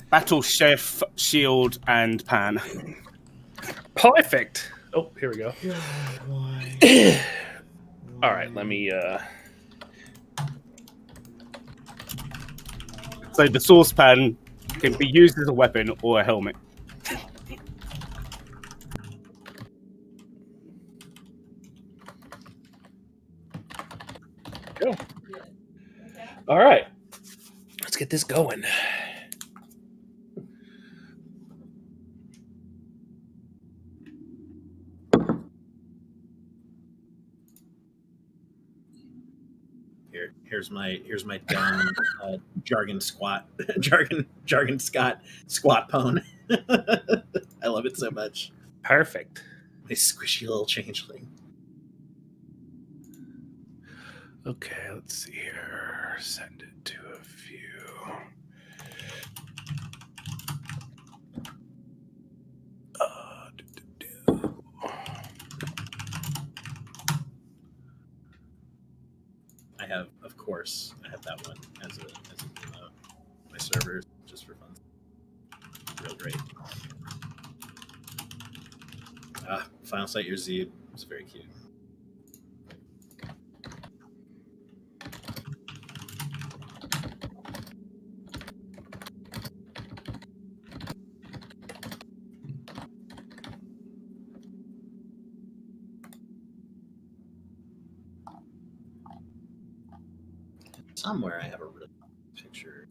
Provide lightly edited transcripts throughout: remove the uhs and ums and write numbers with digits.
Battle Chef, Shield, and Pan. Perfect. Oh, here we go. All right, let me. So the saucepan can be used as a weapon or a helmet. Go. All right, let's get this going. Here's my dumb jargon Scott squat pwn. I love it so much. Perfect. My squishy little changeling. Okay, let's see here. Send it to a few. I have, of course, that one as a my servers just for fun. Real great. Final Sight Your Z was very cute. Somewhere I have a really picture.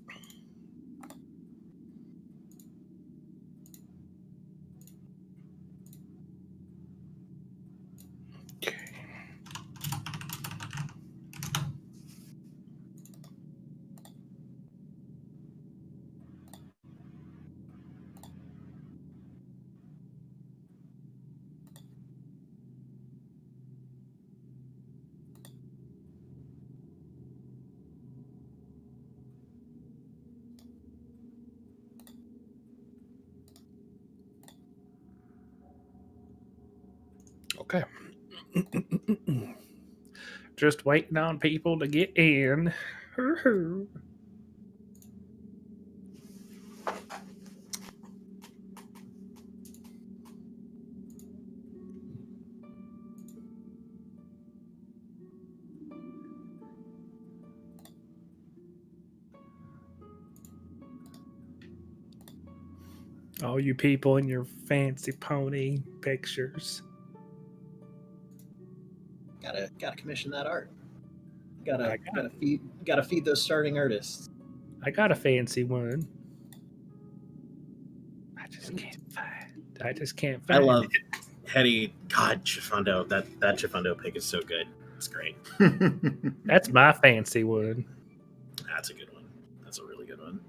Okay. Just waiting on people to get in. All you people in your fancy pony pictures. Gotta commission that art. Gotta feed those starting artists. I got a fancy one. I just can't find I love it. Hetty. God, Chifundo. That Chifundo pick is so good. It's great. That's my fancy one. That's a good one. That's a really good one.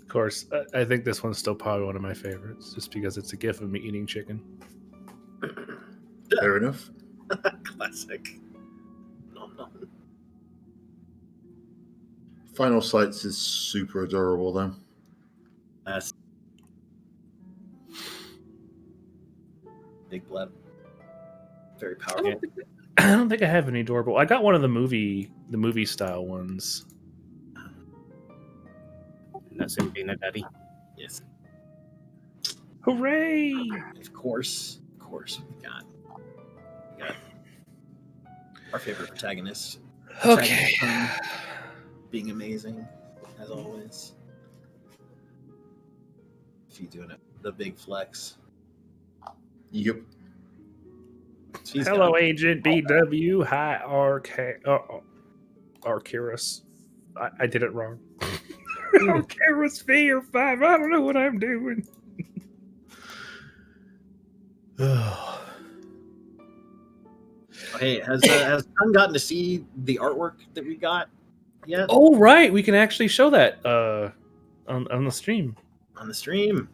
Of course, I think this one's still probably one of my favorites, just because it's a gif of me eating chicken. Fair enough. Classic. Nom nom. Final Sights is super adorable, though. Big bleb. Very powerful. I don't think I have any adorable. I got one of the movie style ones. That's him being a daddy. Yes. Hooray! Of course, we got our favorite protagonist. Okay. Being amazing, as always. If you doing it, the big flex. Yep. Hello, Agent BW. Hi, Arcurus. I did it wrong. Arcurus V5. I don't know what I'm doing. Hey, has Sun gotten to see the artwork that we got yet? Oh, right. We can actually show that on the stream. On the stream.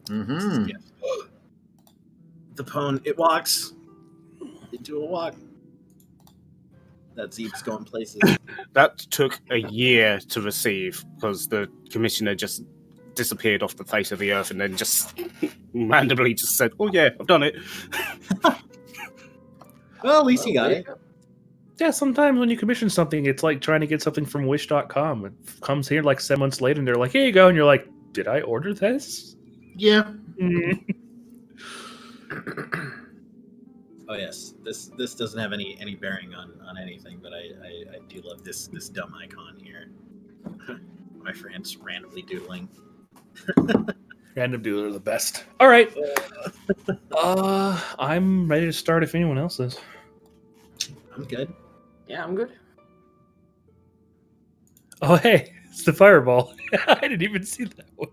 Mm-hmm. Yeah. The pwn, it walks into a walk. That Zeep's going places. That took a year to receive because the commissioner just disappeared off the face of the earth and then just randomly just said, "Oh yeah, I've done it." Well, at least he got it. Yeah, sometimes when you commission something, it's like trying to get something from Wish.com. It comes here like 7 months later, and they're like, "Here you go," and you're like, "Did I order this?" Yeah. Oh yes, this doesn't have any bearing on anything, but I do love this dumb icon here. My friends randomly doodling. Random doodler are the best. All right, I'm ready to start. If anyone else is, I'm good. Yeah, I'm good. oh hey, it's the fireball. I didn't even see that one.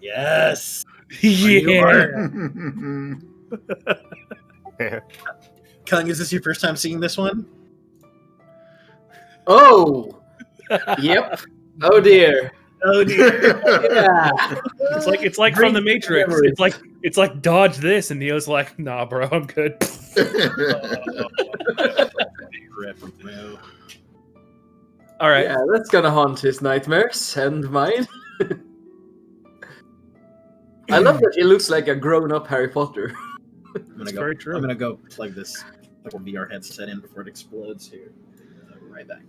Yes. Yeah. Kung, is this your first time seeing this one? Oh, yep. Oh dear. Oh dear. Yeah. It's like from the Matrix. It's like dodge this, and Neo's like, "Nah, bro, I'm good." Rip, bro. All right. Yeah, that's gonna haunt his nightmares and mine. I love that he looks like a grown-up Harry Potter. That's very true. I'm gonna go plug this little VR headset in before it explodes here. I'll be right back.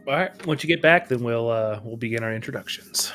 All right. Once you get back, then we'll begin our introductions.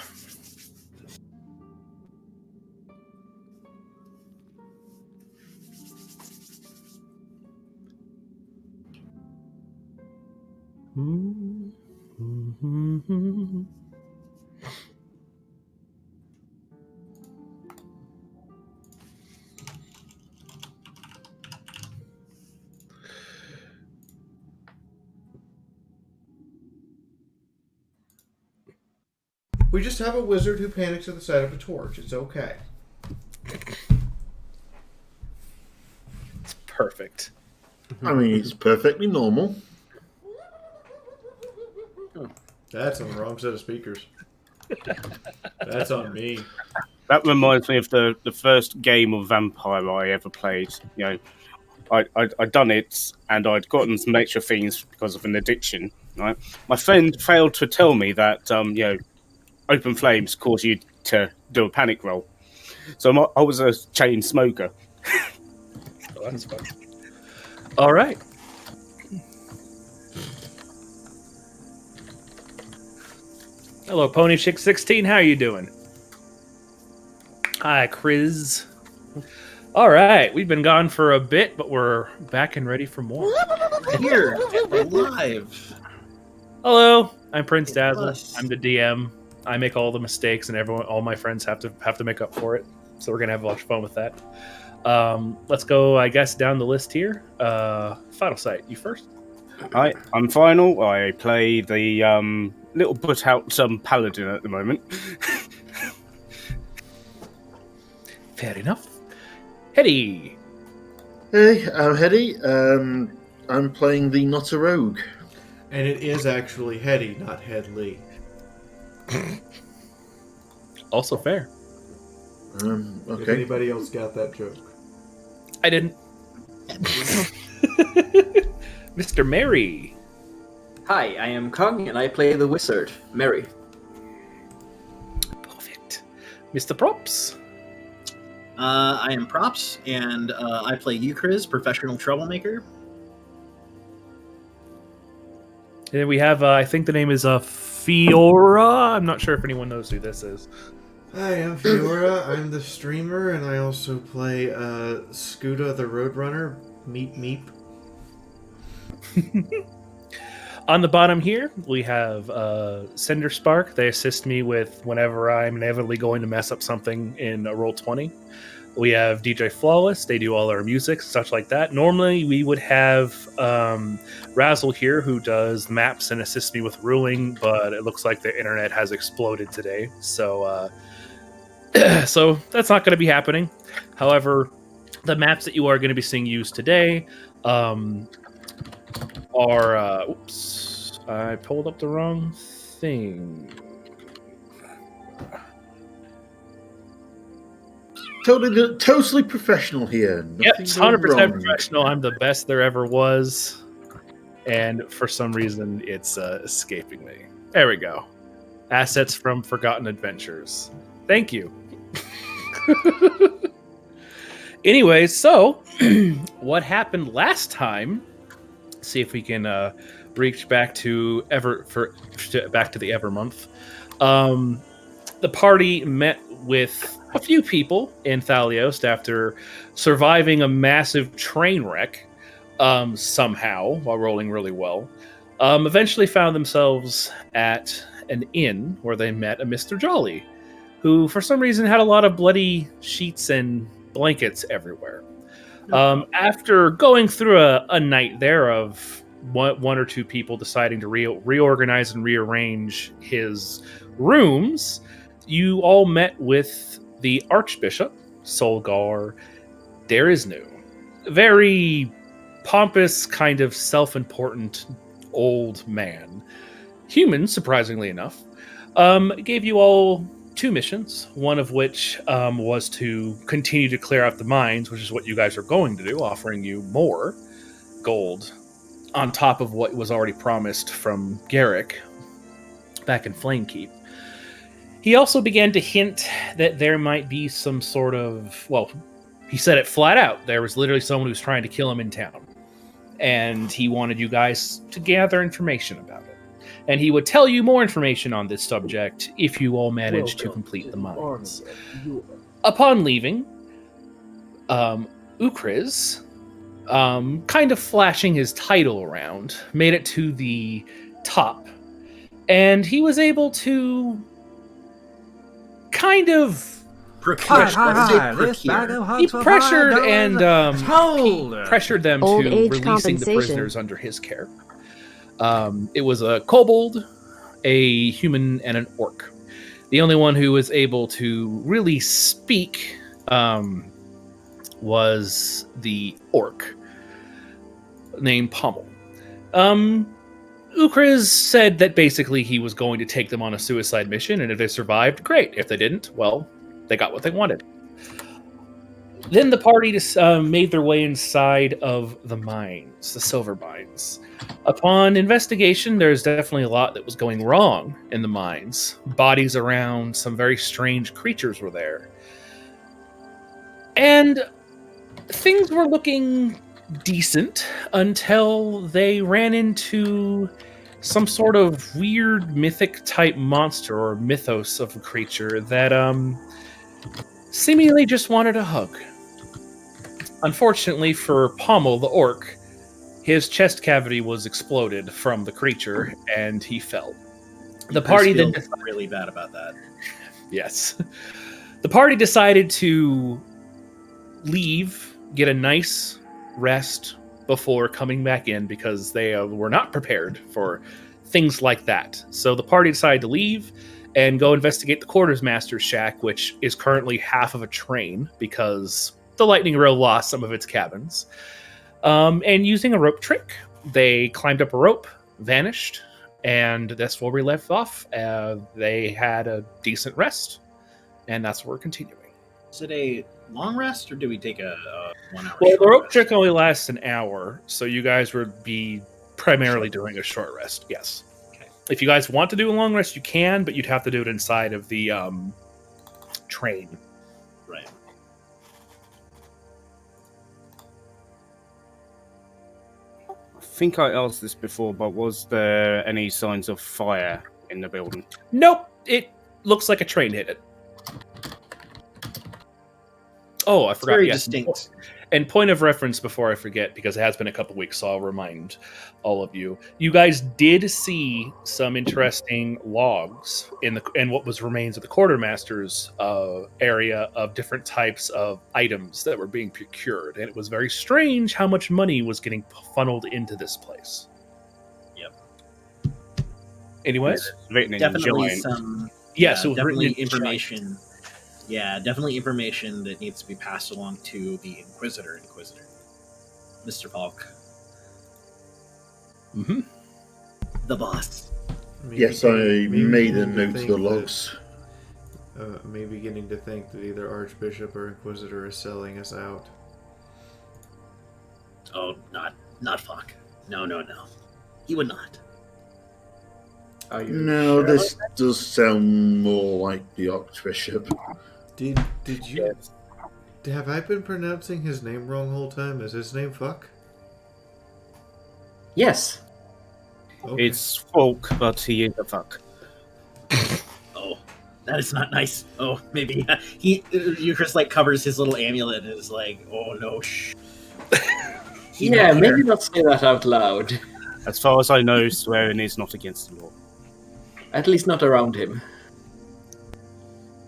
We just have a wizard who panics at the sight of a torch. It's okay. It's perfect. I mean, it's perfectly normal. That's on the wrong set of speakers. That's on me. That reminds me of the first game of Vampire I ever played. You know, I'd done it, and I'd gotten some extra things because of an addiction. Right, my friend failed to tell me that open flames cause you to do a panic roll. So I was a chain smoker. Oh, that's fun. All right. Hello, Pony Chick 16. How are you doing? Hi, Chris. All right, we've been gone for a bit, but we're back and ready for more. Here, live. Hello, I'm Prince Dazzle. Us. I'm the DM. I make all the mistakes, and all my friends have to make up for it. So we're gonna have a lot of fun with that. Let's go, I guess, down the list here. Final Sight, you first. Hi, I'm Final. I play the little put out paladin at the moment. Fair enough. Hetty. Hey, I'm Hetty. I'm playing the Not a Rogue. And it is actually Hetty, not Headley. Also fair. If Okay. anybody else got that joke. I didn't. Mr. Mary. Hi, I am Kung, and I play the wizard, Mary. Perfect. Mr. Props. I am Props, and I play Euchris, professional troublemaker. And then we have, I think the name is Fiora. I'm not sure if anyone knows who this is. Hi, I'm Fiora. I'm the streamer, and I also play Scooter the Roadrunner. Meep meep. On the bottom here, we have Cinder Spark. They assist me with whenever I'm inevitably going to mess up something in a Roll20. We have DJ Flawless. They do all our music, such like that. Normally, we would have Razzle here, who does maps and assists me with ruling, but it looks like the internet has exploded today. So, so that's not going to be happening. However, the maps that you are going to be seeing used today are... oops, I pulled up the wrong thing. Totally professional here. Yep, Nothing it's going 100% wrong. professional. I'm the best there ever was. And for some reason, it's escaping me. There we go. Assets from Forgotten Adventures. Thank you. Anyway, so what happened last time See if we can reach back to back to the Ever month. The party met with a few people in Thalios after surviving a massive train wreck somehow while rolling really well. Eventually found themselves at an inn where they met a Mr. Jolly, who for some reason had a lot of bloody sheets and blankets everywhere. After going through a night there of one or two people deciding to reorganize and rearrange his rooms, you all met with the Archbishop, Solgar Derisnu. Very pompous, kind of self-important old man. Human, surprisingly enough. Gave you all 2 missions, one of which was to continue to clear out the mines, which is what you guys are going to do, offering you more gold on top of what was already promised from Garrick back in Flamekeep. He also began to hint that there might be some sort of, well, he said it flat out. There was literally someone who was trying to kill him in town. And he wanted you guys to gather information about it. And he would tell you more information on this subject if you all managed to complete the mines. Upon leaving, Ukriz, kind of flashing his title around, made it to the top. And he was able to kind of Procure. he pressured and pressured them Old to age releasing the compensation. prisoners under his care. It was a kobold, a human, and an orc. The only one who was able to really speak was the orc named Pommel. Ukriz said that basically he was going to take them on a suicide mission, and if they survived, great. If they didn't, well, they got what they wanted. Then the party made their way inside of the mines, the silver mines. Upon investigation, there's definitely a lot that was going wrong in the mines. Bodies around, some very strange creatures were there. And things were looking decent until they ran into some sort of weird mythic type monster or mythos of a creature that seemingly just wanted a hug. Unfortunately for Pommel the orc, his chest cavity was exploded from the creature and he fell. The party then really bad about that. Yes. The party decided to leave, get a nice rest before coming back in because they were not prepared for things like that. So the party decided to leave and go investigate the quarters master's shack, which is currently half of a train because the lightning rail lost some of its cabins. And using a rope trick, they climbed up a rope, vanished, and that's where we left off. They had a decent rest, and that's where we're continuing. Is it a long rest, or do we take a 1 hour? Well, the rope trick only lasts an hour, so you guys would be primarily doing a short rest, yes. Okay. If you guys want to do a long rest, you can, but you'd have to do it inside of the train. Right. I think I asked this before, but was there any signs of fire in the building? Nope, it looks like a train hit it. Oh, I forgot. Very yes. distinct. And point of reference before I forget, because it has been a couple weeks, so I'll remind all of you. You guys did see some interesting logs in what was remains of the quartermaster's area of different types of items that were being procured, and it was very strange how much money was getting funneled into this place. Yep. Anyways, Written in Definitely giant. some. yes, it was definitely written in information. Yeah, definitely information that needs to be passed along to the Inquisitor, Mr. Falk, Mm-hmm. the boss. Yes, I made a beginning to note of think the that- logs. me beginning to think that either Archbishop or Inquisitor is selling us out. Oh, not Falk. No. He would not. Are you No, sure? this does sound more like the Archbishop. Did you? Have I been pronouncing his name wrong whole time? Is his name Fuck? Yes. Okay. It's Falk, but he is a fuck. Oh, that is not nice. Oh, maybe Eucharist like covers his little amulet and is like, oh no, shh. Yeah, maybe not say that out loud. As far as I know, swearing is not against the law. At least not around him.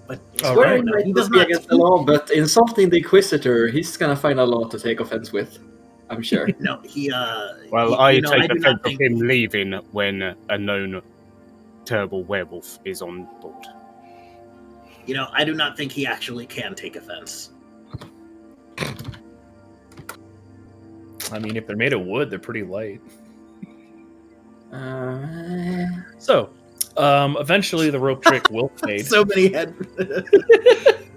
But All Swearing right. might he not does be not against the law, but insulting the Inquisitor, he's gonna find a lot to take offense with. I'm sure. No, he. Well, he- I you know, take do not offense of him leaving when a known terrible werewolf is on board. You know, I do not think he actually can take offense. I mean, if they're made of wood, they're pretty light. Uh, So, eventually the rope trick will fade. So many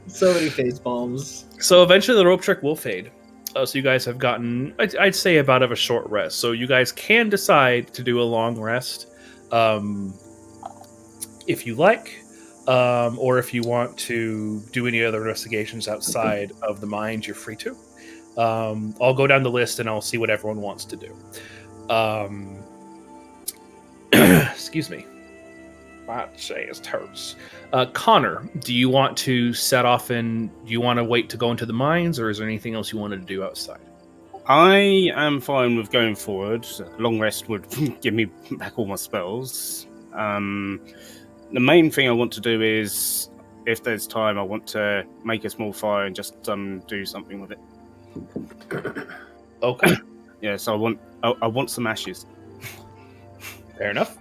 so many face palms. So eventually the rope trick will fade. So you guys have gotten, I'd say, about of a short rest. So you guys can decide to do a long rest, if you like, or if you want to do any other investigations outside of the mines, you're free to. I'll go down the list and I'll see what everyone wants to do. Excuse me. My chest hurts. Connor, do you want to set off and do you want to wait to go into the mines, or is there anything else you wanted to do outside? I am fine with going forward. Long rest would give me back all my spells. The main thing I want to do is, if there's time, I want to make a small fire and just do something with it. Okay, Yeah, so I want some ashes. fair enough.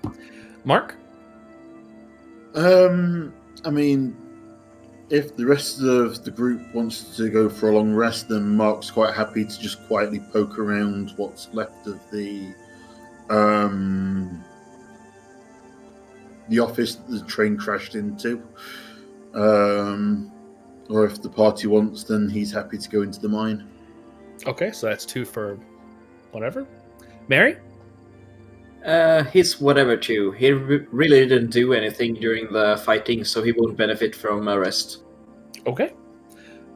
Mark? I mean, if the rest of the group wants to go for a long rest, then Mark's quite happy to just quietly poke around what's left of the office that the train crashed into. Or if the party wants, then he's happy to go into the mine. Okay, so that's 2 for whatever. Mary? he's whatever too. He really didn't do anything during the fighting, so he won't benefit from a rest. Okay.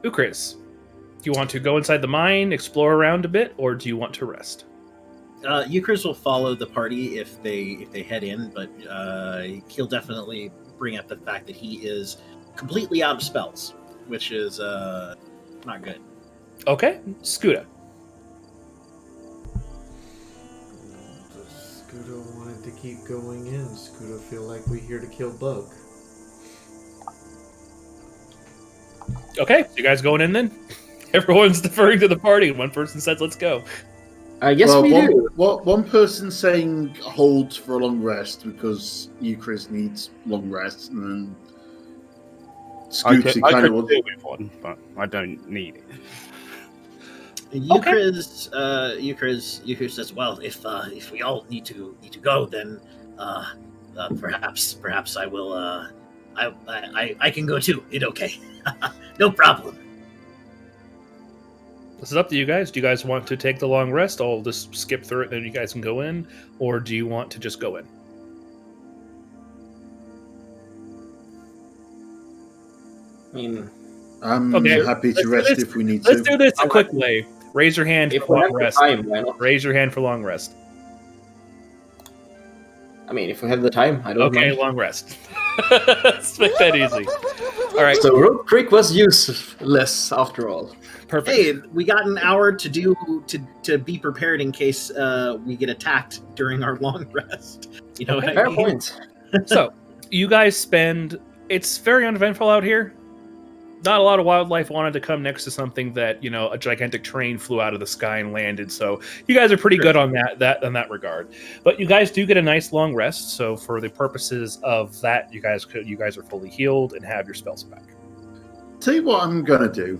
Ukris, do you want to go inside the mine, explore around a bit, or do you want to rest? Euchris will follow the party if they head in, but he'll definitely bring up the fact that he is completely out of spells, which is not good. Okay, Scuda. Scuda wanted to keep going in. Scuda feel like we're here to kill Bug. Okay, so you guys going in then? Everyone's deferring to the party. One person says, "Let's go." Yes, we do. One person saying hold for a long rest because Euchris needs long rest, and then I Scootsy could kind deal of with one, but I don't need it. Euchris says, "Well, if we all need to go, then perhaps I will. I can go too. It's okay, no problem." This is up to you guys. Do you guys want to take the long rest? I'll just skip through it, then you guys can go in, or do you want to just go in? I mean, I'm Okay, happy to let's do rest this. if we need Let's to. do this a quick way. Raise your hand if for we have long the rest. time, why not? Raise your hand for long rest. I mean, if we have the time, I don't Okay, mind. long rest. Let's make that easy. All right, So Rope Creek was useless after all. perfect. Hey, we got an hour to be prepared in case we get attacked during our long rest. You know what I Fair mean? point. So, you guys spend. It's very uneventful out here. Not a lot of wildlife wanted to come next to something that, you know, a gigantic train flew out of the sky and landed. So you guys are pretty good on that regard. But you guys do get a nice long rest. So for the purposes of that, you guys are fully healed and have your spells back. Tell you what I'm gonna do.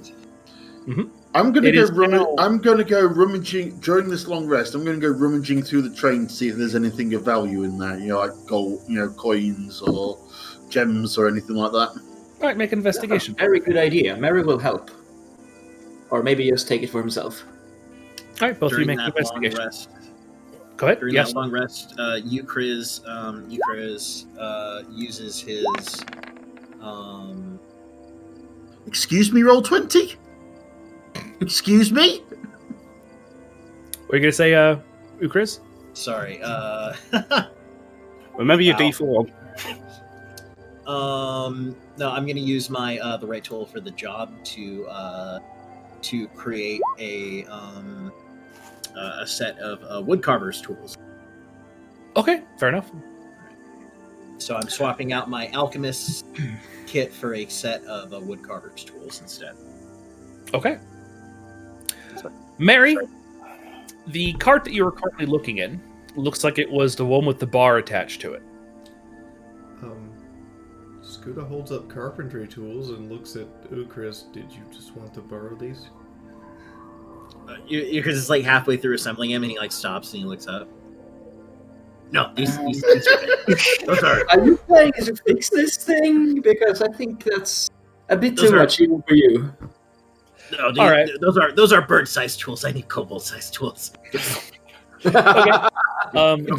Mhm. I'm gonna It is go. now- I'm gonna go rummaging during this long rest. I'm gonna go rummaging through the train to see if there's anything of value in there. You know, like gold, coins or gems or anything like that. All right, make an investigation. Very good idea. Mary will help. Or maybe just take it for himself. All right, both of you During make an that long investigation. rest, Go ahead. during Yes. that long rest, Euchris uses his Excuse me, roll 20. Excuse me. What are you gonna say, Ukris? Sorry. Remember your Wow. D4. No, I'm going to use my the right tool for the job to create a set of woodcarver's tools. Okay, fair enough. So I'm swapping out my alchemist's kit for a set of woodcarver's tools instead. Okay. Mary, the cart that you are currently looking in looks like it was the one with the bar attached to it. Scuda holds up carpentry tools and looks at Ukris. Did you just want to borrow these? Because it's like halfway through assembling him, and he like stops and he looks up. No, these are good. Those are. Are you planning to fix this thing? Because I think that's a bit too much even for you. No, All right. Those are bird-sized tools. I need kobold-sized tools. Okay.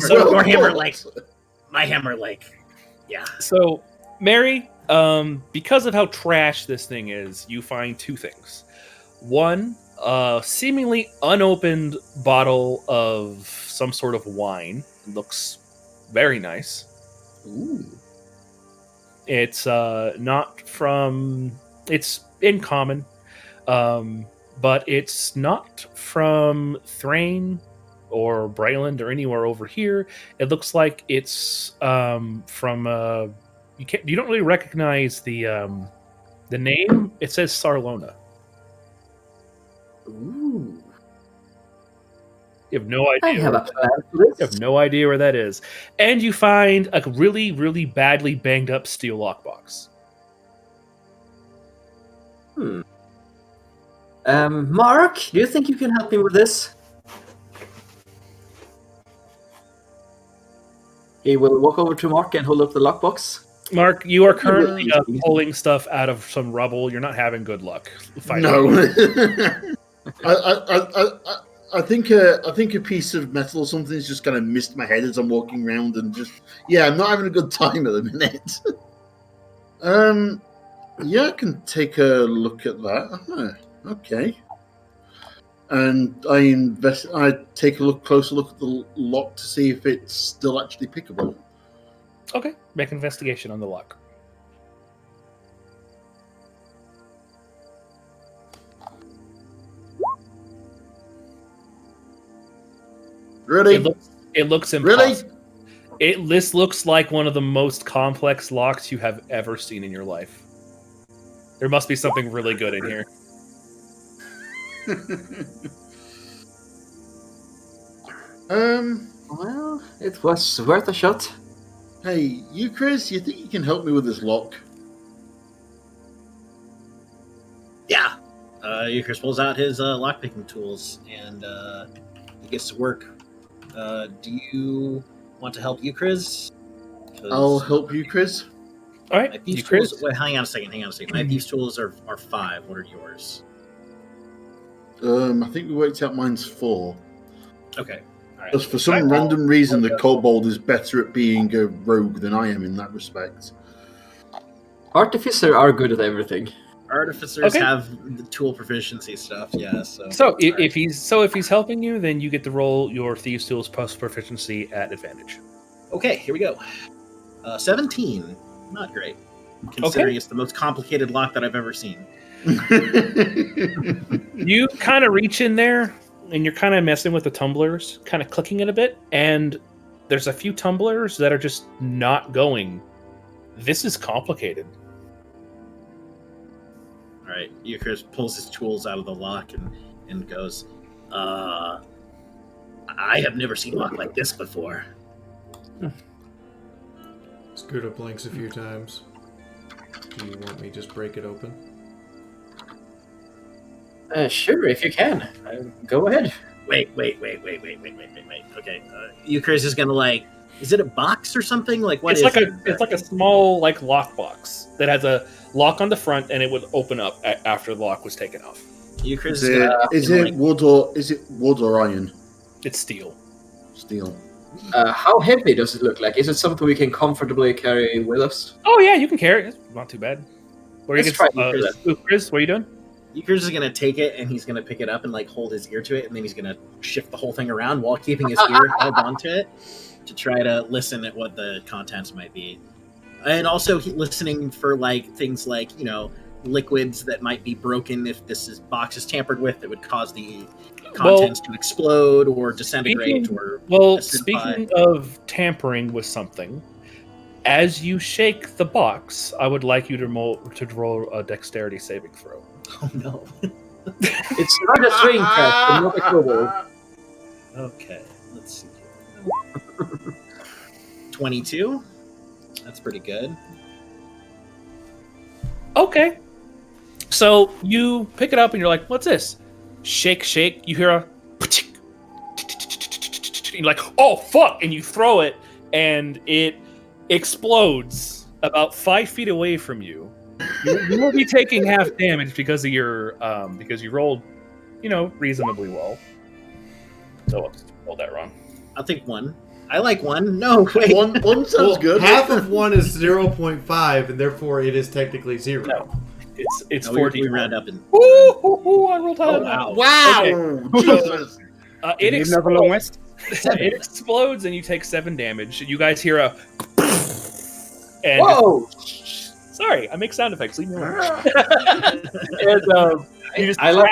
So Your hammer, like my hammer, like yeah. So, Mary, because of how trash this thing is, you find two things. One, a seemingly unopened bottle of some sort of wine. Looks very nice. Ooh. It's not from... It's in common, but it's not from Thrain or Brayland or anywhere over here. It looks like it's from... You don't really recognize the name. It says Sarlona. Ooh. You have no I idea. have a plan for You this. have no idea where that is. And you find a really, really badly banged up steel lockbox. Mark, do you think you can help me with this? He will walk over to Mark and hold up the lockbox. Mark, you are currently pulling stuff out of some rubble. You're not having good luck fighting. No. I think a piece of metal or something has just kind of missed my head as I'm walking around and just I'm not having a good time at the minute. I can take a look at that. Okay. And I take a closer look at the lock to see if it's still actually pickable. Okay, make an investigation on the lock. Really? It looks impossible. This looks like one of the most complex locks you have ever seen in your life. There must be something really good in here. Well, it was worth a shot. Hey, you, Chris, you think you can help me with this lock? Yeah. Euchris pulls out his lockpicking tools and he gets to work. Do you want to help Euchris? I'll help you, Chris. All right, My thieves' Euchris. tools. Wait, hang on a second. My thieves' tools are 5. What are yours? I think we worked out mine's 4. Okay. All right. Because for some random reason, the kobold is better at being a rogue than I am in that respect. Artificers are good at everything. Artificers have the tool proficiency stuff. Yeah. So if he's helping you, then you get to roll your thieves' tools plus proficiency at advantage. Okay, here we go. 17. Not great, considering it's the most complicated lock that I've ever seen. You kind of reach in there, and you're kind of messing with the tumblers, kind of clicking it a bit, and there's a few tumblers that are just not going. This is complicated. All right, Euchris pulls his tools out of the lock and goes, I have never seen a lock like this before. Scuda blinks a few times. Do you want me to just break it open? Sure, if you can. Go ahead. Wait. Okay, Euchris is gonna is it a box or something? Like what It's is like it? it's like a small lock box that has a lock on the front, and it would open up after the lock was taken off. Euchris Is it wood or iron? It's steel. Steel. How heavy does it look like? Is it something we can comfortably carry with us? Oh yeah, you can carry it. It's not too bad. Let's try Euchris. Chris, what are you doing? Euchre's is gonna take it and he's gonna pick it up and like hold his ear to it, and then he's gonna shift the whole thing around while keeping his ear held onto it to try to listen at what the contents might be, and also listening for like things like liquids that might be broken if box is tampered with that would cause the contents to explode or disintegrate Speaking of tampering with something, as you shake the box, I would like you to roll a dexterity saving throw. Oh no. It's not a swing crash, but not a kobold. Okay, let's see here. 22? That's pretty good. Okay. So you pick it up and you're like, what's this? Shake, shake. You hear a... You're like, oh, fuck! And you throw it, and it explodes about 5 feet away from you. You will be taking half damage because of your because you rolled, reasonably well. So I rolled that wrong. I'll take 1. I like 1. No, wait. One sounds good. Half of 1 is 0.5, and therefore it is technically 0. No. It's No, 40. we round up and... Ooh, I rolled high. Wow. Jesus. It explodes and you take 7 damage. You guys hear a... And Whoa! Sorry, I make sound effects. Leave me alone. And you just I like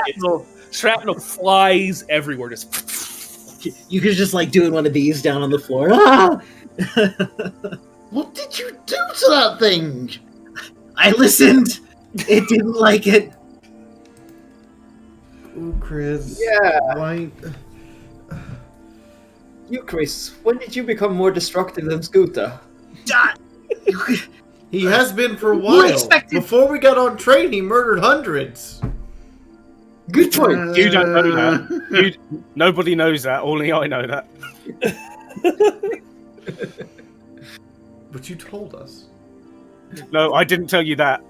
shrapnel flies everywhere. Just You could just like doing one of these down on the floor. Ah! What did you do to that thing? I listened. It didn't like it. Ooh, Chris. Yeah. Why? You, Chris, when did you become more destructive than Scooter? Ah! He has been for a Who while. expected- Before we got on train, he murdered hundreds. Good point. You don't know that. Nobody knows that. Only I know that. But you told us. No, I didn't tell you that.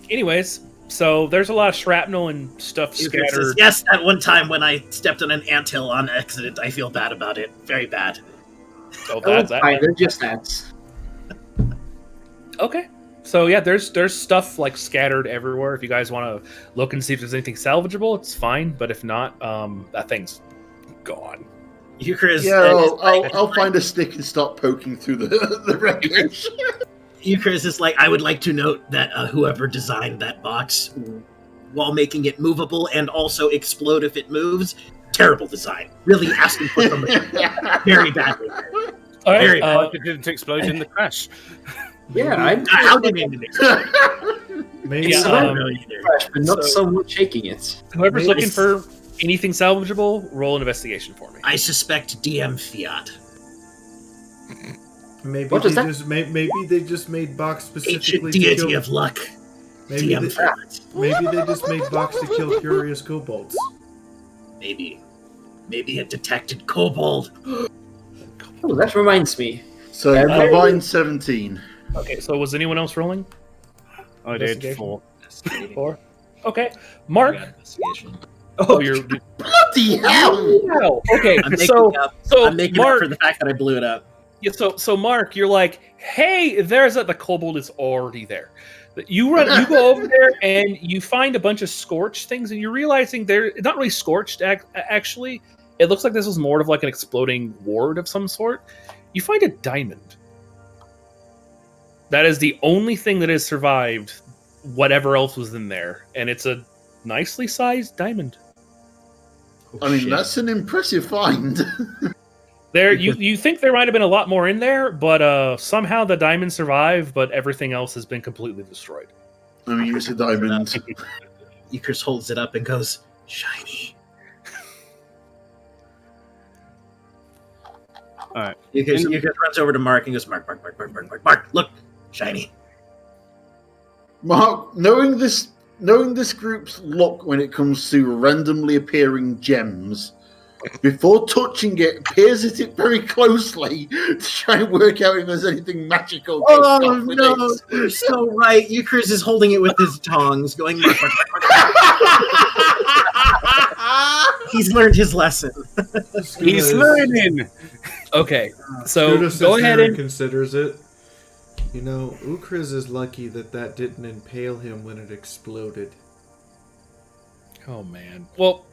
Anyways, so there's a lot of shrapnel and stuff Euchre says, scattered. yes, that one time when I stepped on an anthill on accident, I feel bad about it. Very bad. So that's that. Fine, they're just ants. Okay. So yeah, there's stuff like scattered everywhere. If you guys want to look and see if there's anything salvageable, it's fine. But if not, that thing's gone. Euchre is, I'll find a stick and start poking through the wreckage. Euchre is like, I would like to note that whoever designed that box, while making it movable and also explode if it moves, terrible design. Really asking for something very badly. All right. Very It didn't explode in the crash. Yeah, How did it explode? Maybe. Yeah, fresh, but not so much shaking it. Whoever's Maybe- looking for anything salvageable, roll an investigation for me. I suspect DM Fiat. Maybe What they is that? just maybe they just made box specifically Ancient to deity kill. of luck. Maybe DM they, Fiat. maybe they just made box to kill curious kobolds. Maybe a detected kobold. Oh, that reminds me. So combined 17. Okay, so was anyone else rolling? I did Investigation. 4. 4. Okay, Mark. Investigation. Oh, you're. Bloody hell! Wow. Okay, I'm making so up. so I'm making Mark. up for the fact that I blew it up. Yeah, so Mark, you're like, hey, the kobold is already there. You go over there and you find a bunch of scorched things, and you're realizing they're not really scorched. Actually, it looks like this was more of like an exploding ward of some sort. You find a diamond. That is the only thing that has survived whatever else was in there, and it's a nicely sized diamond. I mean, Shit. that's an impressive find. There, you think there might have been a lot more in there, but somehow the diamond survived, but everything else has been completely destroyed. I mean, it's a diamond. Euchre holds it up and goes, shiny. Alright. Euchre runs over to Mark and goes, Mark, look, shiny. Mark, knowing this group's luck when it comes to randomly appearing gems, before touching it, peers at it very closely to try and work out if there's anything magical. Oh going on with no, it. you're so right. Euchre is holding it with his tongs, going, Mark. He's learned his lesson. He's learning! Okay, so Scooter sits go ahead there and considers it. You know, Ukriz is lucky that didn't impale him when it exploded. Oh man. Well,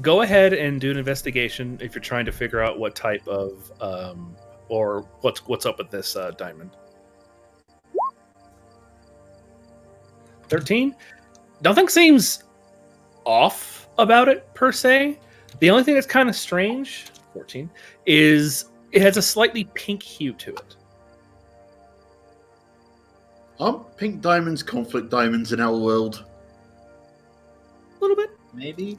go ahead and do an investigation if you're trying to figure out what type of or what's up with this diamond. 13. Nothing seems off about it per se. The only thing that's kind of strange, 14, is it has a slightly pink hue to it. Aren't pink diamonds conflict diamonds in our world? A little bit. Maybe.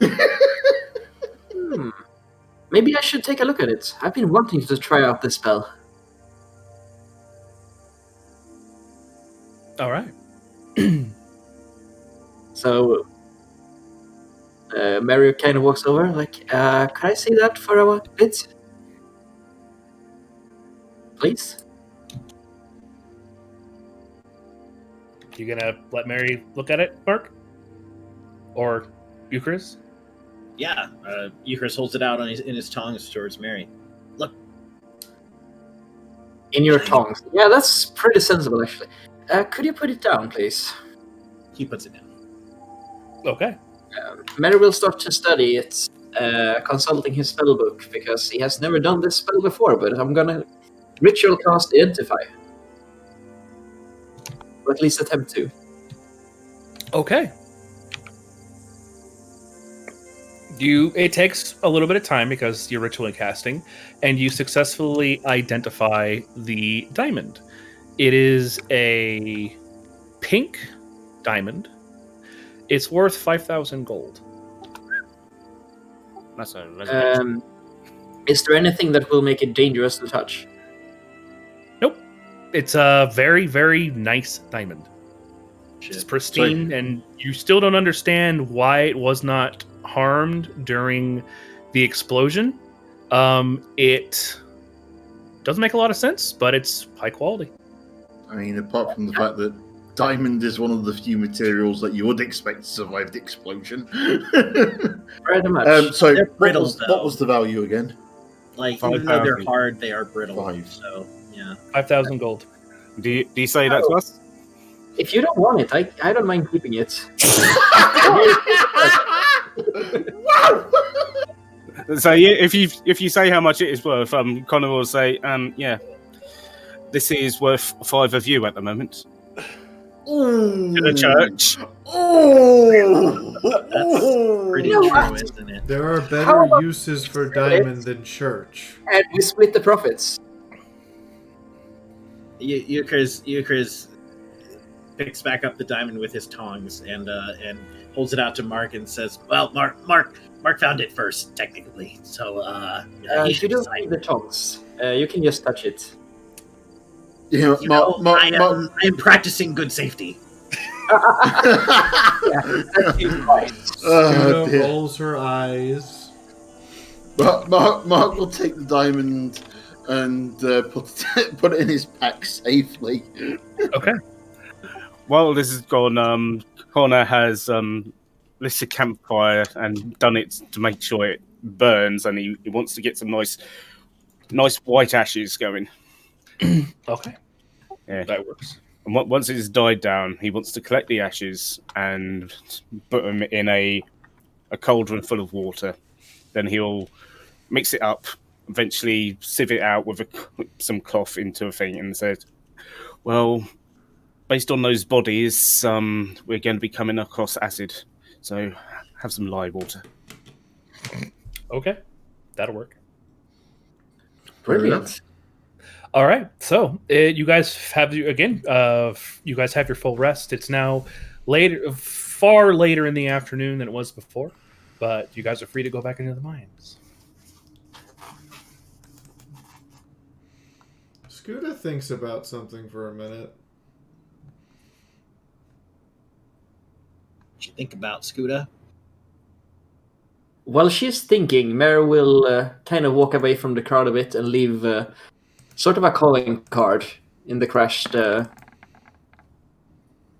Maybe I should take a look at it. I've been wanting to try out this spell. All right. So, Mario kind of walks over, like, can I see that for a bit? Please? You gonna let Mary look at it, Mark? Or Eucharist? Yeah. Eucharist holds it out in his tongs towards Mary. Look. In your tongs. Yeah, that's pretty sensible, actually. Could you put it down, please? He puts it down. Okay. Mary will start to study it, consulting his spell book, because he has never done this spell before, but I'm gonna ritual cast Identify. Or at least attempt to. Okay. It takes a little bit of time because you're ritually casting, and you successfully identify the diamond. It is a pink diamond. It's worth 5,000 gold. That's a reservation. Is there anything that will make it dangerous to touch? Nope. It's a very, very nice diamond. Shit. It's pristine, and you still don't understand why it was not harmed during the explosion. It doesn't make a lot of sense, but it's high quality. I mean, apart from the fact that diamond is one of the few materials that you would expect to survive the explosion. Pretty much. So, They're brittle, what was the value again? Like, even though they're hard, they are brittle. 5. So, yeah. 5,000 gold. Do you say that to us? If you don't want it, I don't mind keeping it. So yeah, if you say how much it is worth, Connor will say, yeah, this is worth 5 of you at the moment. Ooh. To the church. Oh, That's pretty You know true, what? isn't it? There are How better about- uses for diamond than church. And we split the profits. Eucharist picks back up the diamond with his tongs and holds it out to Mark and says, "Well, Mark found it first, technically. So he You should don't decide." need the tongs. You can just touch it. You know, I am practicing good safety. That seems fine. Oh, Una dear. rolls her eyes. Mark will take the diamond and put it in his pack safely. Okay. While this is gone, Connor has lit a campfire and done it to make sure it burns, and he wants to get some nice white ashes going. Okay. Yeah. That works. And once it's died down, he wants to collect the ashes and put them in a cauldron full of water. Then he'll mix it up, eventually sieve it out with some cloth into a thing, and said, "Well, based on those bodies, we're going to be coming across acid. So have some lye water." Okay. That'll work. Brilliant. All right. So you guys have you guys have your full rest. It's now far later in the afternoon than it was before, but you guys are free to go back into the mines. Scooter thinks about something for a minute. What you think about Scuda? While she's thinking, Mare will kind of walk away from the crowd a bit and leave sort of a calling card in the crashed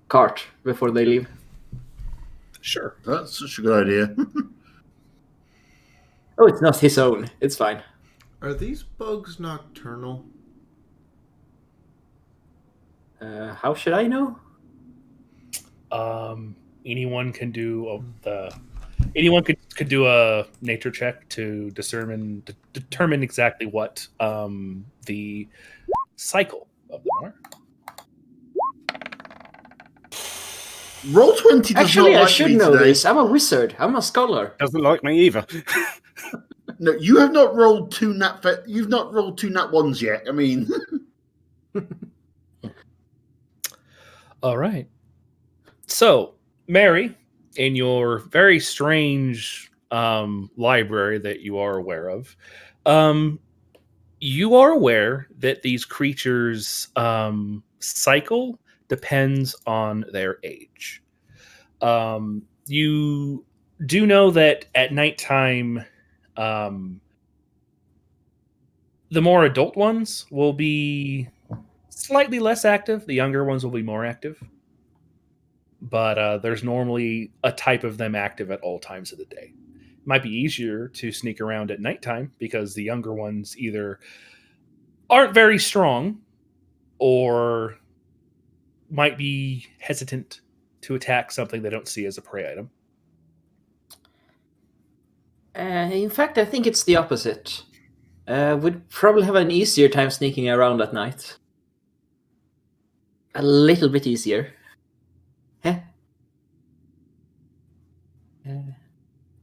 cart before they leave. Sure. That's such a good idea. Oh, it's not his own. It's fine. Are these bugs nocturnal? How should I know? Anyone can do anyone could do a nature check to determine exactly what the cycle of them are. Roll 20 does Actually, not I like should me know today. this. I'm a wizard. I'm a scholar. Doesn't like me either. No, you have not rolled you've not rolled 2 nat ones yet. I mean, All right. So, Mary, in your very strange library that you are aware of, you are aware that these creatures' cycle depends on their age. You do know that at nighttime, the more adult ones will be slightly less active. The younger ones will be more active. But there's normally a type of them active at all times of the day. It might be easier to sneak around at nighttime because the younger ones either aren't very strong or might be hesitant to attack something they don't see as a prey item. In fact, I think it's the opposite. We'd probably have an easier time sneaking around at night. A little bit easier. Heh.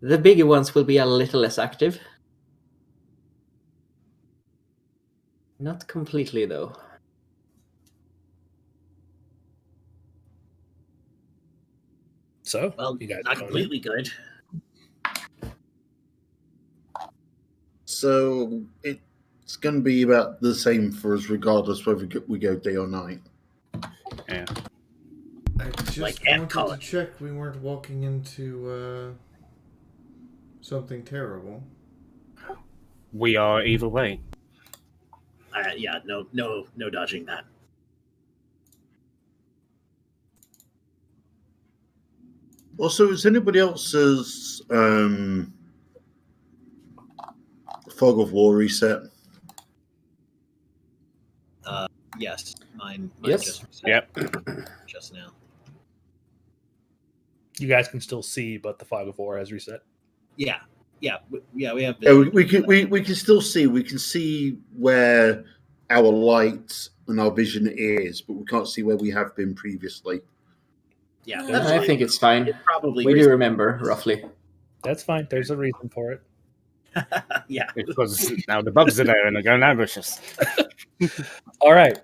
The bigger ones will be a little less active. Not completely, though. So, Well, you guys not going in? completely good. so it's going to be about the same for us, regardless whether we go day or night. Yeah. I just Like ant wanted to colony. check we weren't walking into something terrible. We are either way. Yeah, no dodging that. Also, is anybody else's Fog of War reset? Yes, mine Yes. just reset Yep. just now. You guys can still see, but the fog of war has reset. Yeah, we have. Yeah, we can still see. We can see where our light and our vision is, but we can't see where we have been previously. Yeah, Yeah, that's I fine. think it's fine. It probably We do reset. remember, roughly. That's fine. There's a reason for it. Yeah. It's because now the bugs are there and they're going to ambush us. All right.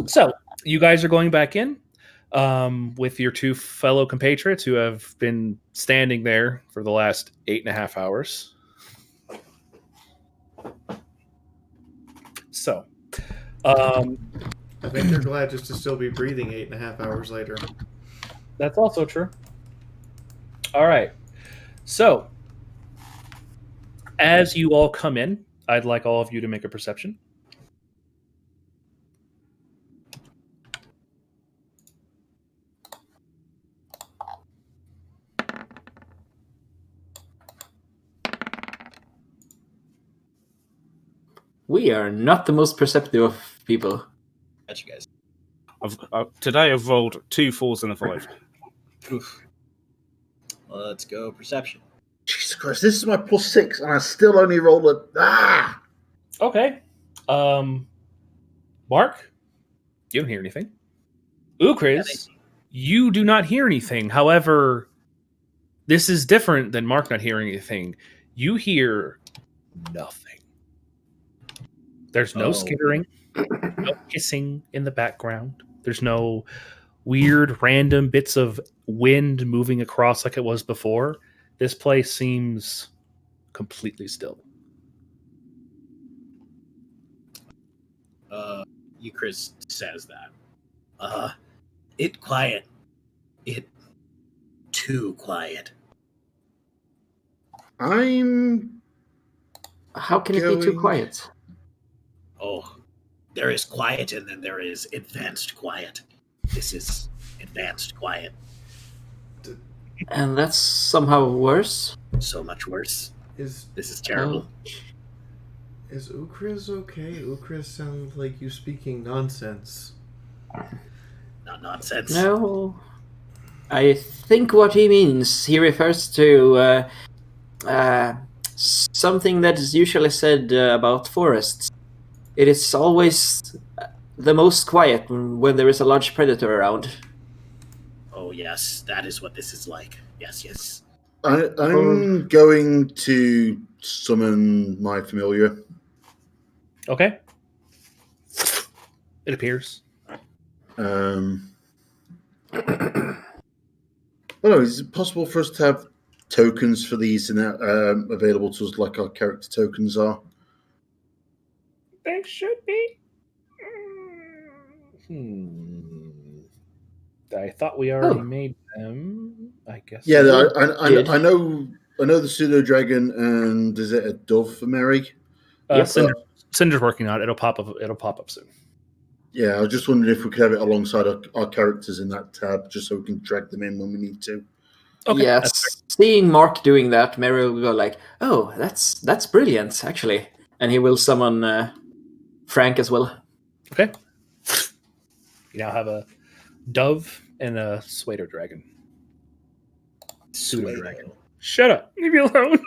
So, you guys are going back in with your two fellow compatriots who have been standing there for the last 8.5 hours. So, I think they're glad just to still be breathing 8.5 hours later. that's also true. All right. So, as you all come in, I'd like all of you to make a perception. We are not the most perceptive of people. Got you guys. Today I've rolled 2 4s and a 5. Oof. Let's go perception. Jesus Christ, this is my +6, and I still only roll a Okay. Mark, you don't hear anything. Ukriz, you do not hear anything. However, this is different than Mark not hearing anything. You hear nothing. There's no skittering, no hissing in the background. There's no weird random bits of wind moving across like it was before. This place seems completely still. Euchris says that. It quiet. It too quiet. I'm How can it be too Going- quiet? Oh, there is quiet and then there is advanced quiet. This is advanced quiet. And that's somehow worse? So much worse. Is This is terrible. Ukriz okay? Ukriz sounds like you speaking nonsense. Not nonsense. No. I think what he means, he refers to something that is usually said about forests. It is always the most quiet when there is a large predator around. Oh yes, that is what this is like. Yes, yes. I'm going to summon my familiar. Okay. It appears. Well, is it possible for us to have tokens for these available to us, like our character tokens are? They should be. I thought we already made them. I guess. Yeah, did. I know the pseudo dragon, and is it a dove for Mary? Yep. Cinder's working on it. It'll pop up. It'll pop up soon. Yeah, I was just wondering if we could have it alongside our characters in that tab, just so we can drag them in when we need to. Okay. Yes. Seeing Mark doing that, Mary will go like, "Oh, that's brilliant, actually," and he will summon Frank as well. Okay. You now have a dove and a pseudo dragon. Pseudo dragon. Shut up. Leave me alone.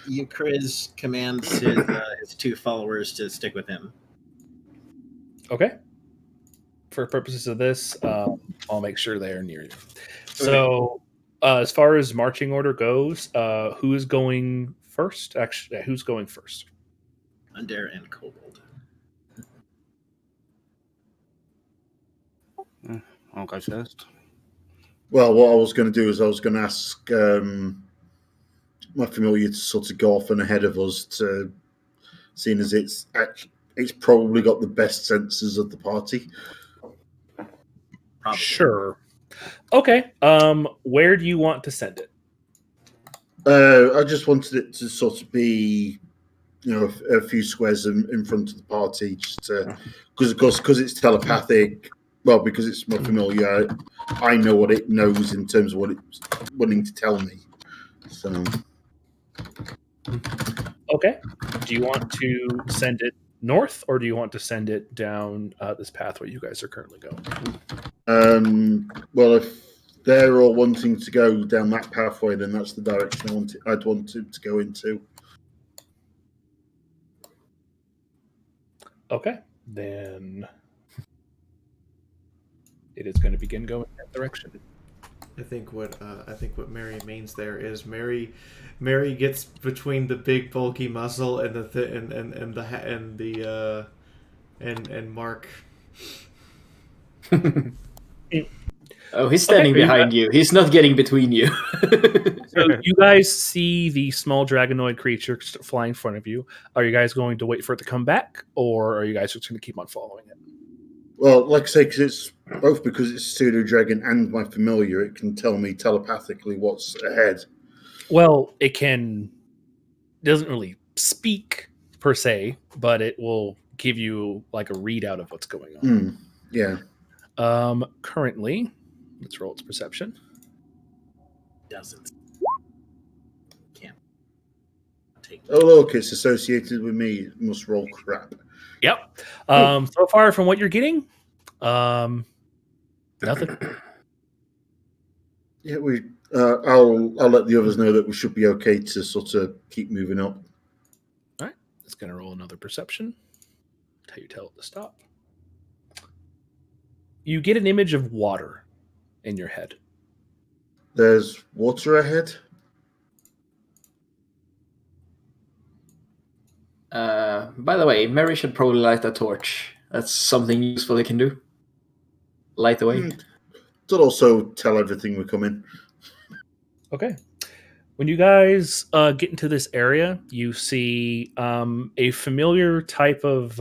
Euchriz commands his two followers to stick with him. Okay. For purposes of this, I'll make sure they are near you. So, as far as marching order goes, who is going first? Actually, who's going first? Undair and Kobold. I'll go first. Well, what I was going to do is I was going to ask my familiar to sort of go off and ahead of us, to seeing as it's probably got the best senses of the party. Probably. Sure. Okay. Where do you want to send it? I just wanted it to sort of be, a few squares in front of the party, just because it's telepathic. Well, because it's my familiar, I know what it knows in terms of what it's wanting to tell me. So, Okay. Do you want to send it north, or do you want to send it down this pathway you guys are currently going? well, if they're all wanting to go down that pathway, then that's the direction I'd want it to go into. Okay. Then it is going to begin going that direction. I think what Mary means there is Mary gets between the big bulky muscle and and Mark. Oh, he's standing behind you. He's not getting between you. So you guys see the small dragonoid creature flying in front of you. Are you guys going to wait for it to come back, or are you guys just going to keep on following it? Well, like I say, because it's pseudo dragon and my familiar, it can tell me telepathically what's ahead. Well, it doesn't really speak per se, but it will give you like a readout of what's going on. Yeah. Currently, let's roll its perception. Doesn't. Can't take. Oh, look, it's associated with me. It must roll crap. Yep. So far from what you're getting, nothing. Yeah, I'll let the others know that we should be okay to sort of keep moving up. All right. It's going to roll another perception. Until you tell it to stop. You get an image of water in your head. There's water ahead. By the way, Mary should probably light a torch. That's something useful they can do. Light the way. It'll also tell everything we're coming. Okay. When you guys get into this area, you see a familiar type of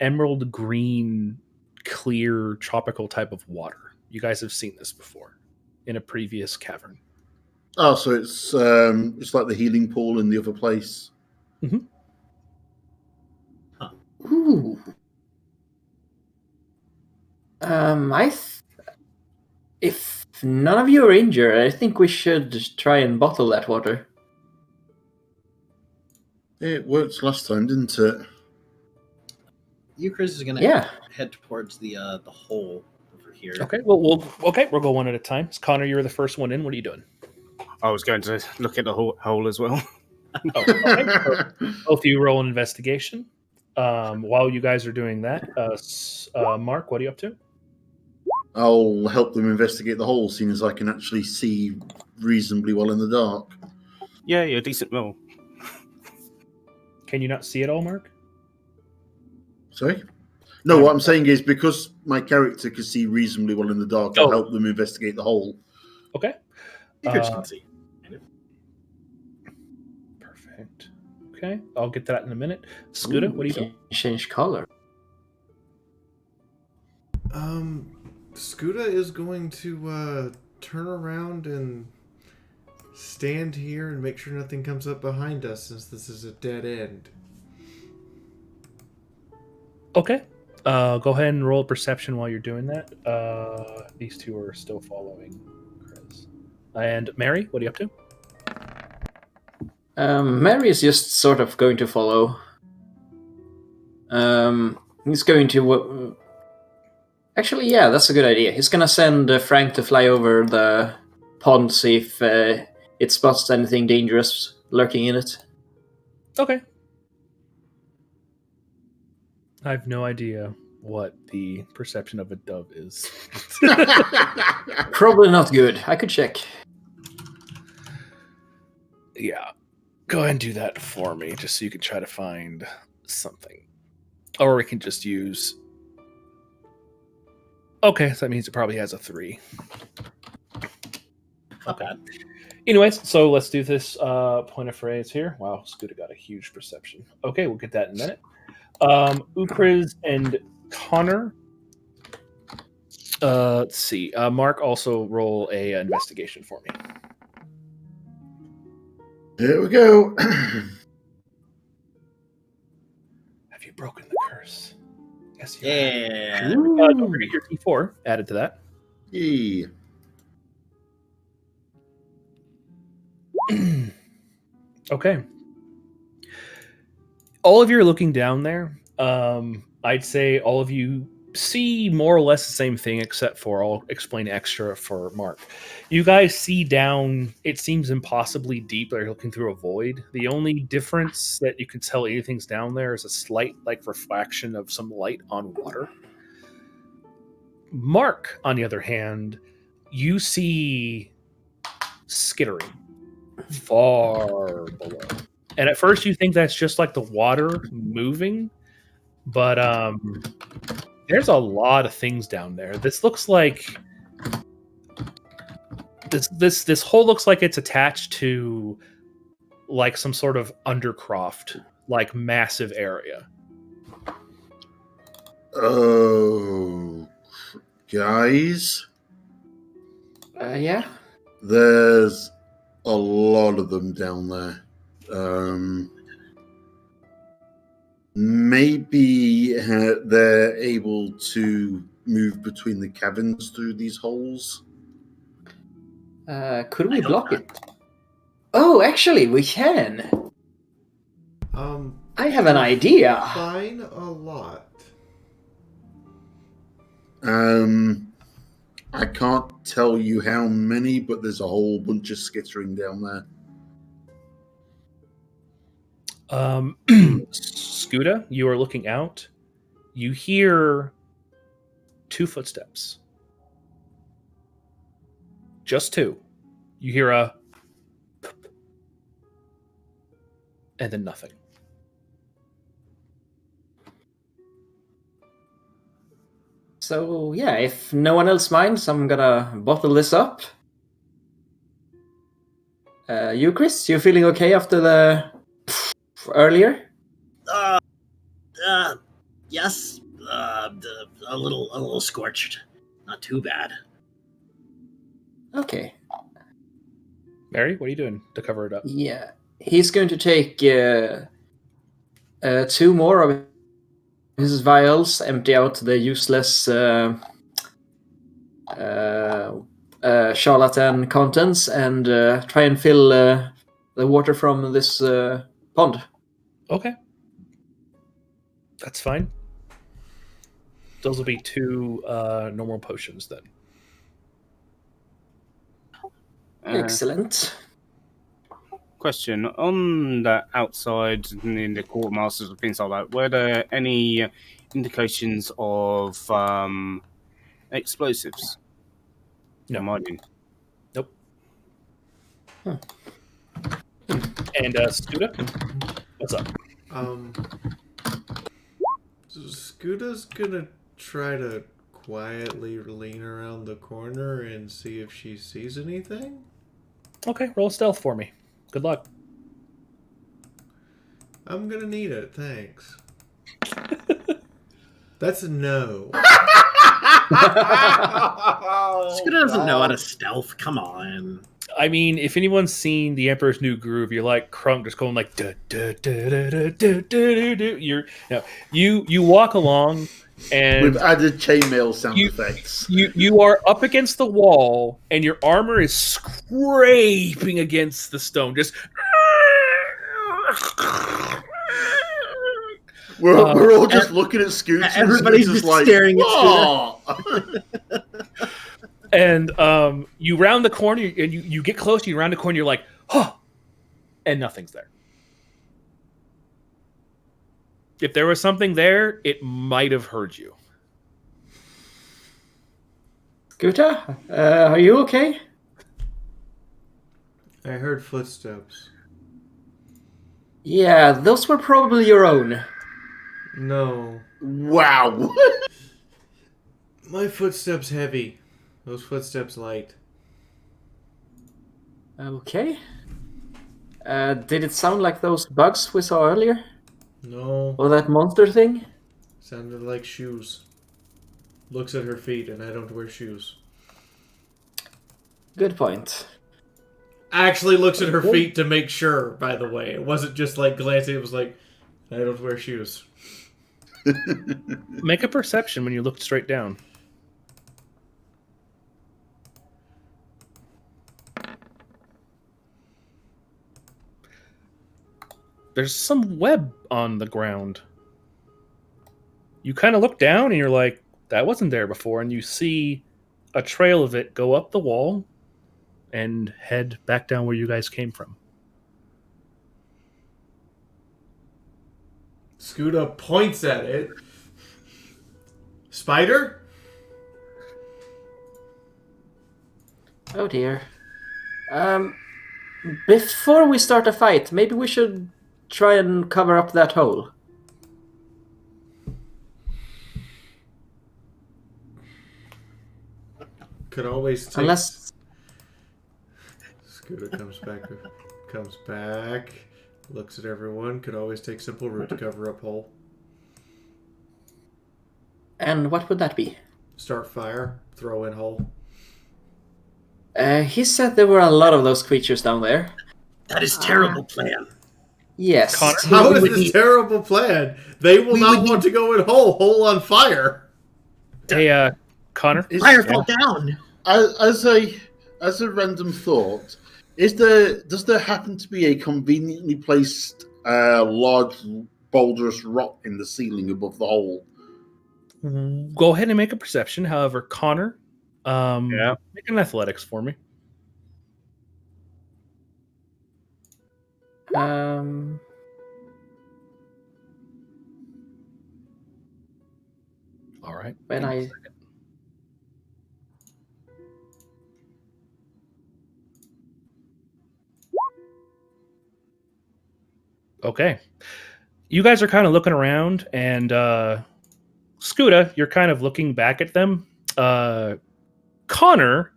emerald green, clear, tropical type of water. You guys have seen this before in a previous cavern. Oh, so it's like the healing pool in the other place. Mm-hmm. Huh. Ooh. If none of you are injured, I think we should try and bottle that water. It worked last time, didn't it? Euchris is going to Yeah. head towards the hole over here. Okay, well, we'll go one at a time. Connor, you were the first one in. What are you doing? I was going to look at the hole as well. Oh, okay. So both of you roll an investigation. While you guys are doing that, Mark, what are you up to? I'll help them investigate the hole, seeing as I can actually see reasonably well in the dark. Yeah, you're a decent roll. Can you not see it all, Mark? Sorry? No, what I'm saying is because my character can see reasonably well in the dark, I'll help them investigate the hole. Okay. Euchris can see. Perfect. Okay, I'll get to that in a minute. Scooter, what are you doing? Change color. Scuda is going to turn around and stand here and make sure nothing comes up behind us, since this is a dead end. Okay. Go ahead and roll a perception while you're doing that. These two are still following Chris. And Mary, what are you up to? Mary is just sort of going to follow. He's going to... Actually, yeah, that's a good idea. He's going to send Frank to fly over the pond, see if it spots anything dangerous lurking in it. Okay. I have no idea what the perception of a dove is. Probably not good. I could check. Yeah. Go ahead and do that for me, just so you can try to find something. Or we can just use... Okay, so that means it probably has a 3. Not bad. Anyways, so let's do this point of phrase here. Wow, Scooter got a huge perception. Okay, we'll get that in a minute. Ukriz and Connor. Let's see. Mark, also roll a investigation for me. Here we go. Have you broken the curse? Yes, you Yeah. have. Don't forget your T4 added to that. Yeah. Okay. All of you are looking down there. I'd say all of you see more or less the same thing, except for I'll explain extra for Mark. You guys see down, it seems impossibly deep. You're looking through a void. The only difference that you can tell anything's down there is a slight refraction of some light on water. Mark, on the other hand, you see skittering far below. And at first you think that's just like the water moving, but there's a lot of things down there. This looks like this hole looks like it's attached to like some sort of undercroft, like massive area. Oh, guys, Yeah? there's a lot of them down there. Maybe they're able to move between the caverns through these holes. Could we block it? Oh, actually, we can. I have an idea. Fine, a lot. I can't tell you how many, but there's a whole bunch of skittering down there. Scuda, you are looking out. You hear 2 footsteps. Just 2. You hear a and then nothing. So, yeah, if no one else minds, I'm gonna bottle this up. You, Chris, you feeling okay after the earlier? Yes. A little scorched. Not too bad. Okay. Mary, what are you doing to cover it up? Yeah. He's going to take 2 more of his vials, empty out the useless charlatan contents, and try and fill the water from this pond. Okay. That's fine. Those will be 2 normal potions then. Excellent. Question on the outside in the quartermasters and things like that. Were there any indications of explosives? No. Mining. Nope. And Studa, what's up? Scoota's gonna try to quietly lean around the corner and see if she sees anything. Okay, roll stealth for me. Good luck. I'm gonna need it, thanks. That's a no. Scooter doesn't know how to stealth. Come on. I mean, if anyone's seen The Emperor's New Groove, you're like Crunk just going like duh, duh, duh, duh, duh, duh, duh, duh. You walk along and With added chainmail sound effects. you are up against the wall and your armor is scraping against the stone. Just We're all just looking at Scoots. Everybody's and just like, staring at "Whoa!" and you round the corner and you get close. You round the corner. You're like, huh, and nothing's there. If there was something there, it might have heard you. Scooter, are you okay? I heard footsteps. Yeah, those were probably your own. No. Wow. My footsteps heavy. Those footsteps light. Okay. Did it sound like those bugs we saw earlier? No. Or that monster thing? Sounded like shoes. Looks at her feet, and I don't wear shoes. Good point. Actually looks at her feet to make sure, by the way. It wasn't just like glancing, it was like, I don't wear shoes. Make a perception when you look straight down. There's some web on the ground. You kind of look down and you're like, that wasn't there before. And you see a trail of it go up the wall and head back down where you guys came from. Scooter points at it. Spider? Oh dear. Before we start a fight, maybe we should try and cover up that hole. Could always take... Unless... Scooter comes back, looks at everyone. Could always take simple route to cover up hole. And what would that be? Start fire, throw in hole. He said there were a lot of those creatures down there. That is terrible plan. Yes. Connor? How is this terrible plan? They will not want to go in hole on fire. Hey, Connor? Fire fall down. As a random thought, does there happen to be a conveniently placed large boulderous rock in the ceiling above the hole? Go ahead and make a perception. However, Connor, Yeah. make an athletics for me. All right. When I... Okay. You guys are kind of looking around, and Scooter, you're kind of looking back at them. Connor,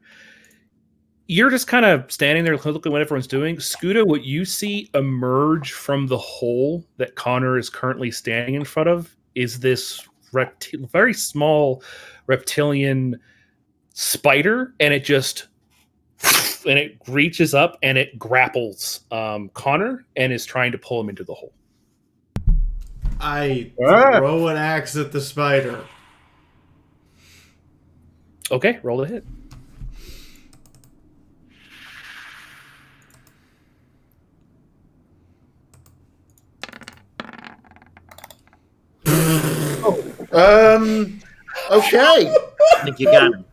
you're just kind of standing there looking at what everyone's doing. Scooter, what you see emerge from the hole that Connor is currently standing in front of is this very small reptilian spider, and it just and it reaches up and it grapples Connor and is trying to pull him into the hole. I throw an axe at the spider. Okay, roll a hit. Okay. I think you got him.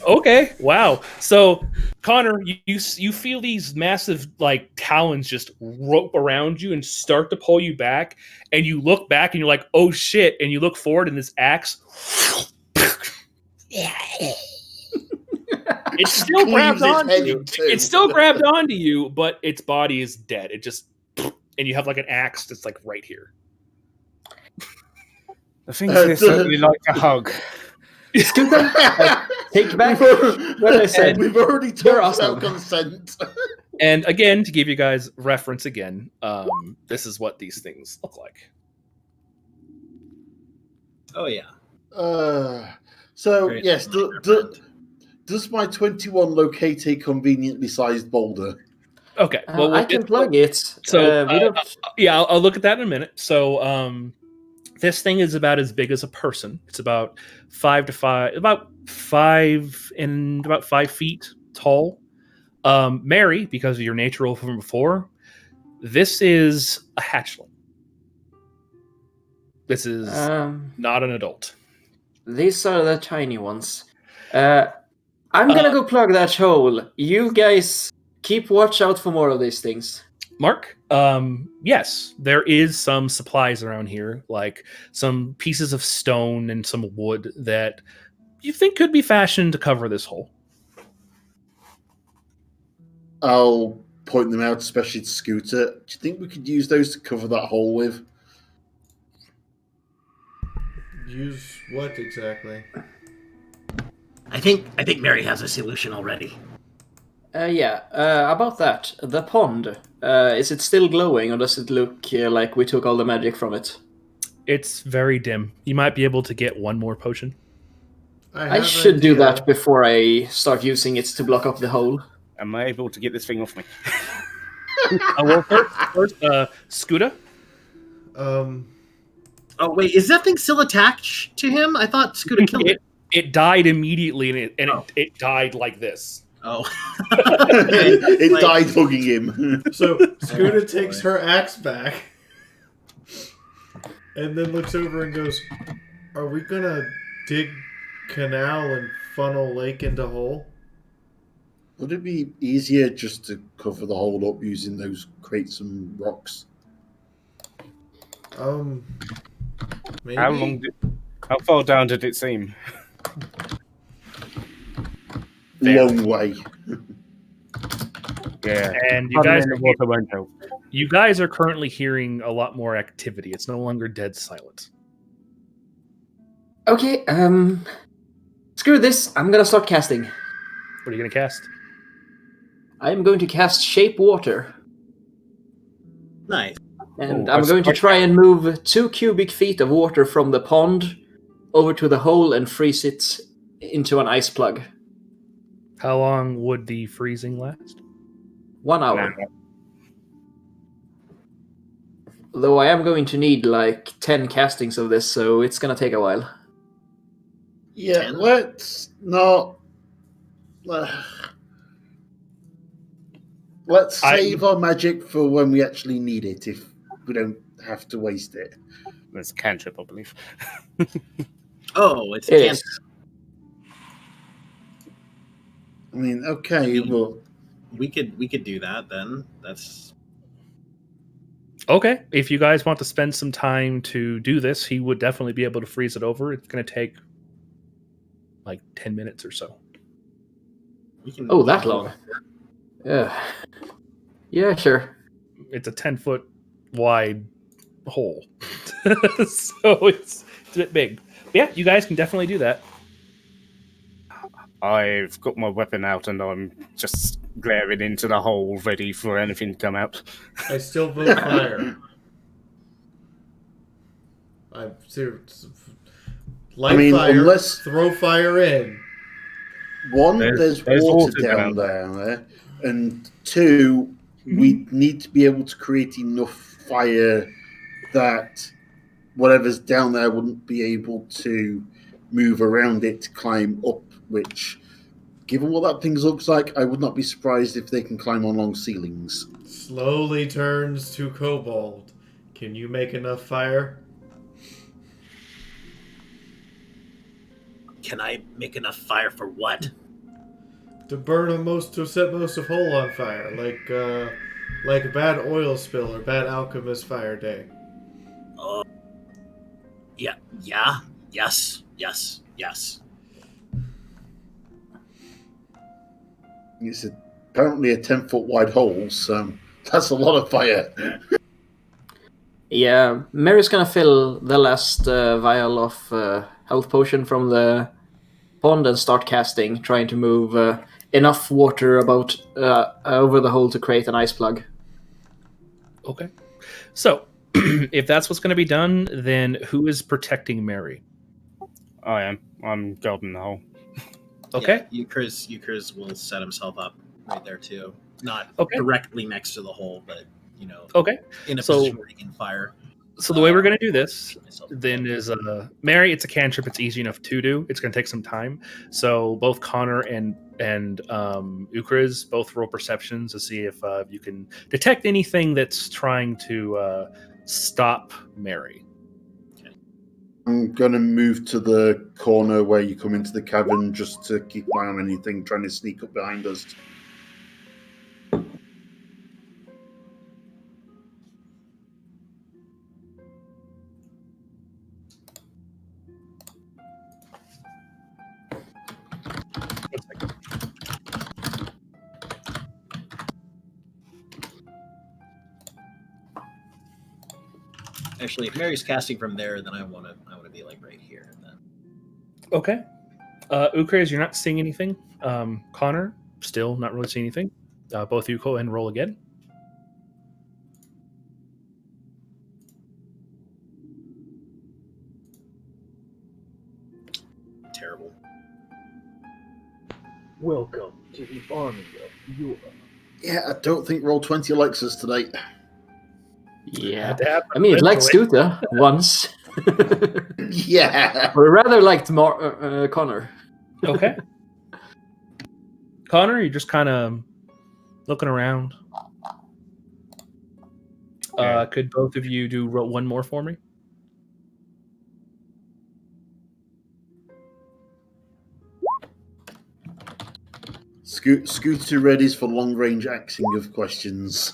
Okay, wow. So, Connor, you feel these massive like talons just rope around you and start to pull you back, and you look back and you're like, "Oh shit!" And you look forward, and this axe, it's still grabbed Cleaves its onto head you. in two. It's still grabbed onto you, but its body is dead. It just, and you have like an axe that's like right here. The things they certainly like to hug. Scooter, take back We've what I said. already You're talked awesome. about consent. And again, to give you guys reference again, this is what these things look like. Oh yeah. So Very yes, nice. does my 21 locate a conveniently sized boulder? Okay, well, I can plug it. So, We don't. yeah, I'll look at that in a minute. So, this thing is about as big as a person. It's about 5 feet tall. Mary, because of your nature roll from before, this is a hatchling. This is not an adult. These are the tiny ones. I'm gonna go plug that hole. You guys keep watch out for more of these things. Mark, yes, there is some supplies around here, like some pieces of stone and some wood that you think could be fashioned to cover this hole. I'll point them out, especially to Scooter. Do you think we could use those to cover that hole with? Use what exactly? I think Mary has a solution already. About that. The pond. Is it still glowing, or does it look like we took all the magic from it? It's very dim. You might be able to get one more potion. I should do that before I start using it to block up the hole. Am I able to get this thing off me? Well, first, Scooter. Oh wait, is that thing still attached to him? I thought Scooter killed it. It died immediately, and it died like this. Oh. It died hugging him. So Scooter takes her axe back and then looks over and goes, "Are we gonna dig canal and funnel lake into hole?" Would it be easier just to cover the hole up using those crates and rocks? Maybe. How far down did it seem? Long way. Yeah. And you guys are currently hearing a lot more activity. It's no longer dead silent. Okay, screw this. I'm gonna start casting. What are you going to cast? I'm going to cast Shape Water. Nice. And I'm going to try and move 2 cubic feet of water from the pond over to the hole and freeze it into an ice plug. How long would the freezing last? 1 hour. Though I am going to need like 10 castings of this, so it's gonna take a while. Yeah, let's not. Let's save our magic for when we actually need it, if we don't have to waste it. There's a cantrip, I believe. Oh, it's It cancer. is. I mean, okay, well, We could do that then. That's Okay. If you guys want to spend some time to do this, he would definitely be able to freeze it over. It's going to take like 10 minutes or so. we can. Oh, that long. Yeah, sure. It's a 10-foot wide hole. So it's a bit big. But yeah, you guys can definitely do that. I've got my weapon out and I'm just glaring into the hole, ready for anything to come out. I still vote fire. I'm serious. Light fire. Throw fire in. one, there's water down there, and two, we need to be able to create enough fire that whatever's down there wouldn't be able to move around it to climb up, which, given what that thing looks like, I would not be surprised if they can climb on long ceilings. Slowly turns to kobold. Can you make enough fire? Can I make enough fire for what? To burn to set most of Hull on fire, like a bad oil spill or bad alchemist fire day. Yeah, yes. It's apparently a 10-foot wide hole, so that's a lot of fire. Yeah, Mary's gonna fill the last vial of health potion from the pond and start casting, trying to move enough water about over the hole to create an ice plug. Okay. So, if that's what's going to be done, then who is protecting Mary? I am. I'm guarding the hole. Okay. Yeah, Euchres will set himself up right there too. Not Okay. directly next to the hole, but Okay. in a So- position where he can fire. So the way we're going to do this Myself. then is Mary. It's a cantrip. It's easy enough to do. It's going to take some time. So both Connor and Ukriz both roll perceptions to see if you can detect anything that's trying to stop Mary. I'm going to move to the corner where you come into the cavern just to keep an eye on anything trying to sneak up behind us. Actually, if Mary's casting from there, then I want to be like right here. Then. Okay. Ukriz, you're not seeing anything. Connor, still not really seeing anything. Both of you go ahead and roll again. Terrible. Welcome to the army of Yura. Yeah, I don't think Roll20 likes us today. Yeah, Had to happen I mean, it liked eventually. Stuta once. Yeah. Or rather liked Connor. Okay. Connor, you're just kind of looking around. Yeah. Could both of you do one more for me? Scooter readies for long-range axing of questions.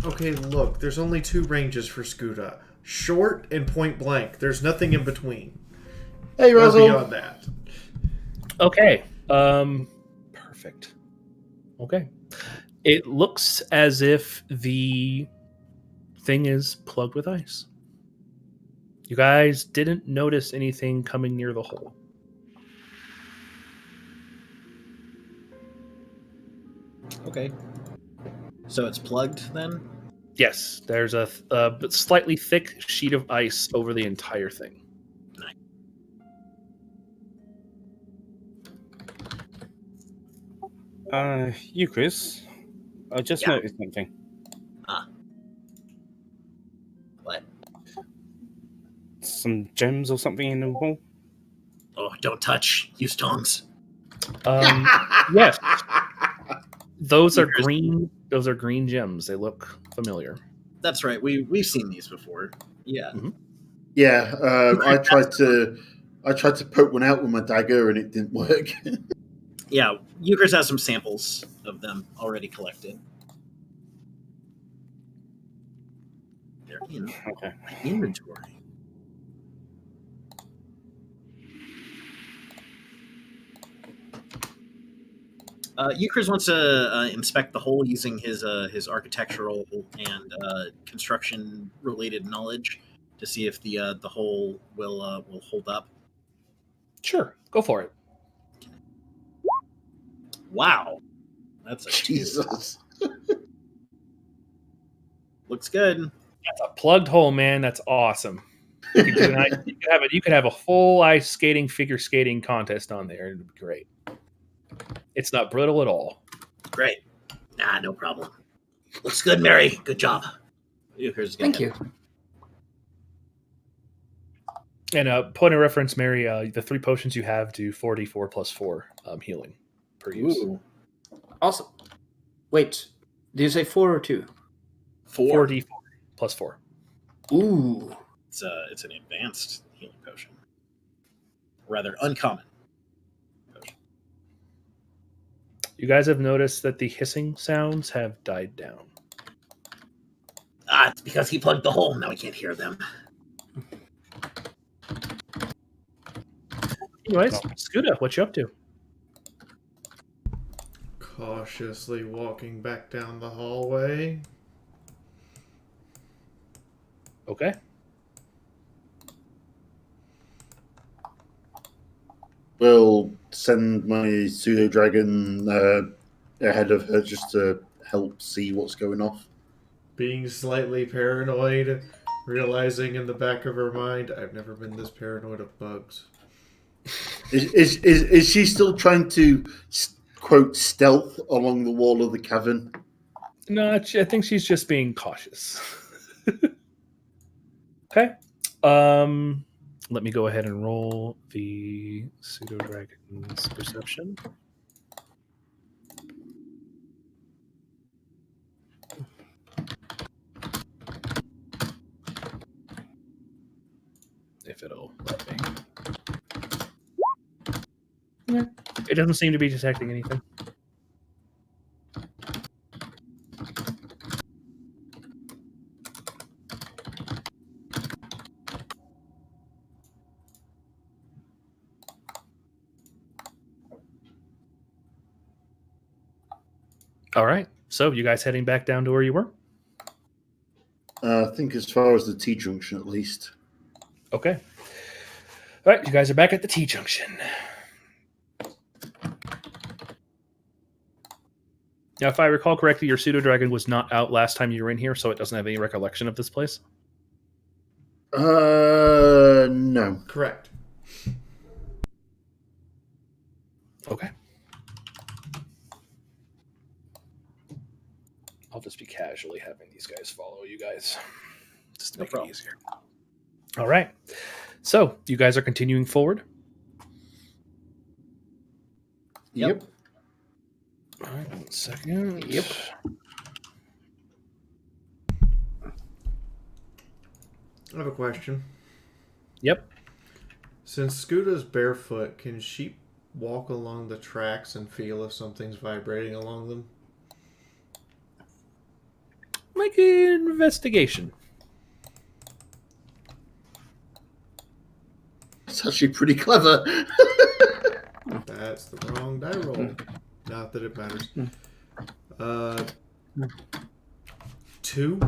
Okay, look, there's only two ranges for Scuda. Short and point blank. There's nothing in between. Hey, Or Razzle. beyond that. Okay. Perfect. Okay. It looks as if the thing is plugged with ice. You guys didn't notice anything coming near the hole. Okay. So it's plugged then? Yes, there's a slightly thick sheet of ice over the entire thing. Euchris, I just Yeah. noticed something. What? Some gems or something in the wall. Oh, don't touch. Use tongs. Yes, those are Euchris. green. Those are green gems. They look familiar. That's right. We've seen these before. Yeah. Yeah, I tried to poke one out with my dagger and it didn't work. Yeah. Euchris has some samples of them already collected. They're in Okay. my inventory. Euchris wants to inspect the hole using his architectural and construction related knowledge to see if the hole will hold up. Sure, go for it. Wow, that's a 2. Jesus. Looks good. That's a plugged hole, man. That's awesome. You could, do you could have a full ice skating, figure skating contest on there. It'd be great. It's not brittle at all. Great. Nah, no problem. Looks good, Mary. Good job. Euchris, go Thank ahead. you. And point of reference, Mary, the 3 potions you have do 4d4 plus 4 healing per use. Ooh, Awesome. Wait, did you say 4 or 2? 4. 4d4 plus 4. Ooh. It's an advanced healing potion. rather uncommon. You guys have noticed that the hissing sounds have died down. Ah, it's because he plugged the hole. Now we can't hear them. Anyways, Scuda, what you up to? Cautiously walking back down the hallway. Okay. We'll send my pseudo dragon ahead of her just to help see what's going off. Being slightly paranoid, realizing in the back of her mind, I've never been this paranoid of bugs. Is she still trying to quote stealth along the wall of the cavern? No, I think she's just being cautious. Okay. Let me go ahead and roll the pseudo dragon's perception. If it'll let me. Yeah. It doesn't seem to be detecting anything. All right. So you guys heading back down to where you were? I think as far as the T-junction, at least. Okay. All right. You guys are back at the T-junction. Now, if I recall correctly, your pseudo dragon was not out last time you were in here, so it doesn't have any recollection of this place. No. Correct. Okay. I'll just be casually having these guys follow you guys, just to make it easier. All right. So you guys are continuing forward. Yep. All right. 1 second. Yep. I have a question. Yep. Since Scoota's barefoot, can she walk along the tracks and feel if something's vibrating along them? Make an investigation. It's actually pretty clever. That's the wrong die roll. Not that it matters. 2?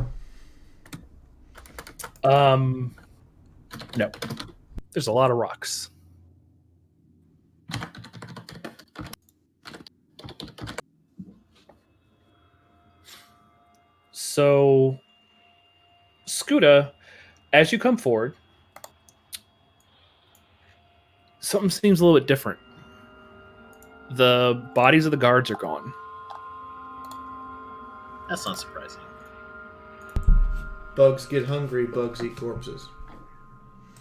No. There's a lot of rocks. So, Scuda, as you come forward, something seems a little bit different. The bodies of the guards are gone. That's not surprising. Bugs get hungry, bugs eat corpses.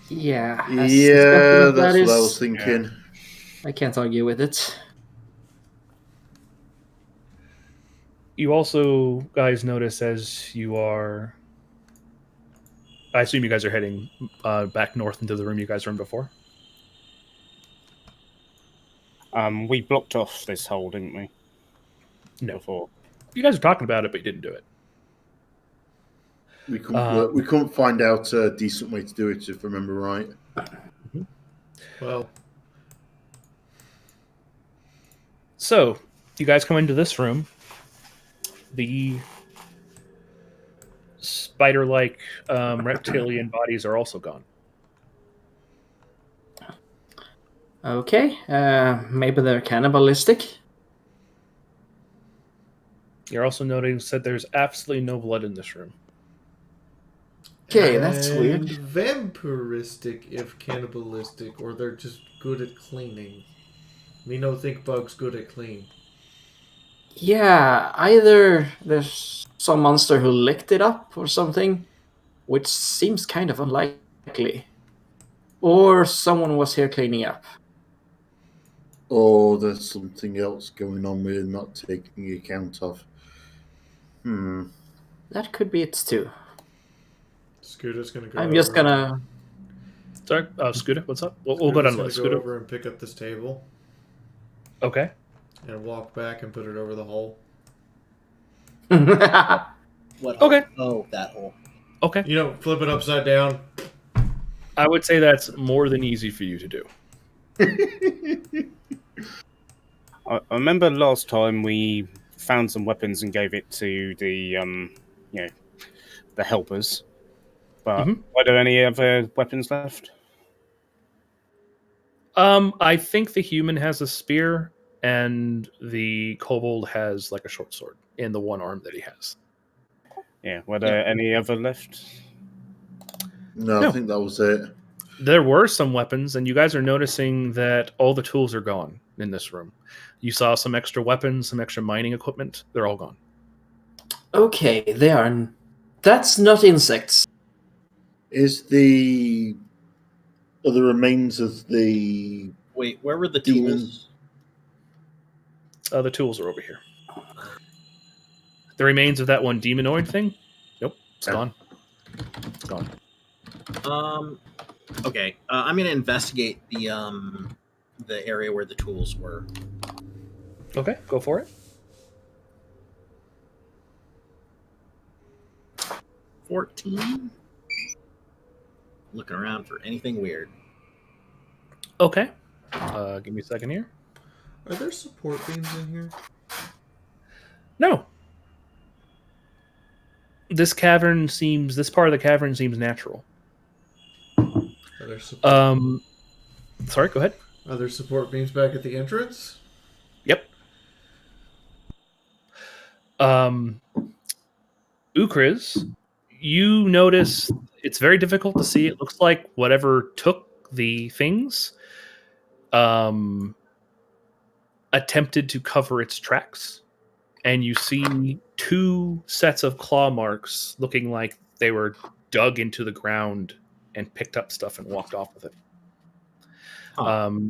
Yeah. Yeah, that's what I was thinking. I can't argue with it. You also guys notice as you are... I assume you guys are heading back north into the room you guys were in before. We blocked off this hole, didn't we? No. Before. You guys were talking about it, but you didn't do it. We couldn't find out a decent way to do it, if I remember right. Well, so you guys come into this room. The spider-like reptilian bodies are also gone. Okay. Maybe they're cannibalistic. You're also noting that there's absolutely no blood in this room. Okay, that's and weird. Vampiristic, if cannibalistic, or they're just good at cleaning. Me no think bugs good at clean. Yeah, either there's some monster who licked it up or something, which seems kind of unlikely. Or someone was here cleaning up. Or there's something else going on we're not taking account of. That could be it too. Scooter's gonna go. I'm just gonna Sorry, Scooter, what's up? We'll go Scooter's down the gonna list. go Scooter. over and pick up this table Okay. and walk back and put it over the hole. What hole? Okay. Oh, that hole. Okay. You know, flip it upside down. I would say that's more than easy for you to do. I remember last time we found some weapons and gave it to the the helpers. But are there any other weapons left? I think the human has a spear, and the kobold has like a short sword in the one arm that he has. Yeah. Were there any other left? No, No. I think that was it. There were some weapons, and you guys are noticing that all the tools are gone in this room. You saw some extra weapons, some extra mining equipment. They're all gone. Okay, they are. That's not insects. Is the remains of the Wait, where were the demon? tools? The tools are over here. The remains of that one demonoid thing? Nope, it's gone. It's gone. Okay. I'm gonna investigate the area where the tools were. Okay, go for it. 14. Looking around for anything weird. Okay. Give me a second here. Are there support beams in here? No. This part of the cavern seems natural. Are there support, Sorry, go ahead. are there support beams back at the entrance? Yep. Ukriz, you notice it's very difficult to see. It looks like whatever took the things attempted to cover its tracks. And you see 2 sets of claw marks looking like they were dug into the ground and picked up stuff and walked off with it.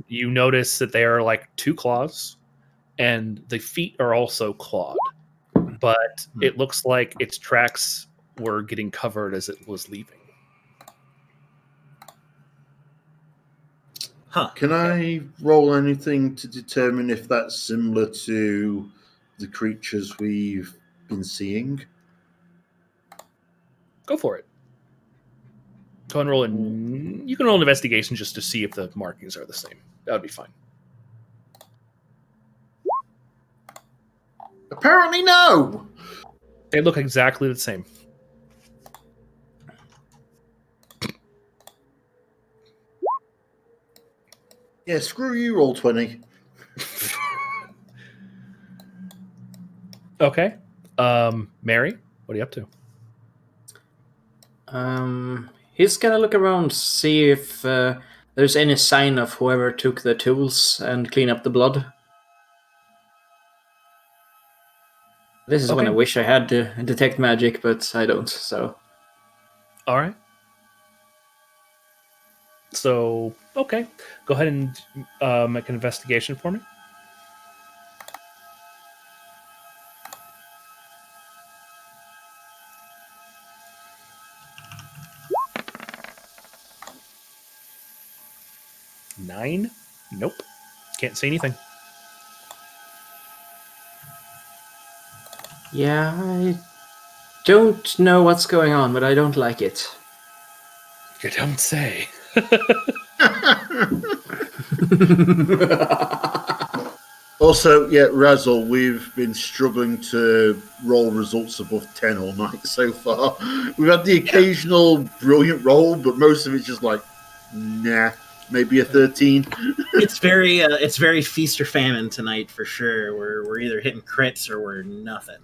You notice that they are like 2 claws, and the feet are also clawed. But it looks like its tracks were getting covered as it was leaving. Huh. Can I roll anything to determine if that's similar to the creatures we've been seeing? Go for it. Go and roll in. You can roll an investigation just to see if the markings are the same. That would be fine. Apparently, no. They look exactly the same. Yeah, screw you, roll 20. Okay. Mary, what are you up to? He's gonna look around, see if there's any sign of whoever took the tools and clean up the blood. This is when I wish I had to detect magic, but I don't, so. All right. So, okay. Go ahead and make an investigation for me. Nine? Nope. Can't see anything. Yeah, I don't know what's going on, but I don't like it. You don't say. Also, yeah, Razzle, we've been struggling to roll results above 10 all night so far. We've had the occasional brilliant roll, but most of it's just like, nah, maybe a 13. It's very feast or famine tonight for sure. We're either hitting crits or we're nothing.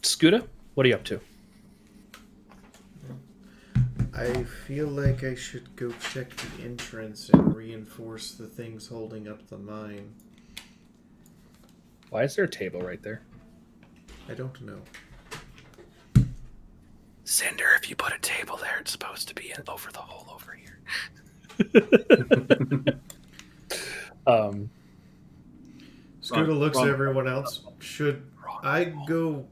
Scooter, what are you up to? I feel like I should go check the entrance and reinforce the things holding up the mine. Why is there a table right there? I don't know. Cinder, if you put a table there, it's supposed to be over the hole over here. Scooter looks at everyone else. Should I go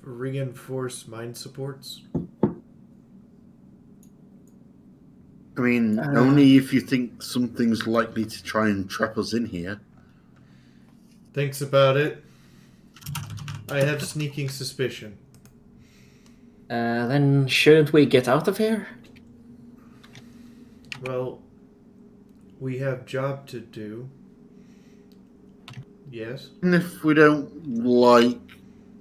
reinforce mine supports? I mean, only if you think something's likely to try and trap us in here. Thinks about it. I have sneaking suspicion. Then shouldn't we get out of here? Well, we have job to do. Yes? And if we don't like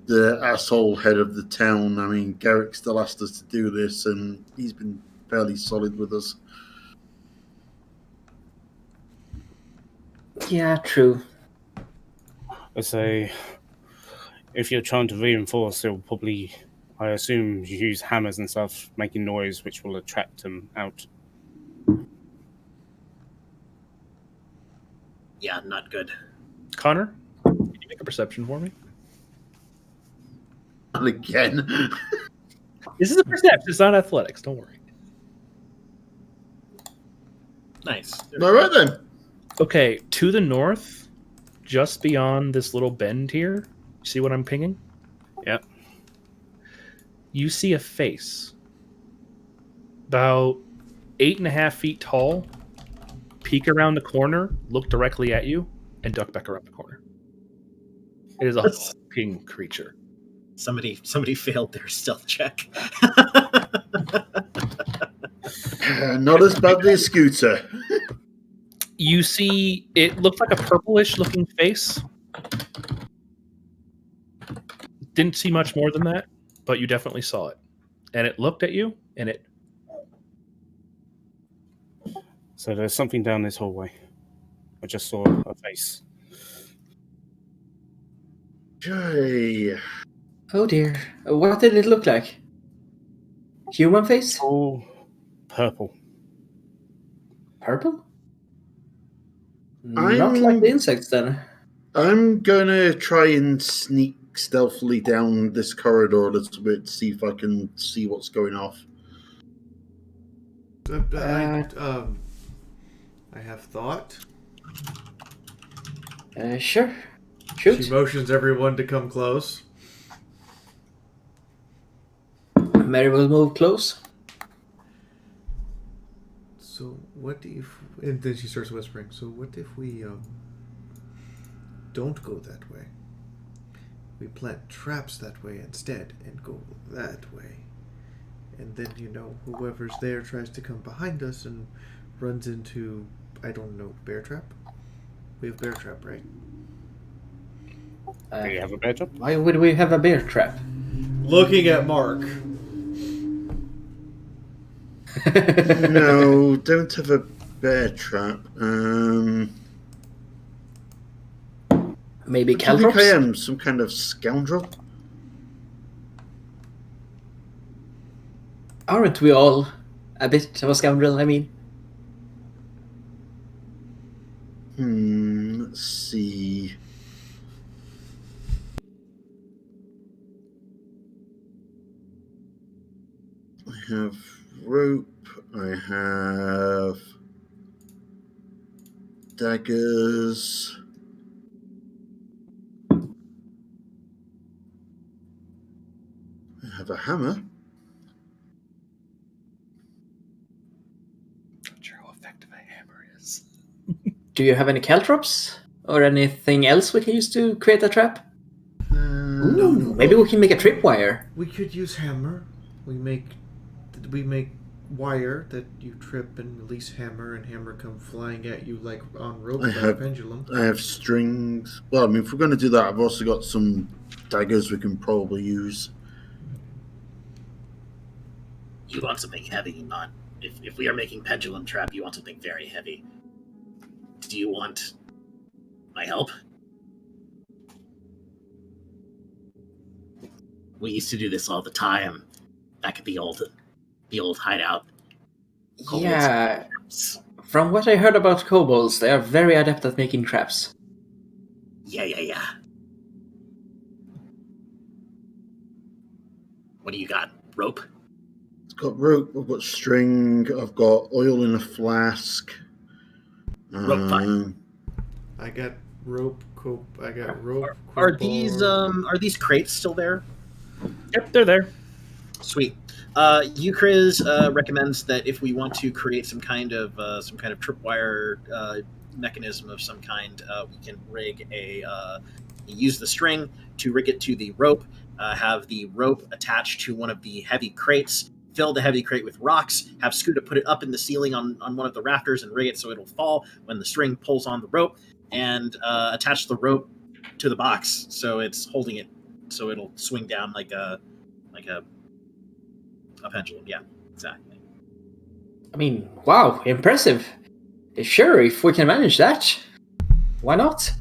the asshole head of the town, I mean, Garrick still asked us to do this, and he's been fairly solid with us. Yeah, true. I say, if you're trying to reinforce, they'll probably, I assume, use hammers and stuff, making noise, which will attract them out. Yeah, not good. Connor, can you make a perception for me? And again. This is a perception. It's not athletics. Don't worry. Nice. All right, then. Okay, to the north, just beyond this little bend here, see what I'm pinging? Yep. You see a face. About 8.5 feet tall, peek around the corner, look directly at you, and duck back around the corner. It is a hulking creature. Somebody failed their stealth check. Not as badly as Scooter. You see, it looked like a purplish looking face. Didn't see much more than that, but you definitely saw it. And it looked at you, and it... So there's something down this hallway. I just saw a face. Okay. Oh dear. What did it look like? Human face? All purple. Purple? Not like the insects then. I'm gonna try and sneak stealthily down this corridor a little bit to see if I can see what's going off. I have thought. Sure. Shoot. She motions everyone to come close. Mary will move close. So what if... And then she starts whispering. So what if we don't go that way? We plant traps that way instead and go that way. And then, whoever's there tries to come behind us and runs into, I don't know, bear trap? We have bear trap, right? Do you have a bear trap? Why would we have a bear trap? Looking at Mark. No, don't have a bear trap. Maybe I think I caltrops? am some kind of scoundrel. Aren't we all a bit of a scoundrel, I mean? Let's see. I have rope. I have daggers. I have a hammer. Not sure how effective a hammer is. Do you have any caltrops? Or anything else we can use to create a trap? No. Maybe we can make a tripwire. We could use hammer. We make wire that you trip and release hammer, and hammer come flying at you like on rope like a pendulum. I have strings. Well, I mean, if we're going to do that, I've also got some daggers we can probably use. You want something heavy, not... If we are making pendulum trap, you want something very heavy. Do you want my help? We used to do this all the time back at the old hideout. Yeah. From what I heard about kobolds, they are very adept at making traps. Yeah. What do you got? Rope? I've got rope, I've got string, I've got oil in a flask. Rope fine. I got rope. I got rope. Are these crates still there? Yep, they're there. Sweet. Euchris recommends that if we want to create some kind of tripwire mechanism of some kind, we can rig use the string to rig it to the rope, have the rope attached to one of the heavy crates, fill the heavy crate with rocks, have Scooter put it up in the ceiling on one of the rafters and rig it so it'll fall when the string pulls on the rope, and attach the rope to the box so it's holding it, so it'll swing down like a pendulum. Yeah, exactly. I mean, wow, impressive. Sure, if we can manage that, why not?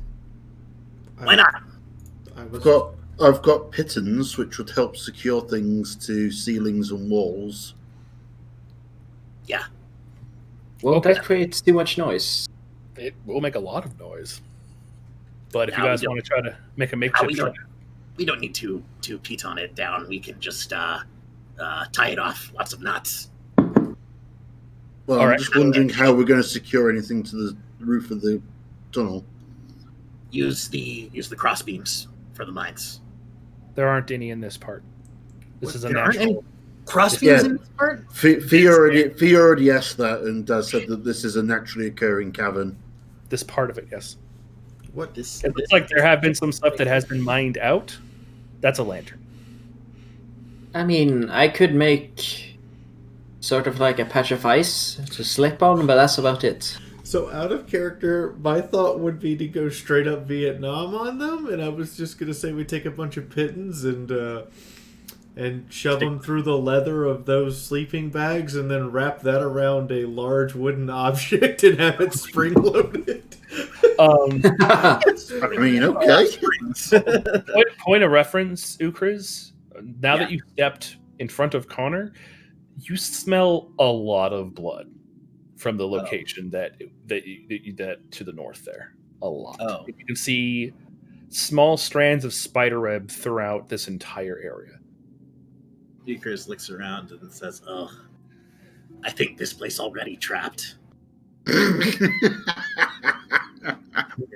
Why not? I've got pittons which would help secure things to ceilings and walls. Yeah. Well, that creates too much noise. It will make a lot of noise. But if No, you guys we don't. want to try to make a No, makeshift we don't need to piton it down. We can just tie it off lots of knots. Well, All I'm right. just wondering how we're going to secure anything to the roof of the tunnel. Use the cross beams for the mines. there aren't any in this part. This is a There aren't natural. any cross beams Yeah. in this part? Fee already asked that and said that this is a naturally occurring cavern. This part of it, yes. What? It looks like there have been some stuff that has been mined out. That's a lantern. I mean, I could make sort of like a patch of ice to slip on, but that's about it. So out of character, my thought would be to go straight up Vietnam on them, and I was just gonna say we take a bunch of pittons and shove them through the leather of those sleeping bags, and then wrap that around a large wooden object and have it spring loaded. I mean, okay. Point of reference, Ukriz. Now that you stepped in front of Connor, you smell a lot of blood from the location that to the north there. A lot. Oh. You can see small strands of spider web throughout this entire area. Euchris looks around and says, "Oh, I think this place already trapped." You're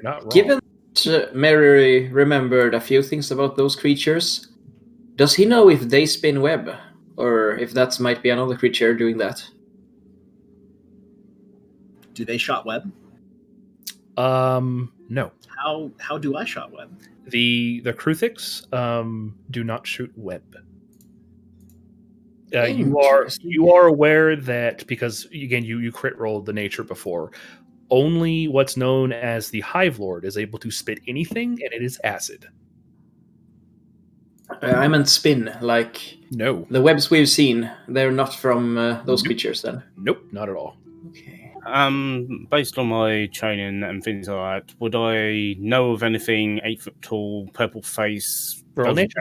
not wrong. Given that Mary remembered a few things about those creatures, does he know if they spin web, or if that might be another creature doing that? Do they shot web? No. How do I shot web? The Kruthiks do not shoot web. You are aware that because again you crit rolled the nature before, only what's known as the Hive Lord is able to spit anything, and it is acid. I meant spin, like No. the webs we've seen. They're not from those Nope. creatures, then. Nope, not at all. Okay. Based on my training and things like that, would I know of anything 8 foot tall, purple face? Roll doesn't-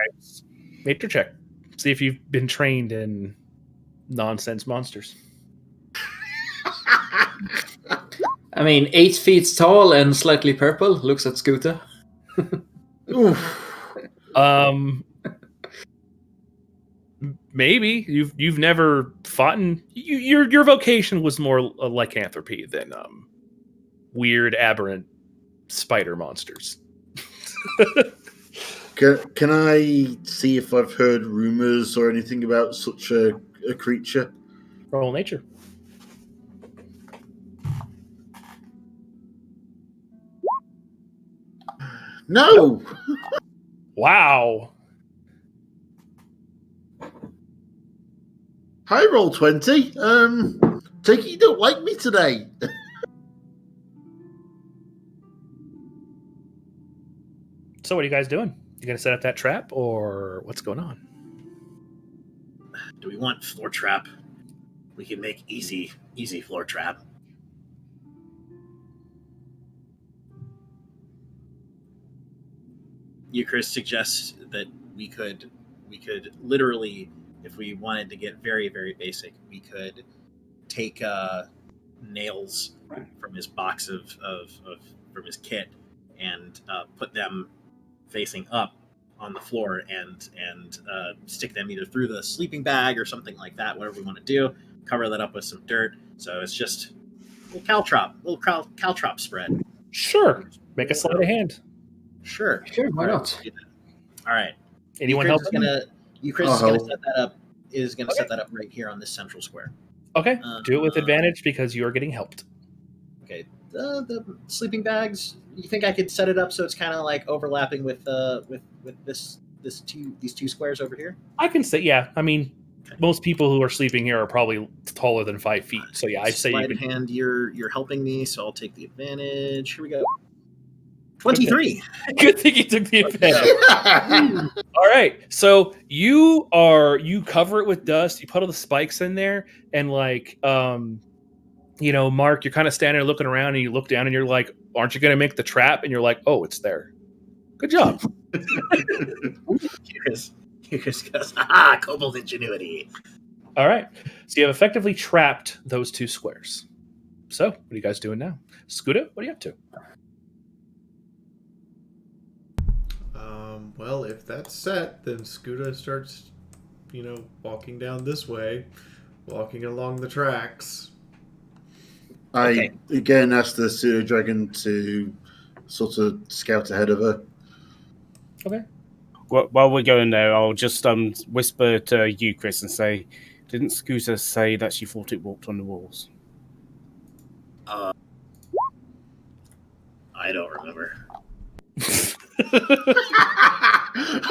nature check. See if you've been trained in nonsense monsters. I mean, 8 feet tall and slightly purple. Looks at Scooter. Maybe you've never fought in your vocation was more lycanthropy than weird aberrant spider monsters. Can I see if I've heard rumors or anything about such a creature? Roll nature. No. Wow. Hi, roll 20. Take it you don't like me today. So what are you guys doing? You gonna set up that trap or what's going on? Do we want floor trap? We can make easy floor trap. Euchris suggests that we could literally, if we wanted to get very, very basic, we could take nails from his box from his kit and put them facing up on the floor and stick them either through the sleeping bag or something like that, whatever we want to do. Cover that up with some dirt, so it's just a little caltrop spread. Sure. Make a sleight of hand. Sure, Sure, why not? All right. Anyone help? Euchris is gonna I'll set help. that up is going to set that up right here on this central square. Okay, do it with advantage because you're getting helped. Okay, the sleeping bags. You think I could set it up so it's kind of like overlapping with these two squares over here? I can say, yeah. I mean, most people who are sleeping here are probably taller than 5 feet. So yeah, I'd say you Sleight could. of hand, you're helping me, so I'll take the advantage. Here we go. 23. Good thing you took the advantage. All right, so you cover it with dust. You put all the spikes in there, and like, Mark, you're kind of standing there looking around, and you look down, and you're like, "Aren't you going to make the trap?" And you're like, "Oh, it's there. Good job." Here's goes, aha, Kobold ingenuity. All right, so you have effectively trapped those 2 squares. So, what are you guys doing now? Scuda, what are you up to? Well, if that's set, then Scuda starts, walking down this way, walking along the tracks. I again asked the pseudo dragon to sort of scout ahead of her. Okay. Well, while we're going there, I'll just whisper to you, Chris, and say, "Didn't Scooter say that she thought it walked on the walls?" I don't remember.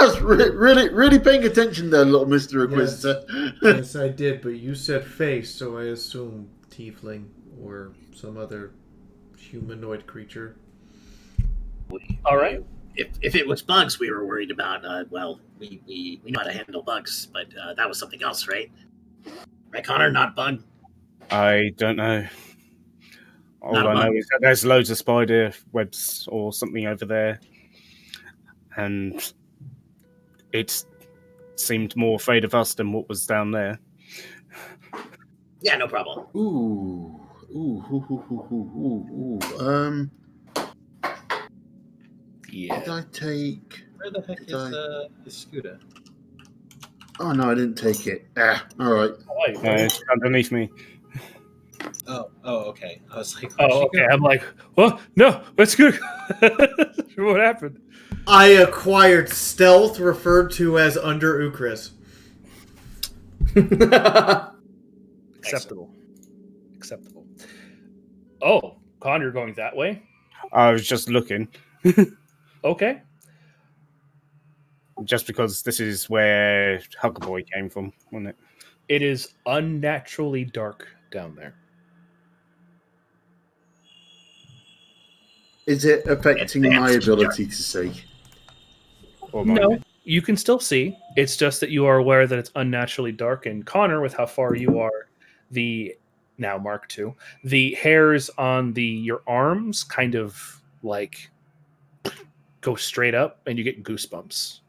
That's really paying attention there, little Mr. Inquisitor. Yes, I did, but you said face, so I assume tiefling or some other humanoid creature. All right. If it was bugs we were worried about, we know how to handle bugs, but that was something else, right? Right, Connor? Not bug? I don't know. All I know is that there's loads of spider webs or something over there. And it seemed more afraid of us than what was down there. Yeah, no problem. Ooh. Yeah. Did I take? Where the heck is Scuda? Oh no, I didn't take it. All right. It's underneath me. Oh, okay. I was like, oh, okay. I'm like, well, no, that's good. What happened? I acquired stealth, referred to as under Ukris. Acceptable. Oh, Con, you're going that way? I was just looking. Okay. Just because this is where Hugger Boy came from, wasn't it? It is unnaturally dark down there. Is it affecting my ability to see? Or No, you can still see. It's just that you are aware that it's unnaturally dark. And Connor, with how far you are, now Mark II, the hairs on your arms kind of like go straight up, and you get goosebumps.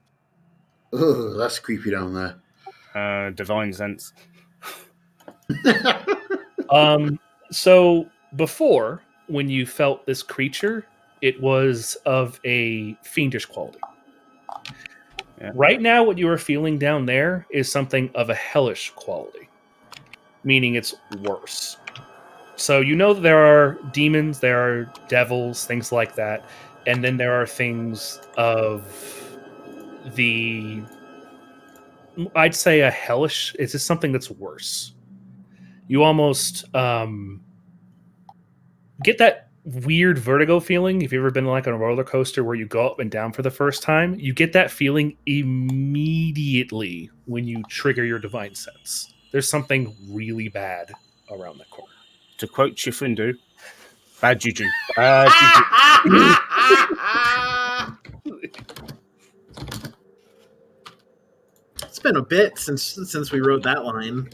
Oh, that's creepy down there. Divine sense. So before, when you felt this creature, it was of a fiendish quality. Yeah. Right now, what you are feeling down there is something of a hellish quality, meaning it's worse. So you know that there are demons, there are devils, things like that, and then there are things of I'd say a hellish. It's just something that's worse. You almost get that weird vertigo feeling. If you've ever been like on a roller coaster where you go up and down for the first time, you get that feeling immediately when you trigger your divine sense. There's something really bad around the corner. To quote Chifundu, bad juju. Bad juju. It's been a bit since we wrote that line.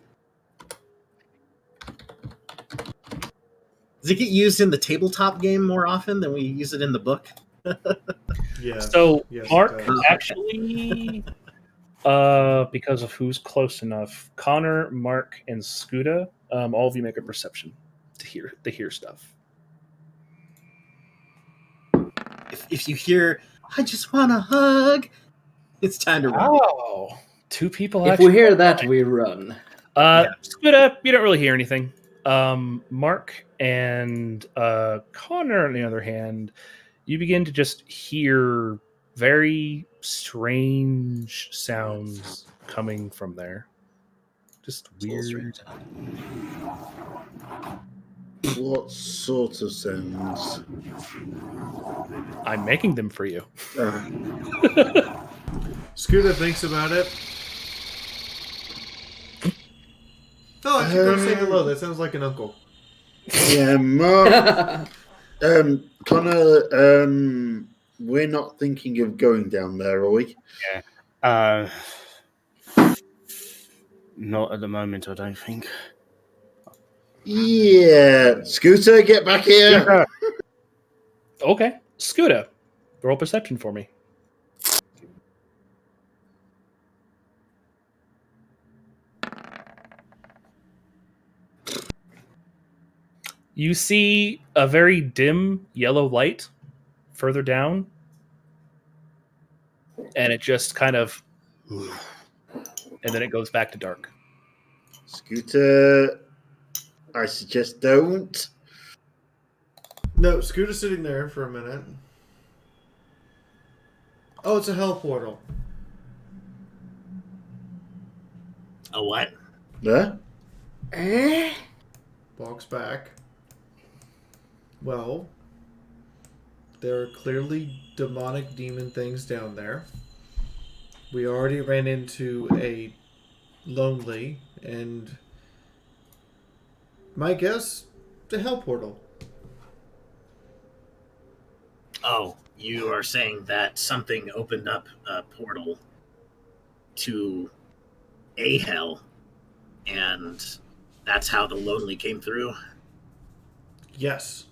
Does it get used in the tabletop game more often than we use it in the book? Yeah. So, yes, Mark, it does. actually, because of who's close enough, Connor, Mark, and Scuda, all of you make a perception to hear stuff. If you hear, I just want a hug, it's time to run. Oh, 2 people. If we hear that, we run. Scuda, you don't really hear anything. Mark and Connor, on the other hand, you begin to just hear very strange sounds coming from there. Just Soul weird. strings. What sort of sounds? I'm making them for you. Scooter thinks about it. Oh, I should go say hello. That sounds like an uncle. Yeah, Mark. Connor, we're not thinking of going down there, are we? Uh, not at the moment, I don't think. Yeah. Scooter, get back here. Okay. Scooter, roll perception for me. You see a very dim yellow light further down, and it just kind of, and then it goes back to dark. Scooter, I suggest don't. No, Scooter's sitting there for a minute. Oh, it's a hell portal. A what? Huh? Walks back. Well, there are clearly demonic demon things down there. We already ran into a lonely, and my guess, the hell portal. Oh, you are saying that something opened up a portal to a hell, and that's how the lonely came through? Yes.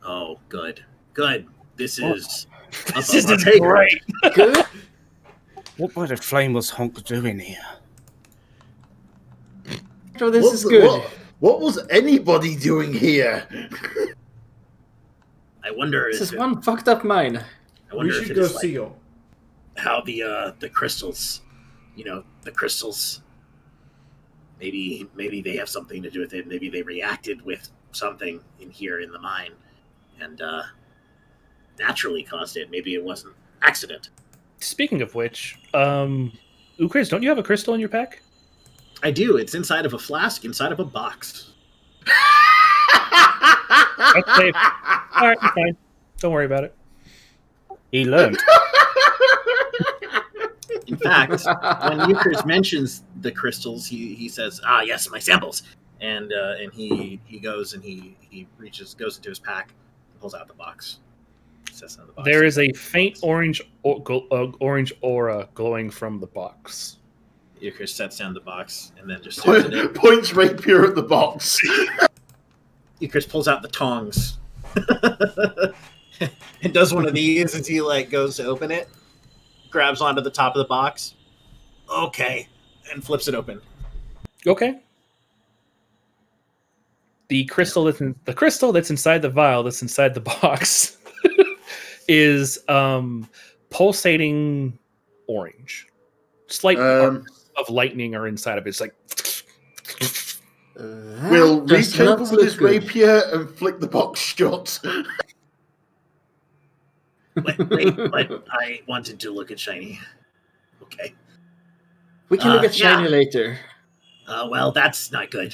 Oh, good. Good. This is... This above our is pay grade. great. Good. What by the flame was Honk doing here? So this is good. What was anybody doing here? I wonder This is if one fucked up mine. I wonder We if should it go is like seal. how the crystals, the crystals. Maybe they have something to do with it. Maybe they reacted with something in here in the mine, and naturally caused it. Maybe it wasn't accident. Speaking of which, Ukris, don't you have a crystal in your pack? I do. It's inside of a flask, inside of a box. That's safe. All right, you're fine. Don't worry about it. He learned. In fact, when Euchris mentions the crystals, he says, "Ah, yes, my samples." And he goes and he goes into his pack, and pulls out the box. Sets it on the box. There is a faint orange aura glowing from the box. Euchris sets down the box and then just stares at it. Points rapier at the box. Euchris pulls out the tongs and does one of these as he goes to open it. Grabs onto the top of the box. Okay, and flips it open. Okay. The crystal that's inside the vial, that's inside the box, is pulsating orange. Slight arcs of lightning are inside of it. It's like We'll does reach over not with look his good. rapier and flick the box shut. Wait, but I wanted to look at Shiny. Okay. We can look at Shiny yeah. later. Well, that's not good.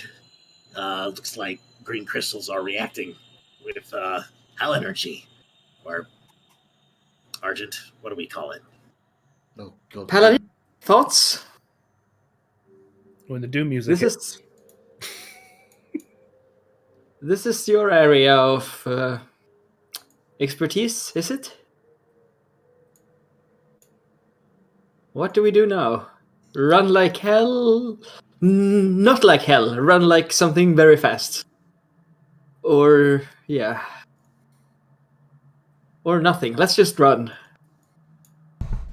Looks like green crystals are reacting with hell energy. Or Argent. What do we call it? Oh, God. Paladin, thoughts? when the doom music hits. This is your area of expertise, is it? What do we do now? Run like hell? Not like hell. Run like something very fast. Or, yeah. Or nothing. Let's just run.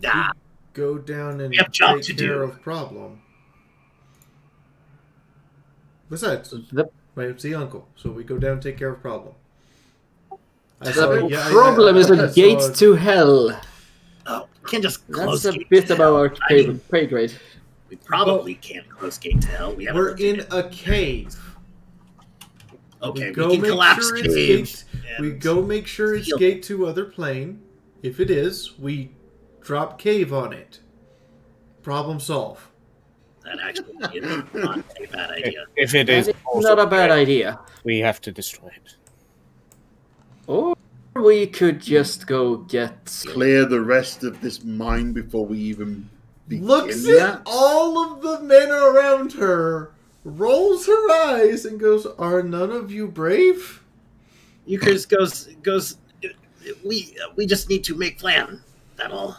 Nah. Go down and We have job take to care do. of problem. Besides, The it's the uncle, so we go down and take care of problem. problem is a gate to hell. Oh, we can't just close That's a gate bit to above hell. our I mean, pay grade. we probably can't close gate to hell. We haven't We're looked at in it. a cave. Okay, go we can make collapse sure it's cave. gate. We and go make sure it's heal. gate to other plane. If it is, we drop cave on it. Problem solve. That actually is not a bad idea. If it That is is also not a bad idea. we have to destroy it. Or we could just go get. Clear the rest of this mine before we even begin Looks that. at all of the men around her, rolls her eyes, and goes, "Are none of you brave?" Euchre goes. We just need to make plan. That all.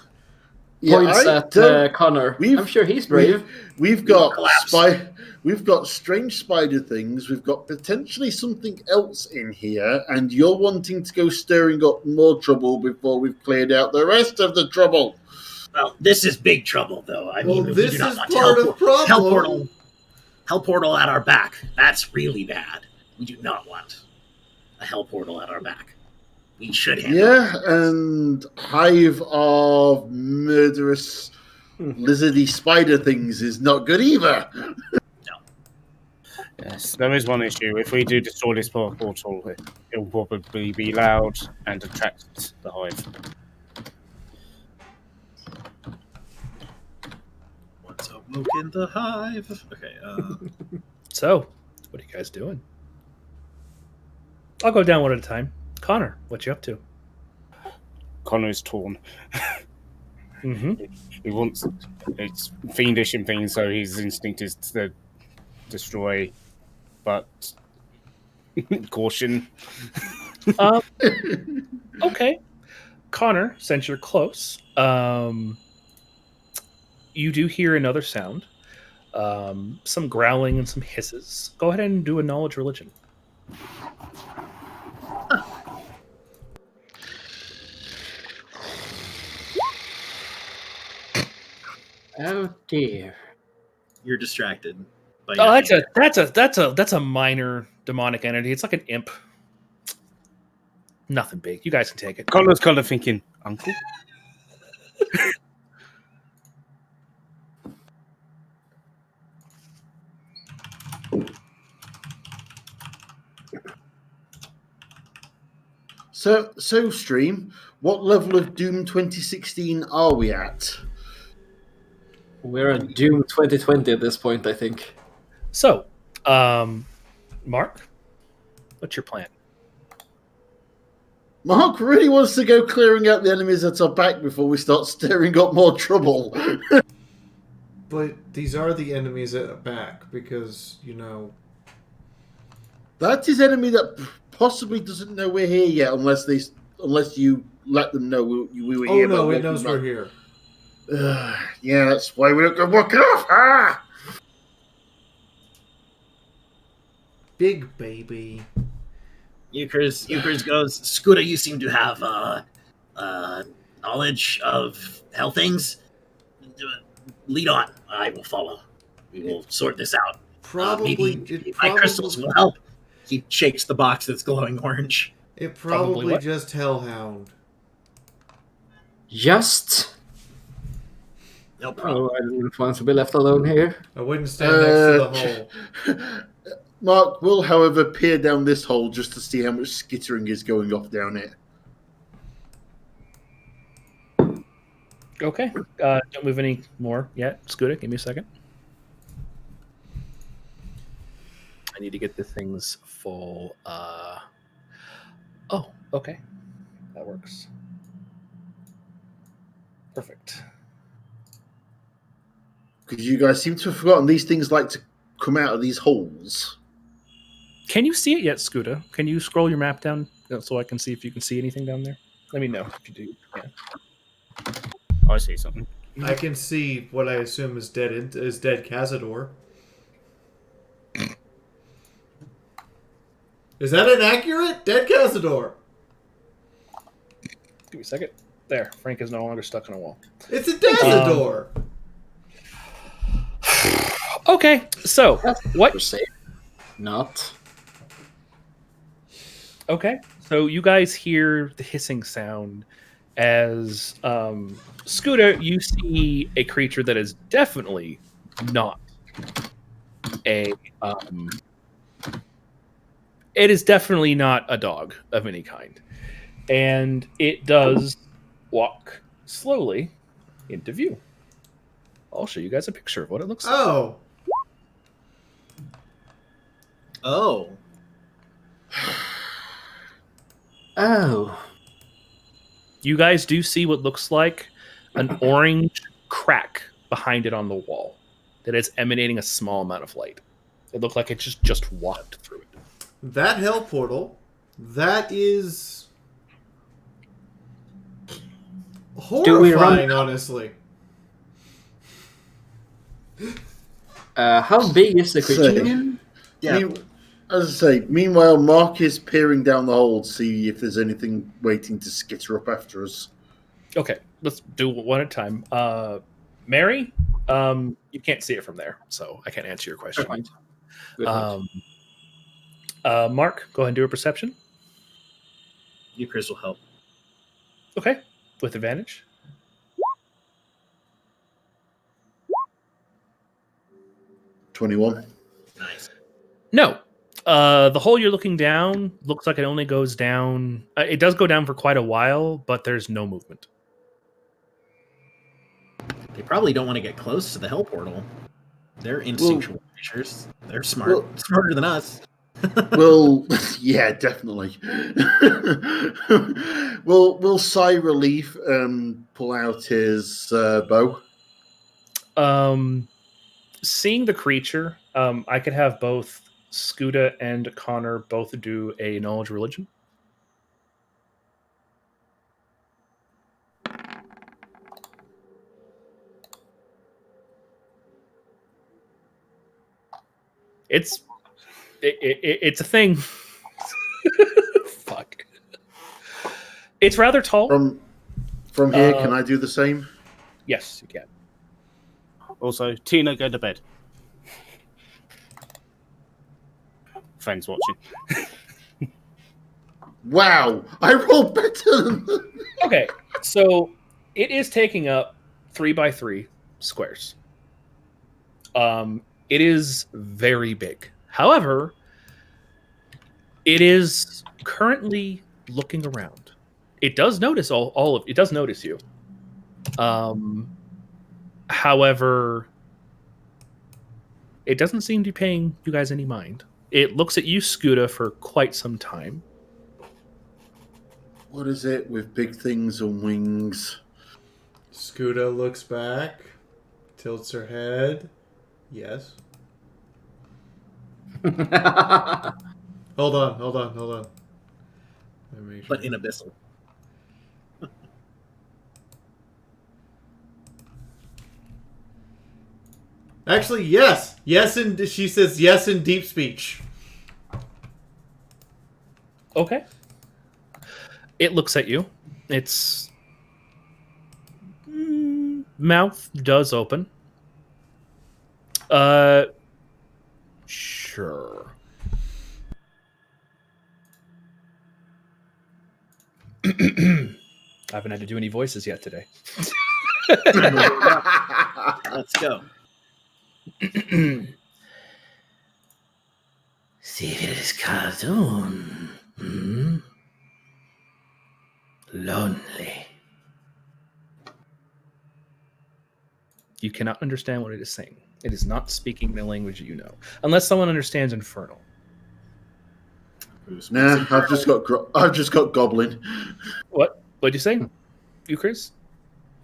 Points I at don't- Connor. we've- I'm sure he's brave. We've got Collapse. We've got strange spider things. We've got potentially something else in here, and you're wanting to go stirring up more trouble before we've cleared out the rest of the trouble. Well, this is big trouble, though. I Well, mean, this we do not is want part of problem. hell portal at our back. That's really bad. We do not want a hell portal at our back. We should handle it. Yeah, and hive of murderous lizardy spider things is not good either. Yes, there is one issue. If we do destroy this portal, it will probably be loud and attract the hive. Once awoke in the hive. Okay. So, what are you guys doing? I'll go down one at a time. Connor, what you up to? Connor is torn. Mm-hmm. He wants it's fiendish and things, so his instinct is to destroy, but caution. Okay. Connor, since you're close, you do hear another sound. Some growling and some hisses. Go ahead and do a knowledge religion. Oh dear. You're distracted. By Oh, your that's a minor demonic entity. It's like an imp. Nothing big. You guys can take it. Connor's kind of thinking, Uncle? So stream, what level of Doom 2016 are we at? We're on Doom 2020 at this point, I think. So, Mark, what's your plan? Mark really wants to go clearing out the enemies at our back before we start stirring up more trouble. But these are the enemies at the back because, you know... That is enemy that possibly doesn't know we're here yet, unless you let them know we were Oh here. no, but it knows we're here. Yeah, that's why we don't go walking off. Ah! Big baby. Euchre goes, Scooter, you seem to have knowledge of hell things. Lead on. I will follow. We will sort this out. Maybe my crystals will help. He shakes the box that's glowing orange. It Probably probably what? just Hellhound. Just. No problem. Oh, I didn't want to be left alone here. I wouldn't stand next to the hole. Mark will, however, peer down this hole just to see how much skittering is going off down it. Okay. Don't move any more yet. Scooter, give me a second. I need to get the things full. Oh, okay. That works. Perfect. Because you guys seem to have forgotten these things like to come out of these holes. Can you see it yet, Scooter? Can you scroll your map down so I can see if you can see anything down there? Let me know if you do. Yeah. I see something. I can see what I assume is dead Cazador. Is that inaccurate? Dead Cazador. Give me a second. There. Frank is no longer stuck on a wall. It's a Cazador. Okay. So, what? Per se. Not. Okay. So you guys hear the hissing sound as Scooter, you see a creature that is definitely not a it is definitely not a dog of any kind. And it does walk slowly into view. I'll show you guys a picture of what it looks like. Oh, Oh, Oh. You guys do see what looks like an orange crack behind it on the wall that is emanating a small amount of light. It looked like it just walked through it. that hell portal. That is horrifying, honestly. How big is the creature So- again? yeah. As I say, meanwhile, Mark is peering down the hole to see if there's anything waiting to skitter up after us. Okay, let's do one at a time. Mary, you can't see it from there, so I can't answer your question. Good point. Good point. Mark, go ahead and do a perception. Euchris will help. Okay, with advantage. $21. Nice. No. The hole you're looking down looks like it only goes down. It does go down for quite a while, but there's no movement. They probably don't want to get close to the hell portal. They're instinctual creatures. They're smart, smarter than us. Well, yeah, definitely. Will Sigh Relief pull out his bow? Seeing the creature, I could have both Scuda and Connor both do a knowledge religion. It's a thing. Fuck. It's rather tall. From here, can I do the same? Yes, you can. Also, Tina, go to bed. Friends watching. Wow, I rolled better than Okay, so it is taking up 3x3 squares. It is very big. However, it is currently looking around. It does notice all of it does notice you. However, it doesn't seem to be paying you guys any mind. It looks at you, Scuda, for quite some time. What is it with big things and wings? Scuda looks back, tilts her head. Yes. Hold on. Let me make sure. But in abyssal. Actually, yes. Yes, and she says yes in deep speech. Okay. It looks at you. Its mouth does open. Sure. I haven't had to do any voices yet today. Let's go. This cartoon. Lonely. You cannot understand what it is saying. It is not speaking the language you know, unless someone understands Infernal. Nah, I've just got Goblin. What? What'd you say? You, Chris?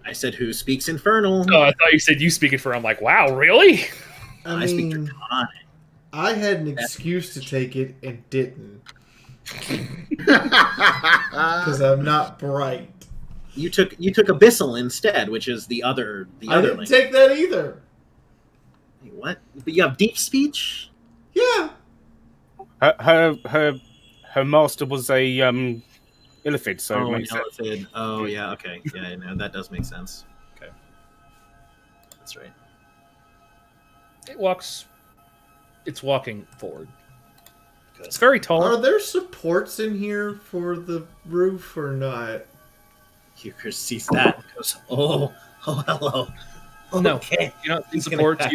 I said, who speaks infernal? Oh, I thought you said you speak it for. I'm like, wow, really? I speak Draconic. I had an excuse to take it and didn't. Ah. Because I'm not bright. You took abyssal instead, which is the other I didn't language. take that either. Wait, what? But you have deep speech? Yeah. Her master was a illithid, so it Oh, makes sense. Illithid. Oh, yeah. Okay. Yeah, no, that does make sense. Okay, that's right. It's walking forward. It's very tall. Are there supports in here for the roof or not? Euchris sees that and goes, oh, hello. No, Okay. you know, He's gonna supports. back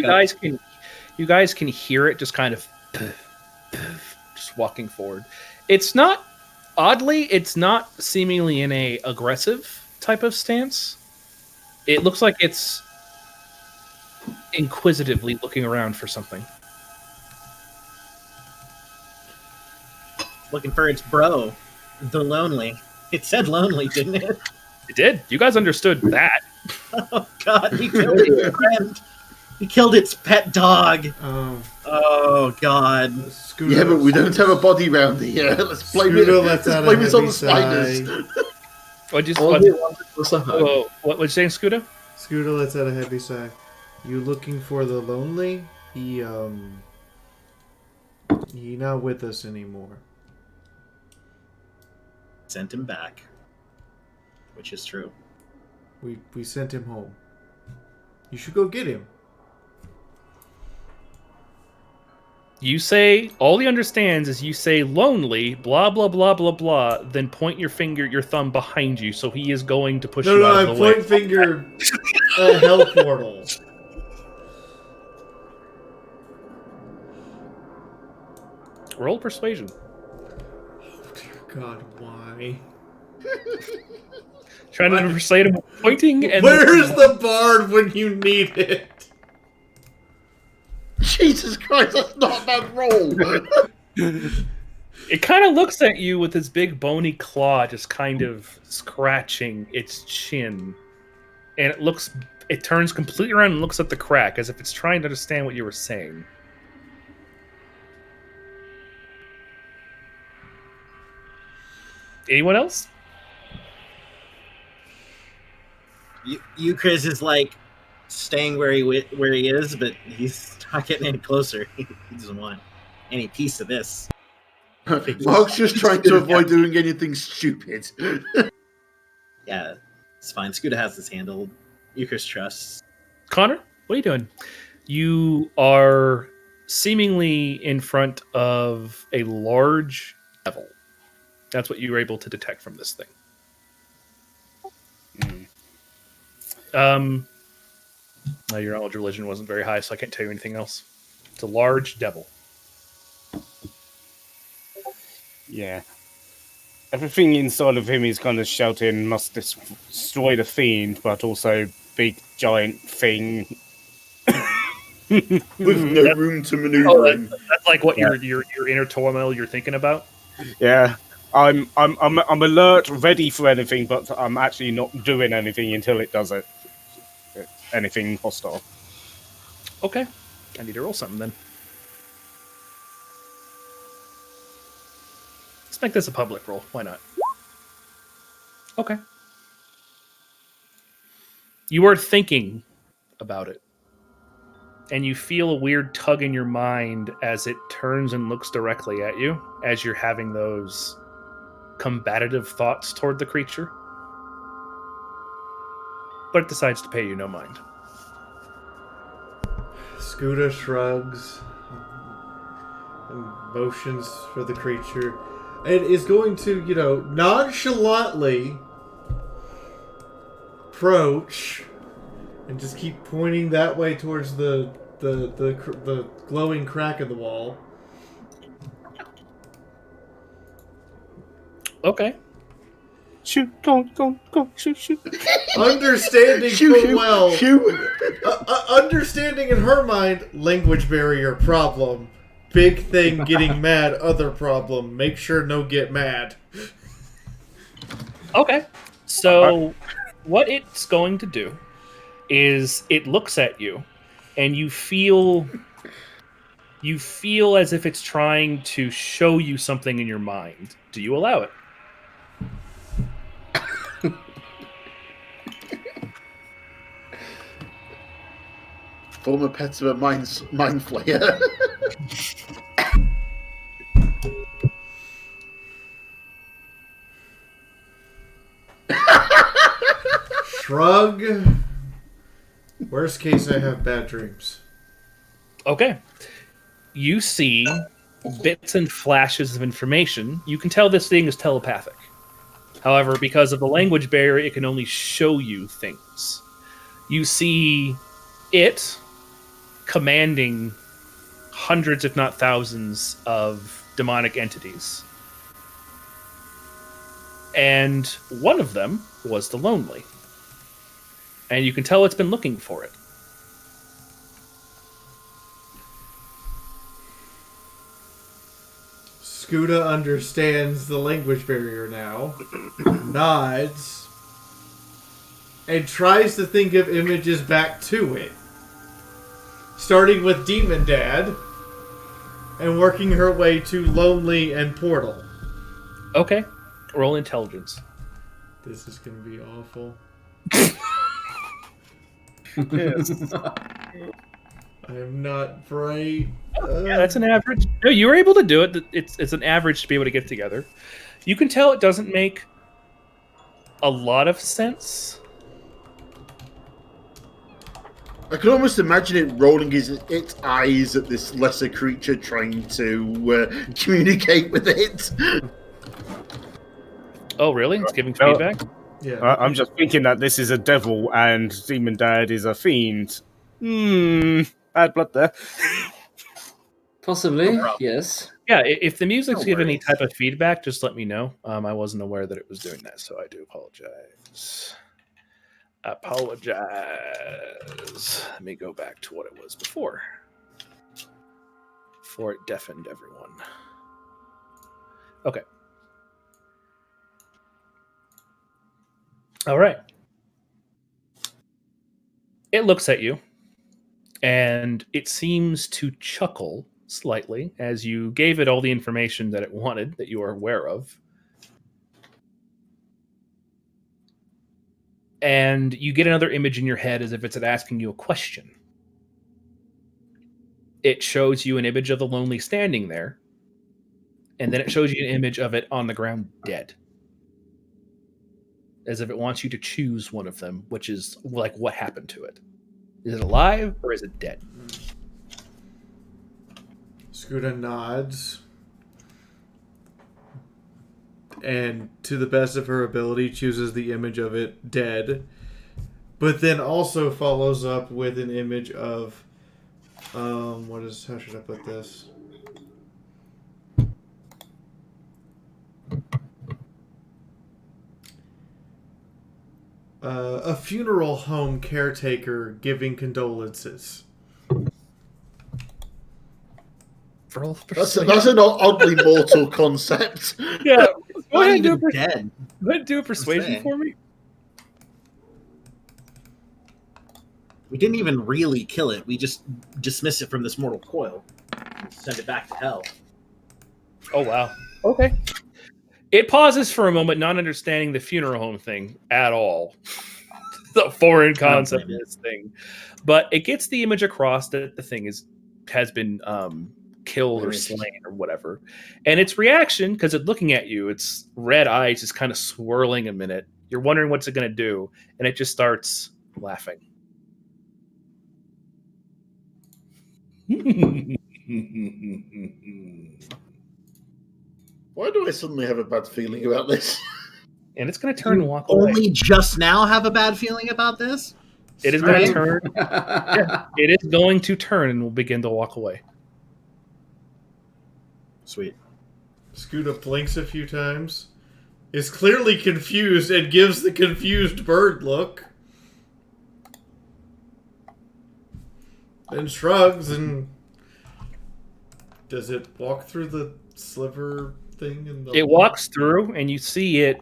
You guys can hear it just kind of just walking forward. It's not seemingly in a aggressive type of stance. It looks like it's inquisitively looking around for something. Looking for its bro, the lonely. It said lonely, didn't it? It did. You guys understood that. Oh God, he killed its friend. He killed its pet dog. Oh, Oh God. Scooter, Yeah, but we don't have a body round here. Let's blame it. Scooter lets out a Blame it on heavy the spiders. sigh. All we wanted was a hug. What was you saying, Scooter? Scooter lets out a heavy sigh. You looking for the lonely? He not with us anymore. Sent him back, which is true. We sent him home. You should go get him. You say, all he understands is you say lonely, blah, blah, blah, blah, blah, then point your thumb behind you, so he is going to push you out of the way. I point finger a hell portal. Roll persuasion. Oh dear God, why? Trying to persuade him pointing and... Where's the bard when you need it? Jesus Christ, that's not a bad roll. It kind of looks at you with its big bony claw just kind of scratching its chin. And it turns completely around and looks at the crack as if it's trying to understand what you were saying. Anyone else? Chris is like staying where he is, but he's not getting any closer. He doesn't want any piece of this. Mark's just trying to avoid doing anything stupid. Yeah, it's fine. Scooter has this handled. Euchris trusts. Connor, what are you doing? You are seemingly in front of a large devil. That's what you were able to detect from this thing. Your knowledge of religion wasn't very high, so I can't tell you anything else. It's a large devil. Yeah. Everything inside of him is kind of shouting, must destroy the fiend, but also big, giant thing. With no room to maneuver in. That's like what your inner turmoil you're thinking about? Yeah. I'm alert, ready for anything, but I'm actually not doing anything until it does it. Anything hostile. Okay. I need to roll something then. Let's make this a public roll. Why not? Okay. You are thinking about it. And you feel a weird tug in your mind as it turns and looks directly at you as you're having those combative thoughts toward the creature. But it decides to pay you no mind. Scooter shrugs and motions for the creature. And is going to, nonchalantly approach and just keep pointing that way towards the glowing crack in the wall. Okay. Shoot, go, shoot. Understanding full well. Understanding in her mind, language barrier problem. Big thing, getting mad, other problem. Make sure no get mad. Okay. So what it's going to do is it looks at you and you feel as if it's trying to show you something in your mind. Do you allow it? Former pets of a mind flayer. Shrug. Worst case, I have bad dreams. Okay. You see bits and flashes of information. You can tell this thing is telepathic. However, because of the language barrier, it can only show you things. You see it commanding hundreds, if not thousands, of demonic entities. And one of them was the Lonely. And you can tell it's been looking for it. Scuda understands the language barrier now, nods, and tries to think of images back to it. Starting with Demon Dad and working her way to Lonely and Portal. Okay. Roll intelligence. This is going to be awful. Yes. I am not bright. Yeah, that's an average. No, you were able to do it. It's an average to be able to get together. You can tell it doesn't make a lot of sense. I can almost imagine it rolling its eyes at this lesser creature trying to communicate with it. Oh, really? It's giving feedback? Yeah. I'm just thinking that this is a devil and Demon Dad is a fiend. Bad blood there. Possibly, yes. Yeah, if the music's No giving any worries. type of feedback, just let me know. I wasn't aware that it was doing that, so I do apologize. Let me go back to what it was before. Before it deafened everyone. Okay. All right. It looks at you, and it seems to chuckle slightly as you gave it all the information that it wanted, that you are aware of. And you get another image in your head as if it's asking you a question. It shows you an image of the lonely standing there, and then it shows you an image of it on the ground dead. As if it wants you to choose one of them, which is like what happened to it. Is it alive or is it dead? Scuda nods. And to the best of her ability, chooses the image of it dead. But then also follows up with an image of... how should I put this? A funeral home caretaker giving condolences. That's an oddly mortal concept. Yeah. Go Not ahead and do even a dead. Go ahead and do a persuasion saying. for me. We didn't even really kill it. We just dismiss it from this mortal coil and send it back to hell. Oh, wow. Okay. It pauses for a moment, not understanding the funeral home thing at all. The foreign concept of this thing. But it gets the image across that the thing has been killed or slain or whatever. And its reaction, because it's looking at you, its red eyes is kind of swirling a minute. You're wondering what's it going to do. And it just starts laughing. Why do I suddenly have a bad feeling about this? And it's going to turn and walk away. Only just now have a bad feeling about this? It is going to Right. turn. It is going to turn and will begin to walk away. Sweet. Scuda blinks a few times, is clearly confused, and gives the confused bird look. Then shrugs and... Does it walk through the sliver thing? It walks through, and you see it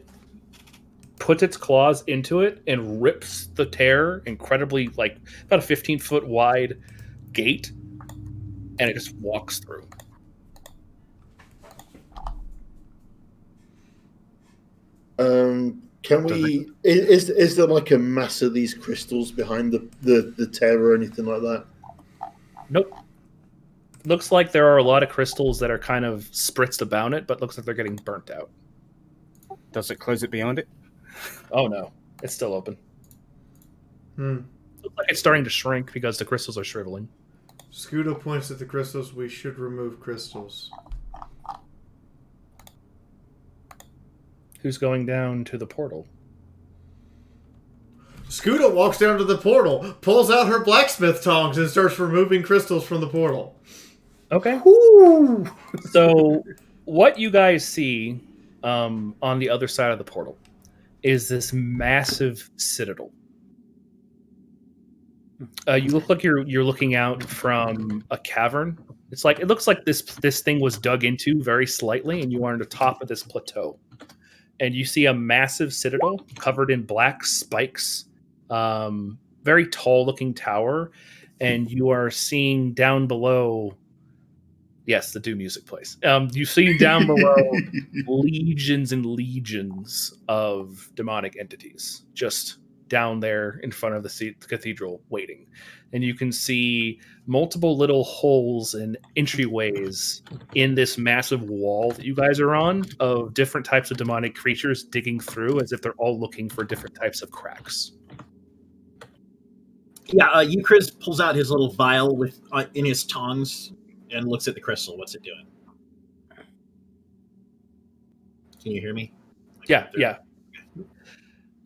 puts its claws into it and rips the tear incredibly, like about a 15-foot wide gate, and it just walks through. Can we? Is there like a mass of these crystals behind the tear or anything like that? Nope. Looks like there are a lot of crystals that are kind of spritzed about it, but looks like they're getting burnt out. Does it close it behind it? Oh no, it's still open. Looks like it's starting to shrink because the crystals are shriveling. Scuda points at the crystals. We should remove crystals. Who's going down to the portal? Scuda walks down to the portal, pulls out her blacksmith tongs, and starts removing crystals from the portal. Okay. So what you guys see on the other side of the portal is this massive citadel. You look like you're looking out from a cavern, It's like it looks like this thing was dug into very slightly, and you are on the top of this plateau. And you see a massive citadel covered in black spikes, very tall-looking tower, and you are seeing down below. Yes, the Doom music plays. You see down below legions and legions of demonic entities just down there in front of the cathedral waiting. And you can see multiple little holes and entryways in this massive wall that you guys are on of different types of demonic creatures digging through as if they're all looking for different types of cracks. Yeah, Euchris pulls out his little vial with in his tongs and looks at the crystal. What's it doing? Can you hear me? Yeah.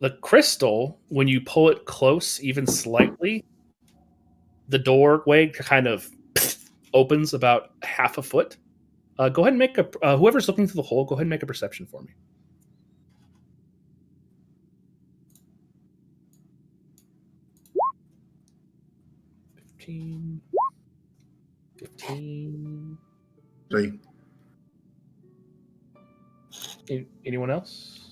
The crystal, when you pull it close, even slightly, the doorway kind of opens about half a foot. Go ahead and make a whoever's looking through the hole. Go ahead and make a perception for me. 15. 3. Anyone else?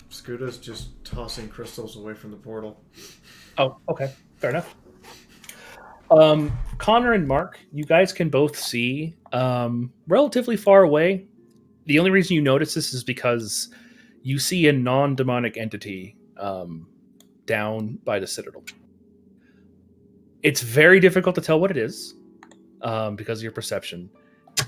Scoota's just tossing crystals away from the portal. Oh, okay. Fair enough. Connor and Mark, you guys can both see relatively far away. The only reason you notice this is because you see a non-demonic entity down by the citadel. It's very difficult to tell what it is because of your perception.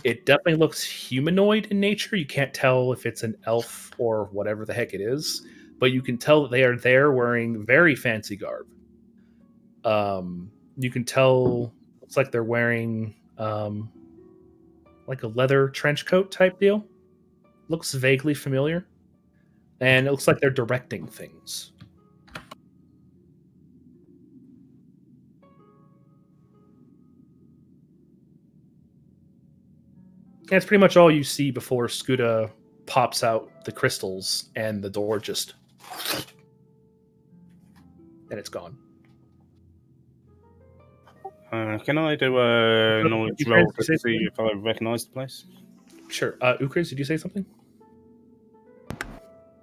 It definitely looks humanoid in nature. You can't tell if it's an elf or whatever the heck it is, but you can tell that they are there wearing very fancy garb. You can tell it's like they're wearing like a leather trench coat type deal. Looks vaguely familiar. And it looks like they're directing things. That's pretty much all you see before Scuda pops out the crystals and the door just... and it's gone. Can I do a knowledge roll to see if I recognise the place? Sure. Ukris, did you say something?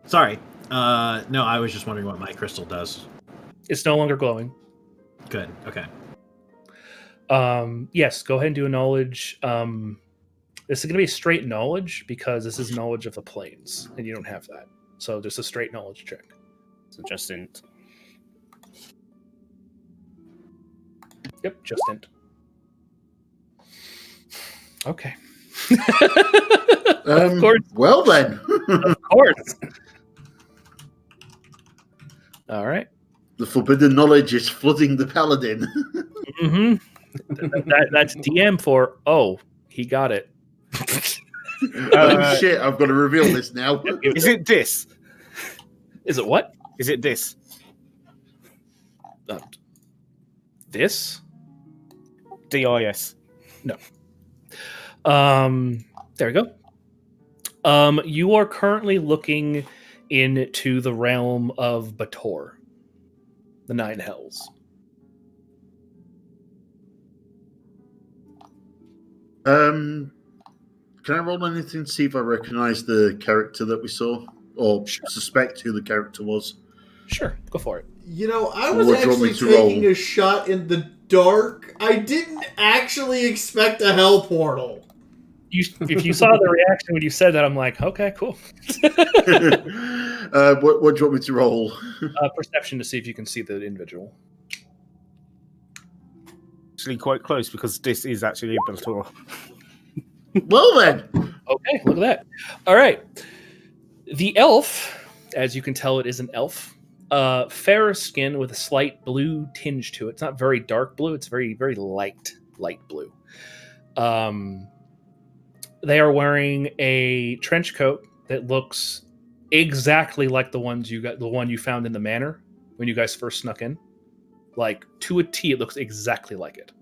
Sorry. No, I was just wondering what my crystal does. It's no longer glowing. Good. Okay. Yes, go ahead and do a knowledge. This is going to be a straight knowledge because this is knowledge of the planes, and you don't have that. So just a straight knowledge check. So just int. Yep, just int. Okay. Of course. Well then. Of course. All right. The forbidden knowledge is flooding the paladin. Mm-hmm. That's DM for, oh, he got it. Oh shit, I've got to reveal this now. Is it this? Is it what? Is it this? This? DIS. No. There we go. You are currently looking into the realm of Bator, the Nine Hells. Can I roll anything to see if I recognise the character that we saw? Or suspect who the character was? Sure, go for it. You know, I was What do you want me actually to taking roll? a shot in the dark. I didn't actually expect a hell portal. If you saw the reaction when you said that, I'm like, okay, cool. What do you want me to roll? Perception to see if you can see the individual. Actually, quite close because this is actually a Bator. Well then. Okay, look at that. All right. The elf, as you can tell, it is an elf. Fairer skin with a slight blue tinge to it. It's not very dark blue. It's very, very light blue. They are wearing a trench coat that looks exactly like the one you found in the manor when you guys first snuck in. Like to a T, it looks exactly like it.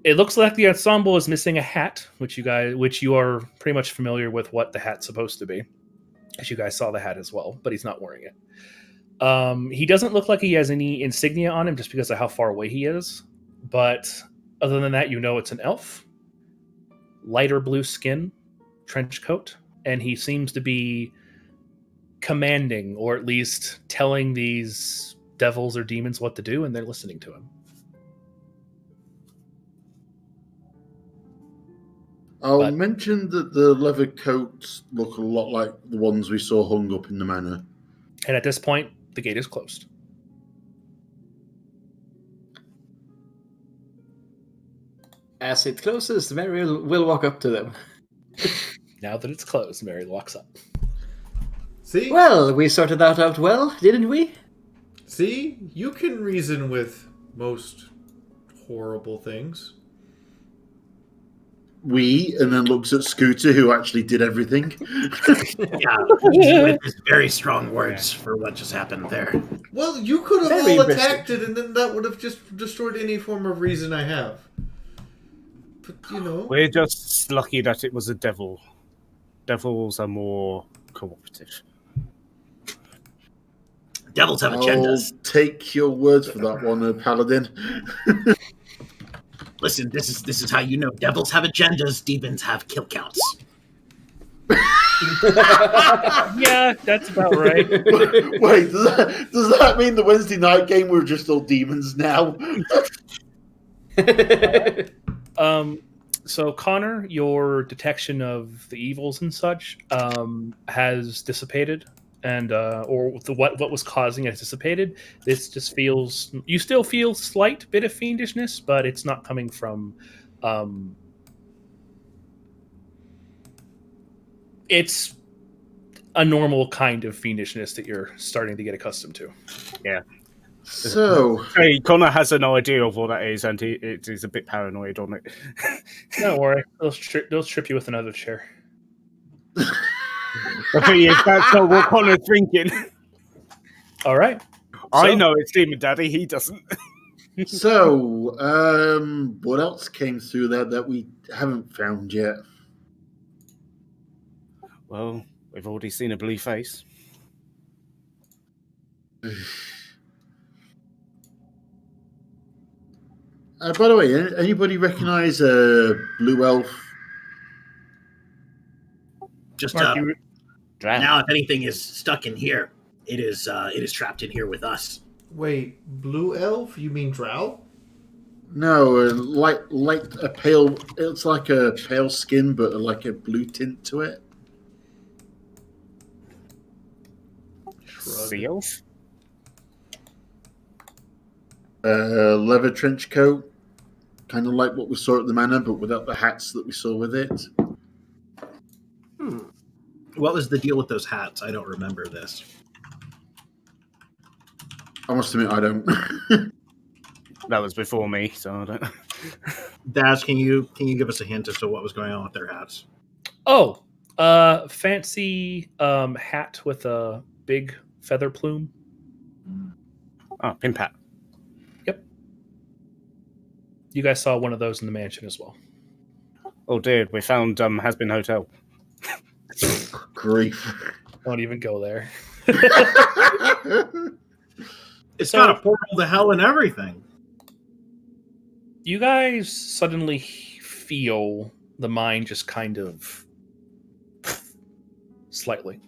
It looks like the ensemble is missing a hat, which you are pretty much familiar with what the hat's supposed to be, as you guys saw the hat as well, but he's not wearing it. He doesn't look like he has any insignia on him just because of how far away he is. But other than that, you know it's an elf. Lighter blue skin, trench coat, and he seems to be commanding, or at least telling these devils or demons what to do, and they're listening to him. I'll mention that the leather coats look a lot like the ones we saw hung up in the manor. And at this point, the gate is closed. As it closes, Mary will walk up to them. Now that it's closed, Mary walks up. See? Well, we sorted that out well, didn't we? See? You can reason with most horrible things. And then looks at Scooter, who actually did everything. Yeah, with his very strong words for what just happened there. Well, you could have Very all interesting. attacked it, and then that would have just destroyed any form of reason I have. But, you know... We're just lucky that it was a devil. Devils are more cooperative. Devils have I'll agendas. take your words for that one, Paladin. Listen, this is how you know devils have agendas, demons have kill counts. Yeah, that's about right. Wait, does that mean the Wednesday night game we're just all demons now? So Connor, your detection of the evils and such has dissipated, and what was causing it has dissipated. This just feels, you still feel slight bit of fiendishness, but it's not coming from. It's a normal kind of fiendishness that you're starting to get accustomed to. Yeah. So, Hey, Connor has an idea of what that is, and he's a bit paranoid on it. Don't worry, they'll strip you with another chair. The thing is, that's not what Connor's thinking. All right. I So- know it's Demon Daddy, he doesn't. what else came through there that we haven't found yet? Well, we've already seen a blue face. By the way, anybody recognize a blue elf? Just Mark, you- now, if anything is stuck in here, it is trapped in here with us. Wait, blue elf? You mean drow? No, like a pale. It's like a pale skin, but like a blue tint to it. Sea elf? Leather trench coat, kind of like what we saw at the manor, but without the hats that we saw with it. What was the deal with those hats? I don't remember this. I must admit, I don't. That was before me, so I don't. Daz, can you give us a hint as to what was going on with their hats? Oh, fancy hat with a big feather plume. Oh, pimp hat. Yep. You guys saw one of those in the mansion as well. Oh dear, we found Has-Been Hotel. Grief. Don't even go there. It's got a portal to hell and everything. You guys suddenly feel the mind just kind of slightly.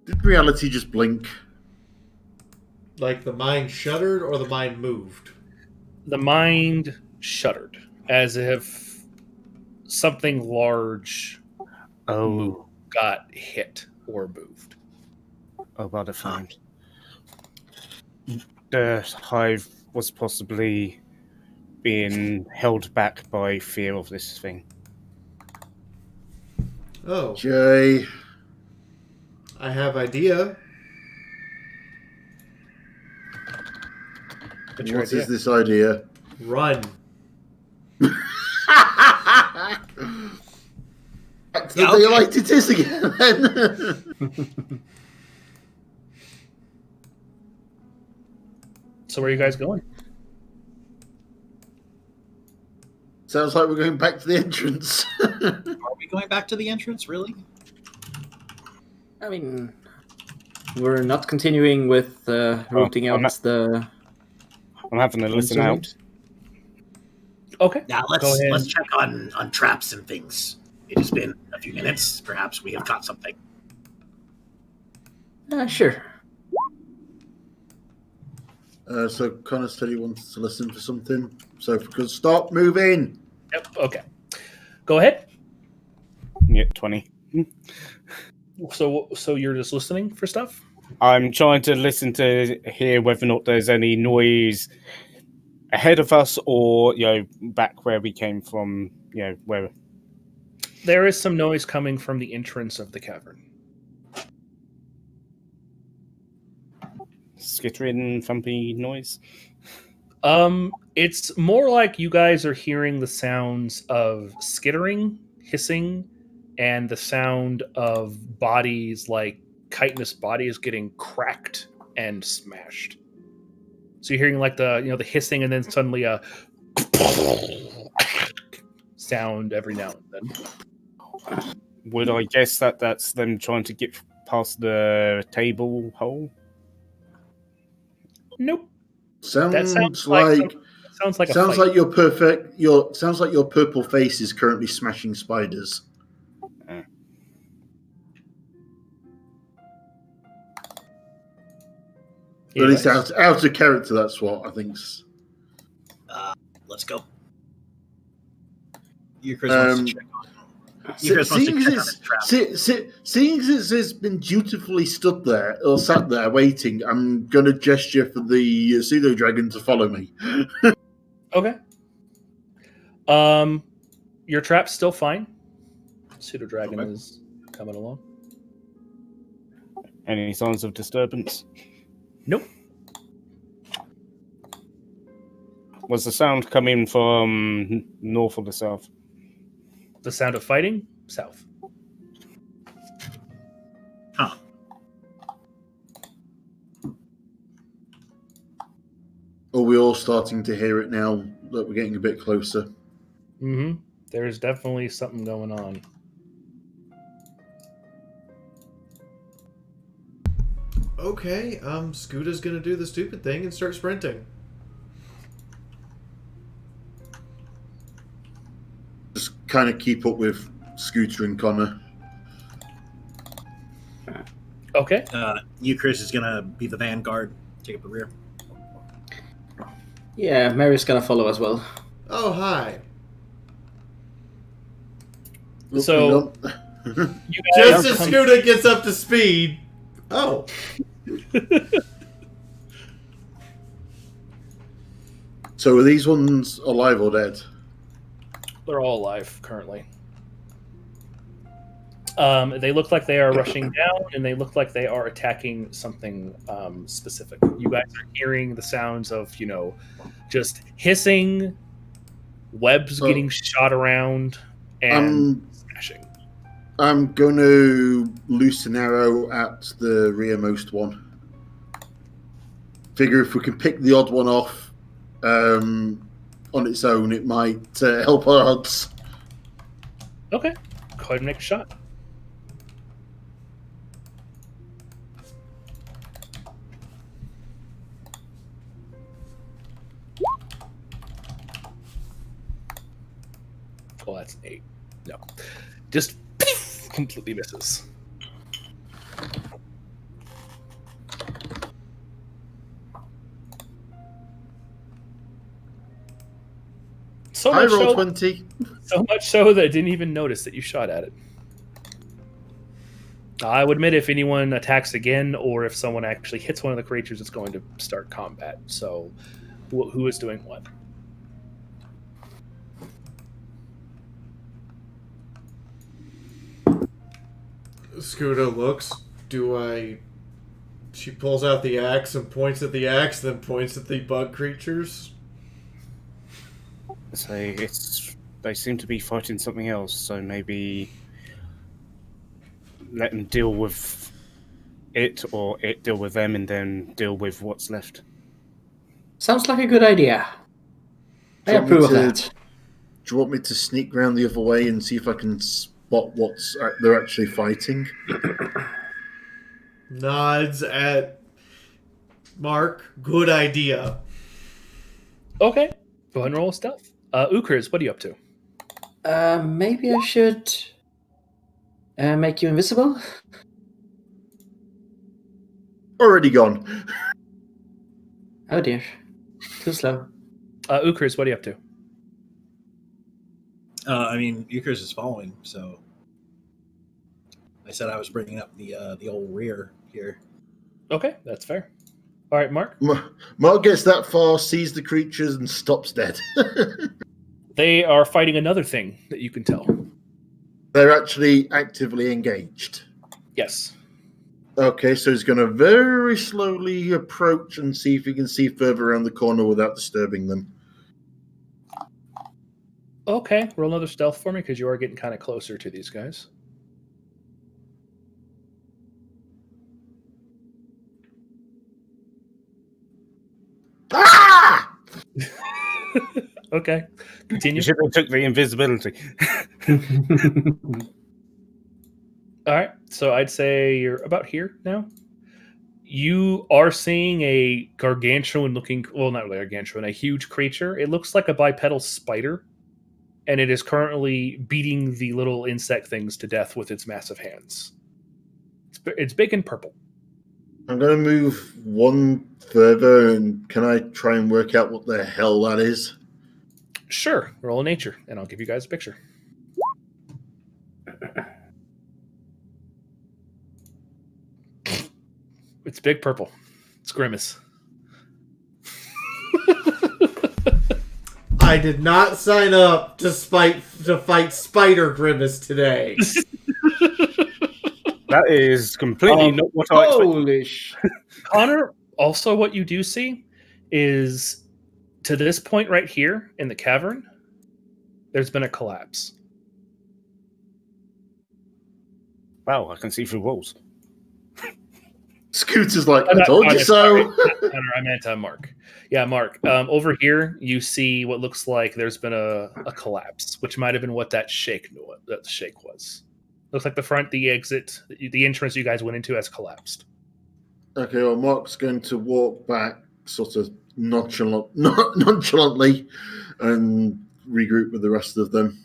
Did reality just blink? Like the mind shuddered or the mind moved? The mind shuddered as if something large Oh, got hit or moved. oh, well defined. The hive was possibly being held back by fear of this thing. Oh, Jay. I have idea. What's your What idea? is this idea? Run. Back to the daylight it is again, then. So where are you guys going? Sounds like we're going back to the entrance. Are we going back to the entrance, really? I mean, we're not continuing with rooting I'm out the. I'm having a listen out. Okay. Now Go ahead. let's check on traps and things. It has been a few minutes. Perhaps we have caught something. Sure. So Connor said he wanted to listen for something. So if we could stop moving. Yep. Okay. Go ahead. Yeah, 20. So you're just listening for stuff? I'm trying to listen to hear whether or not there's any noise ahead of us or, back where we came from, where... There is some noise coming from the entrance of the cavern. Skittering, thumpy noise? It's more like you guys are hearing the sounds of skittering, hissing, and the sound of bodies, like chitinous bodies, getting cracked and smashed. So you're hearing like the hissing, and then suddenly a sound every now and then. Would I guess that that's them trying to get past the table hole? Nope. Sounds like your purple face is currently smashing spiders. But at least out of character, that's what I think's. Let's go. Euchris wants to check on. Seeing as it's been dutifully stood there or sat there waiting, I'm going to gesture for the pseudo dragon to follow me. Okay. Your trap's still fine. Pseudo dragon is coming along. Any signs of disturbance? Nope. Was the sound coming from north or the south? The sound of fighting? South. Huh. Are we all starting to hear it now that we're getting a bit closer? Mm-hmm. There's definitely something going on. Okay, Scoota's gonna do the stupid thing and start sprinting. Just kind of keep up with Scooter and Connor. Okay. Euchris is gonna be the vanguard, take up the rear. Yeah, Mary's gonna follow as well. Oh, hi. So, you guys just as Scooter gets up to speed. Oh. So are these ones alive or dead? They're all alive currently. They look like they are rushing down, and they look like they are attacking something specific. You guys are hearing the sounds of, just hissing, webs getting shot around, and smashing. I'm going to loose an arrow at the rearmost one. Figure if we can pick the odd one off on its own, it might help our odds. Okay. Go ahead and make a shot. Oh, that's an 8. No. Just completely misses. I roll 20. So much so that I didn't even notice that you shot at it. I would admit if anyone attacks again or if someone actually hits one of the creatures, it's going to start combat. So who is doing what? Scooter looks. She pulls out the axe and points at the axe, then points at the bug creatures. So they seem to be fighting something else, so maybe let them deal with it, or it deal with them, and then deal with what's left. Sounds like a good idea. I approve of that. Do you want me to sneak round the other way and see if I can spot what they're actually fighting? Nods at Mark. Good idea. Okay. Go ahead and roll a stealth. Ukers, what are you up to? Maybe I should make you invisible. Already gone. Oh dear, too slow. Ukers, what are you up to? I mean, Euchres is following, so I said I was bringing up the old rear here. Okay, that's fair. All right, Mark. Mark gets that far, sees the creatures, and stops dead. They are fighting another thing that you can tell. They're actually actively engaged. Yes. Okay, so he's going to very slowly approach and see if he can see further around the corner without disturbing them. Okay, roll another stealth for me because you are getting kind of closer to these guys. Ah! Okay, continue. You should have took the invisibility. All right, so I'd say you're about here now. You are seeing a gargantuan-looking, well, not really gargantuan, a huge creature. It looks like a bipedal spider, and it is currently beating the little insect things to death with its massive hands. It's big and purple. I'm going to move one further, and can I try and work out what the hell that is? Sure, roll a nature, and I'll give you guys a picture. It's big purple. It's Grimace. I did not sign up to fight Spider Grimace today. That is completely not what I expected. Holy sh! Connor, also what you do see is to this point right here in the cavern, there's been a collapse. Wow, I can see through walls. Scooter's like, I told you so. Connor, I meant Mark. Yeah, Mark. Over here, you see what looks like there's been a collapse, which might have been what that shake was. Looks like the exit, the entrance you guys went into has collapsed. Okay, well, Mark's going to walk back sort of nonchalantly and regroup with the rest of them.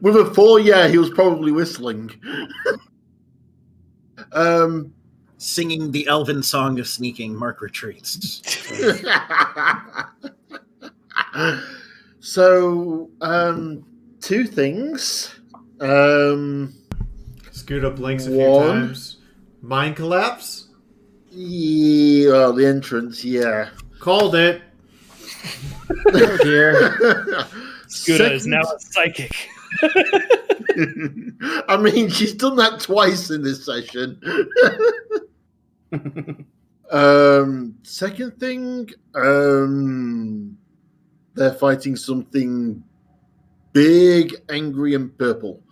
With a 4, yeah, he was probably whistling. Singing the elven song of sneaking, Mark retreats. So, 2 things. Scooter blinks a few One. times. Mind collapse? Yeah, well, the entrance, yeah. Called it. Oh dear. Scooter is now a psychic. I mean, she's done that twice in this session. Second thing, they're fighting something big, angry, and purple.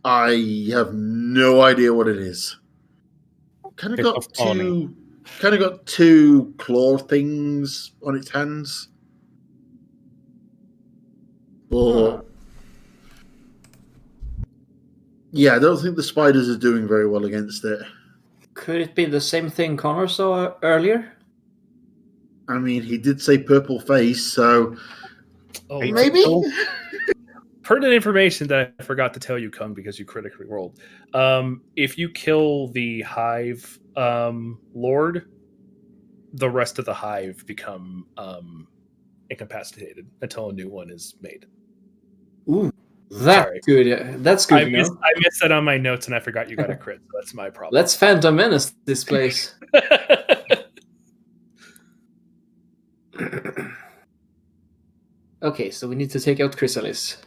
I have no idea what it is. Kind of got 2 claw things on its hands. But yeah, I don't think the spiders are doing very well against it. Could it be the same thing Connor saw earlier? I mean, he did say purple face, so Oh, maybe. Pertinent information that I forgot to tell you, Kung, because you critically rolled. If you kill the hive lord, the rest of the hive become incapacitated until a new one is made. Ooh, that's Sorry. good. Yeah, that's good. I missed that on my notes, and I forgot you got a crit. So that's my problem. Let's Phantom Menace this place. Okay, so we need to take out Chrysalis.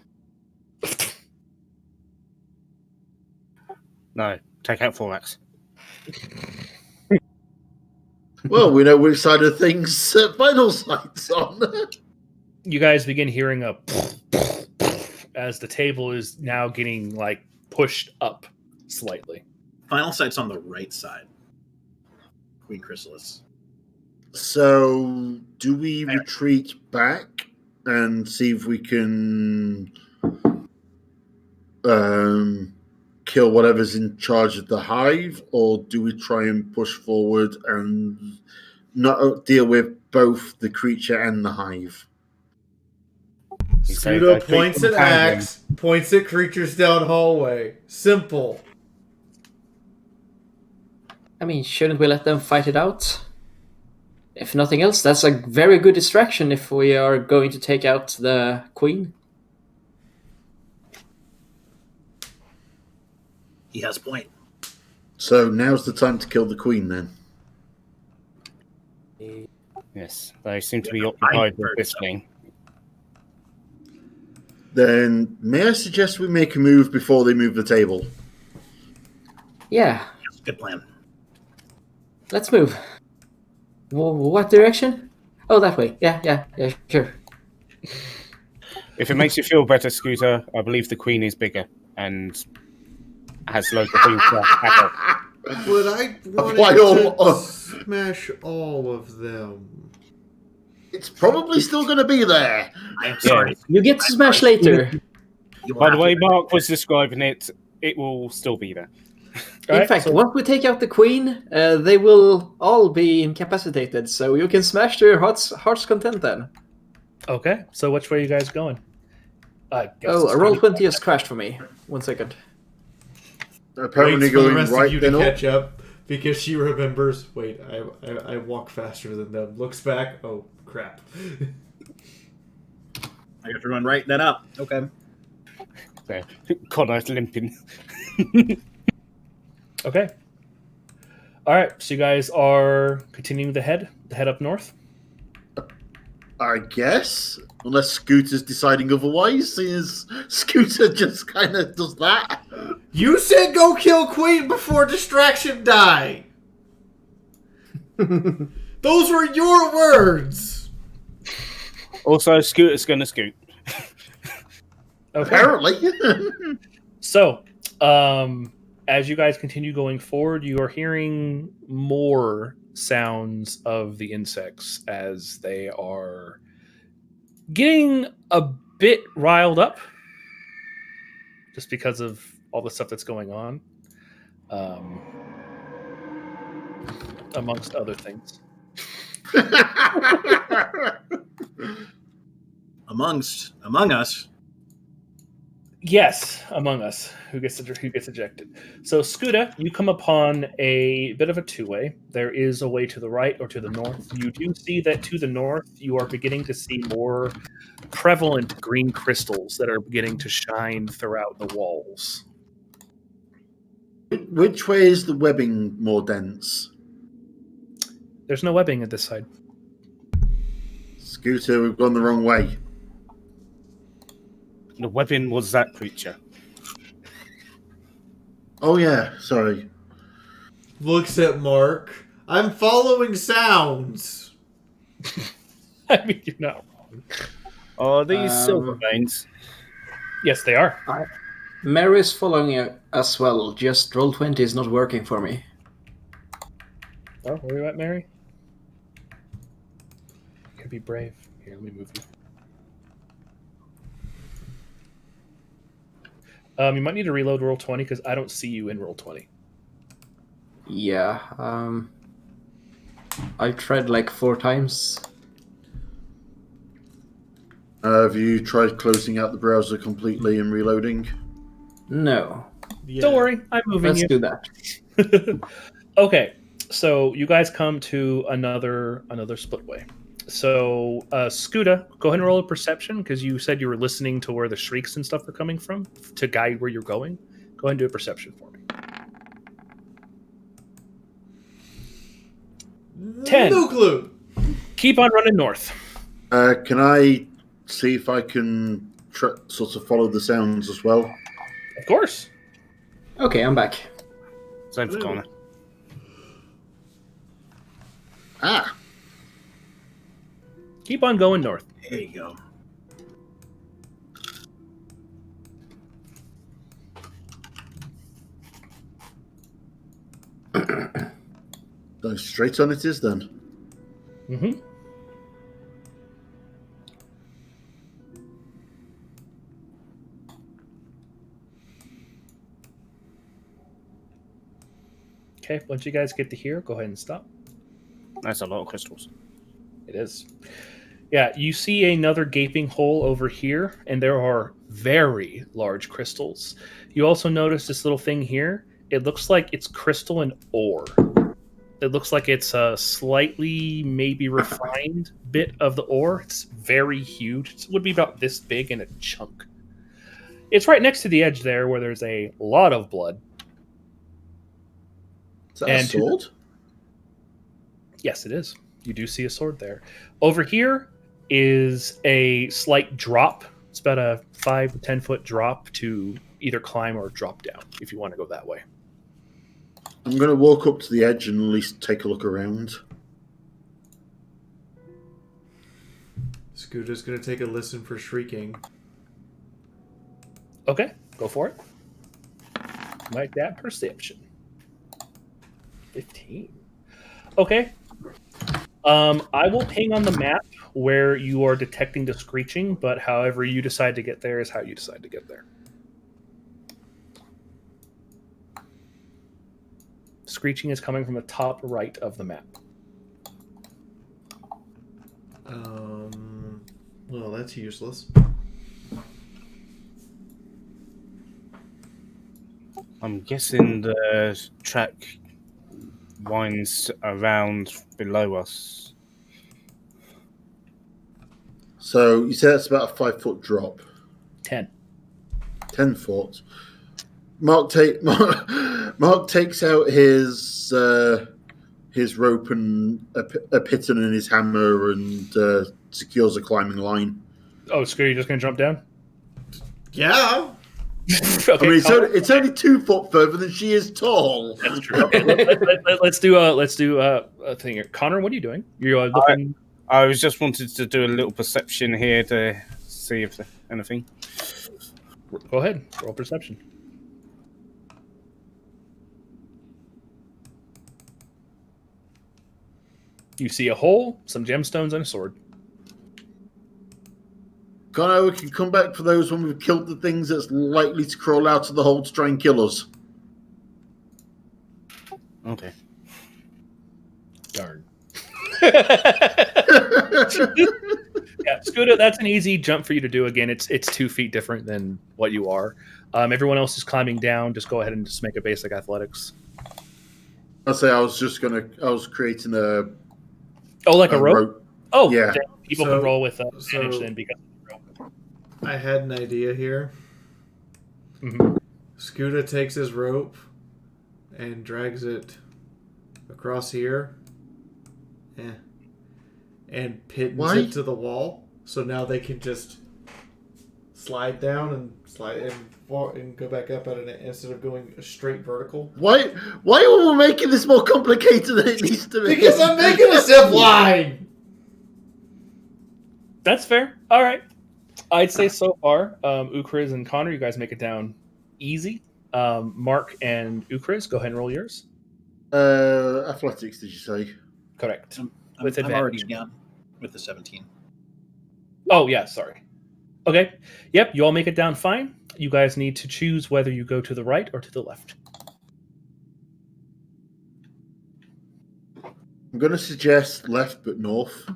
No, take out Thorax. Well, we know which side of things Final Sight's on. You guys begin hearing a as the table is now getting like pushed up slightly. Final Sight's on the right side. Queen Chrysalis. So, do we retreat back and see if we can kill whatever's in charge of the hive, or do we try and push forward and not deal with both the creature and the hive? You say Scooter that points creature at can win. axe, points at creatures down hallway. Simple. I mean, shouldn't we let them fight it out? If nothing else, that's a very good distraction if we are going to take out the queen. He has a point. So now's the time to kill the queen, then. Yes, they seem to be occupied with this thing. Then may I suggest we make a move before they move the table? Yeah, Good plan. let's move. What direction? Oh, that way. Yeah, sure. If it makes you feel better, Scooter, I believe the queen is bigger and has loads of things to tackle. But I Why wanted all- to smash all of them. It's probably still going to be there. I'm sorry. You get to smash later. You will By the have to- way Mark was describing it, it will still be there. In Alright, fact, so- once we take out the queen, they will all be incapacitated, so you can smash their heart's content then. Okay, so which way are you guys going? I guess Oh, it's a roll gonna 20 has crashed for me. 1 second. Apparently Waits for the going rest right of you to then up. catch up because she remembers. Wait, I walk faster than them. Looks back. Oh crap! I have to run right that up. Okay. So, Connor's limping. Okay. All right, so you guys are continuing the head up north. I guess. Unless Scooter's deciding otherwise, since Scooter just kind of does that. You said go kill Queen before distraction die. Those were your words. Also, Scooter's going to scoot. Okay. Apparently. So, as you guys continue going forward, you are hearing more sounds of the insects as they are getting a bit riled up just because of all the stuff that's going on, amongst other things. Among us. Yes, among us, who gets ejected. So, Scooter, you come upon a bit of a two-way. There is a way to the right or to the north. You do see that to the north, you are beginning to see more prevalent green crystals that are beginning to shine throughout the walls. Which way is the webbing more dense? There's no webbing at this side. Scooter, we've gone the wrong way. The weapon was that creature. Oh yeah, sorry. Looks at Mark. I'm following sounds. I mean, you're not wrong. Are these silver veins? Yes, they are. Mary's following you as well, just roll 20 is not working for me. Oh, where are you at, Mary? Could be brave. Here, let me move you. You might need to reload roll 20 because I don't see you in roll 20. Yeah, I tried like 4 times. Have you tried closing out the browser completely and reloading? No. Yeah. Don't worry, I'm moving Let's you. do that. Okay, so you guys come to another split way. So, Scooter, go ahead and roll a perception because you said you were listening to where the shrieks and stuff are coming from to guide where you're going. Go ahead and do a perception for me. 10. No clue. Keep on running north. Can I see if I can sort of follow the sounds as well? Of course. Okay, I'm back. Same for Connor. Ah, Keep on going north. There you go. so straight on it is then. Mm-hmm. Okay, once you guys get to here, go ahead and stop. That's a lot of crystals. It is. Yeah, you see another gaping hole over here, and there are very large crystals. You also notice this little thing here. It looks like it's crystalline ore. It looks like it's a slightly, maybe refined bit of the ore. It's very huge. It would be about this big in a chunk. It's right next to the edge there where there's a lot of blood. Is that a sword? Yes, it is. You do see a sword there. Over here is a slight drop. It's about a 5 to 10 foot drop to either climb or drop down if you want to go that way. I'm going to walk up to the edge and at least take a look around. Scooter's going to take a listen for shrieking. Okay, go for it. Like that perception. 15. Okay. I will ping on the map where you are detecting the screeching, but however you decide to get there is how you decide to get there. Screeching is coming from the top right of the map. Well, that's useless. I'm guessing the track winds around below us. So you say that's about a 5 foot drop. 10. 10 foot. Mark takes out his rope and a piton and his hammer and secures a climbing line. Oh, Screw, you're just going to jump down? Yeah. Okay, I mean, it's only 2 foot further than she is tall. That's true. Okay, let's do a thing here. Connor, what are you doing? You're looking. I was just wanted to do a little perception here to see if there's anything. Go ahead. Roll perception. You see a hole, some gemstones, and a sword. Connor, we can come back for those when we've killed the things that's likely to crawl out of the hole to try and kill us. Okay. Darn. Yeah, Scooter, that's an easy jump for you to do. Again, it's 2 feet different than what you are. Everyone else is climbing down. Just go ahead and just make a basic athletics. I'll say I was creating a... Oh, like a rope? Oh, yeah. People can roll with advantage then because of the rope. I had an idea here. Mm-hmm. Scooter takes his rope and drags it across here. And pins it to the wall. So now they can just slide down and and go back up at it instead of going straight vertical. Why are we making this more complicated than it needs to be? Because I'm making a zip line! That's fair. All right. I'd say so far, Ukriz and Connor, you guys make it down easy. Mark and Ukriz, go ahead and roll yours. Athletics, did you say? Correct. With I'm already down with the 17. Oh, yeah, sorry. Okay. Yep, you all make it down fine. You guys need to choose whether you go to the right or to the left. I'm going to suggest left but north.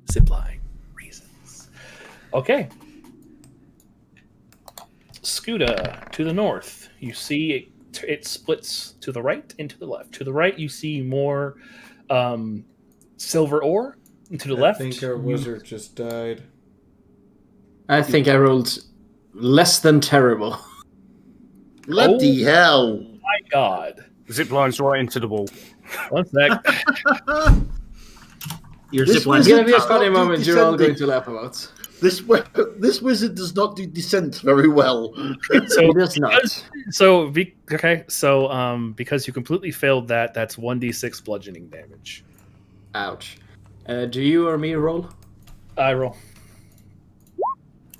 Zipline reasons. Okay. Scooter to the north. You see it splits to the right and to the left. To the right, you see more silver ore. And to the left, I think our wizard just died. I think I rolled less than terrible. Bloody hell. My God. Zip lines right into the wall. One sec. Your This zip line. It's wizard gonna be a does not funny do moment you're all going descending. to laugh about. This wizard does not do descent very well. So It does not. Because you completely failed that, that's 1d6 bludgeoning damage. Ouch. Do you or me roll? I roll.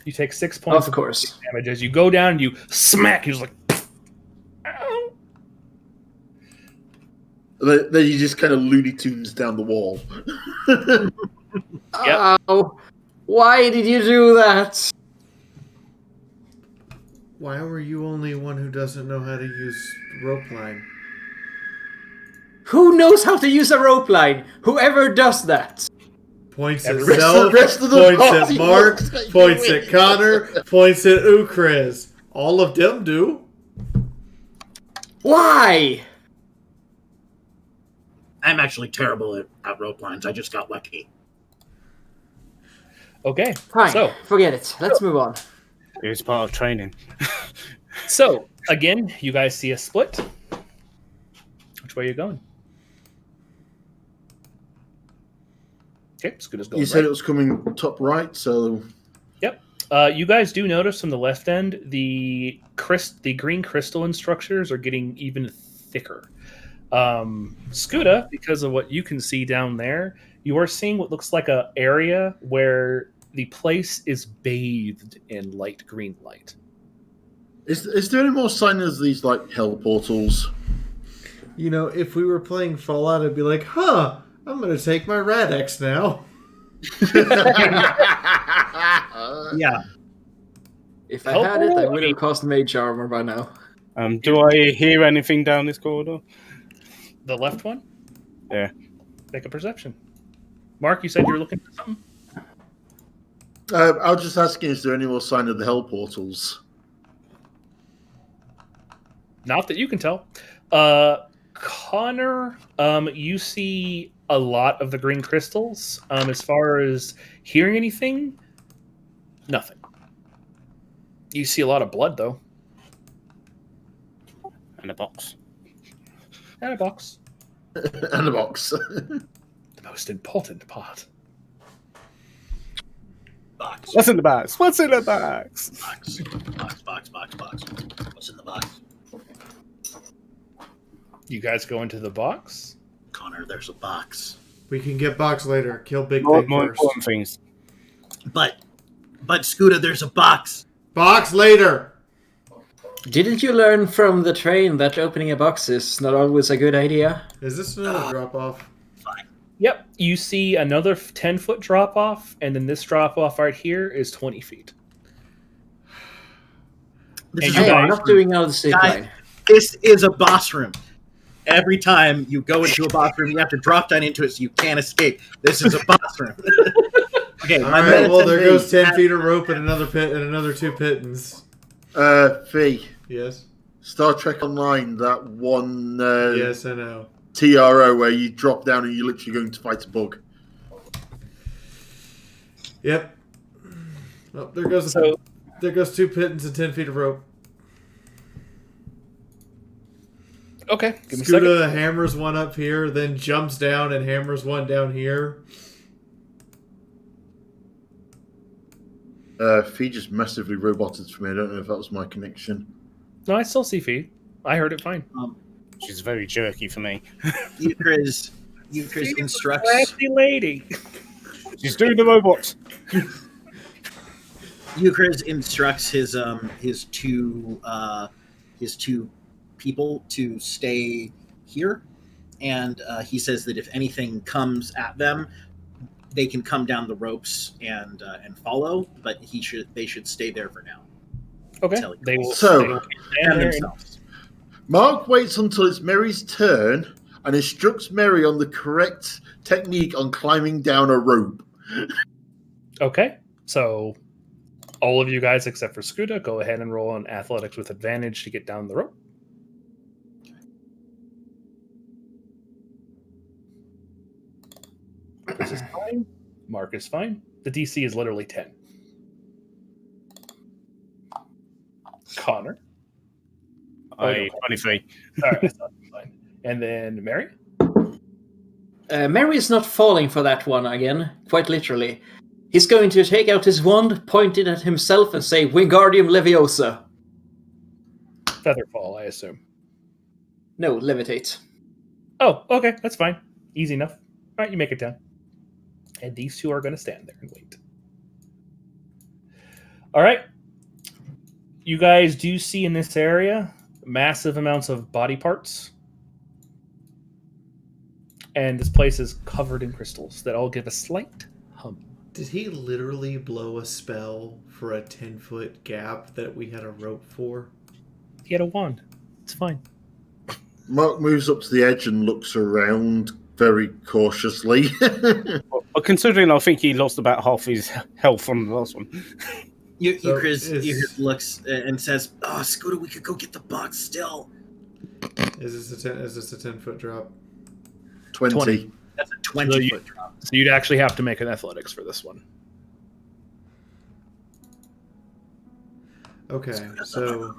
You take 6 points Of course. damage as you go down and you smack. You're just like, ow. Then you just kind of Looney Tunes down the wall. Yep. Oh, why did you do that? Why were you only one who doesn't know how to use rope line? Who knows how to use a rope line? Whoever does that. Points at Everybody- Self, Rest of the points party at Mark, looks like points you at win. Connor, points at Ukriz. All of them do. Why? I'm actually terrible at rope lines. I just got lucky. Okay. Fine. So Forget it. Let's move on. It's part of training. So, again, you guys see a split. Which way are you going? Okay, Scooter's going You said right. it was coming top right, so Yep. You guys do notice from the left end, the green crystalline structures are getting even thicker. Scooter, because of what you can see down there, you are seeing what looks like an area where the place is bathed in light green light. is there any more sign of these like hell portals? You know, if we were playing Fallout, I'd be like, huh, I'm going to take my Rad-X now. Yeah. If I had it, I Helpful? would have cast mage armor by now. Do I hear anything down this corridor? The left one? Yeah. Make a perception. Mark, you said you were looking for something? I was just asking, is there any more sign of the hell portals? Not that you can tell. Connor, you see a lot of the green crystals. As far as hearing anything, nothing. You see a lot of blood, though. And a box. And a box. And a box. The most important part. Box. What's in the box? What's in the box? Box. Box. What's in the box? You guys go into the box. Connor, there's a box. We can get box later. Kill big More thing first. important things. But Scooter, there's a box. Box later! Didn't you learn from the train that opening a box is not always a good idea? Is this another drop off? Yep. You see another 10-foot drop off, and then this drop off right here is 20 feet. This And is you a Hey, guys- I'm boss not room. doing another zip Guys- line. This is a boss room. Every time you go into a boss room, you have to drop down into it so you can't escape. This is a boss room. Okay, All my right, well, there medicine goes 10 has- feet of rope and another pit and another 2 pittons. Fee, Yes? Star Trek Online, that one Yes, I know. TRO where you drop down and you're literally going to fight a bug. Yep. Oh, there goes So- there goes 2 pittons and 10 feet of rope. Okay. Give me a second. Scooter hammers one up here, then jumps down and hammers one down here. Fee just massively roboted for me. I don't know if that was my connection. No, I still see feet. I heard it fine. She's very jerky for me. Euchris instructs Classy lady. She's doing the robots. Euchris instructs his two people to stay here, and he says that if anything comes at them, they can come down the ropes and follow, but they should stay there for now. Okay. Tell you. They will So- stand And there themselves. Mark waits until it's Mary's turn and instructs Mary on the correct technique on climbing down a rope. Okay. So all of you guys except for Scooter, go ahead and roll on athletics with advantage to get down the rope. This is fine. Mark is fine. The DC is literally 10. Connor. I 23. All right, that's not fine. And then Mary. Mary is not falling for that one again, quite literally. He's going to take out his wand, point it at himself, and say, Wingardium Leviosa. Featherfall, I assume. No, levitate. Oh, okay, that's fine. Easy enough. All right, you make it down. And these two are going to stand there and wait. All right. You guys do see in this area massive amounts of body parts. And this place is covered in crystals that all give a slight hum. Did he literally blow a spell for a 10-foot gap that we had a rope for? He had a wand. It's fine. Mark moves up to the edge and looks around very cautiously. Well, considering I think he lost about half his health from the last one. Euchris looks and says, "Oh, Scooter, we could go get the box still." Is this a 10-foot drop? 20. That's a 20-foot drop. So you'd actually have to make an athletics for this one. Okay, so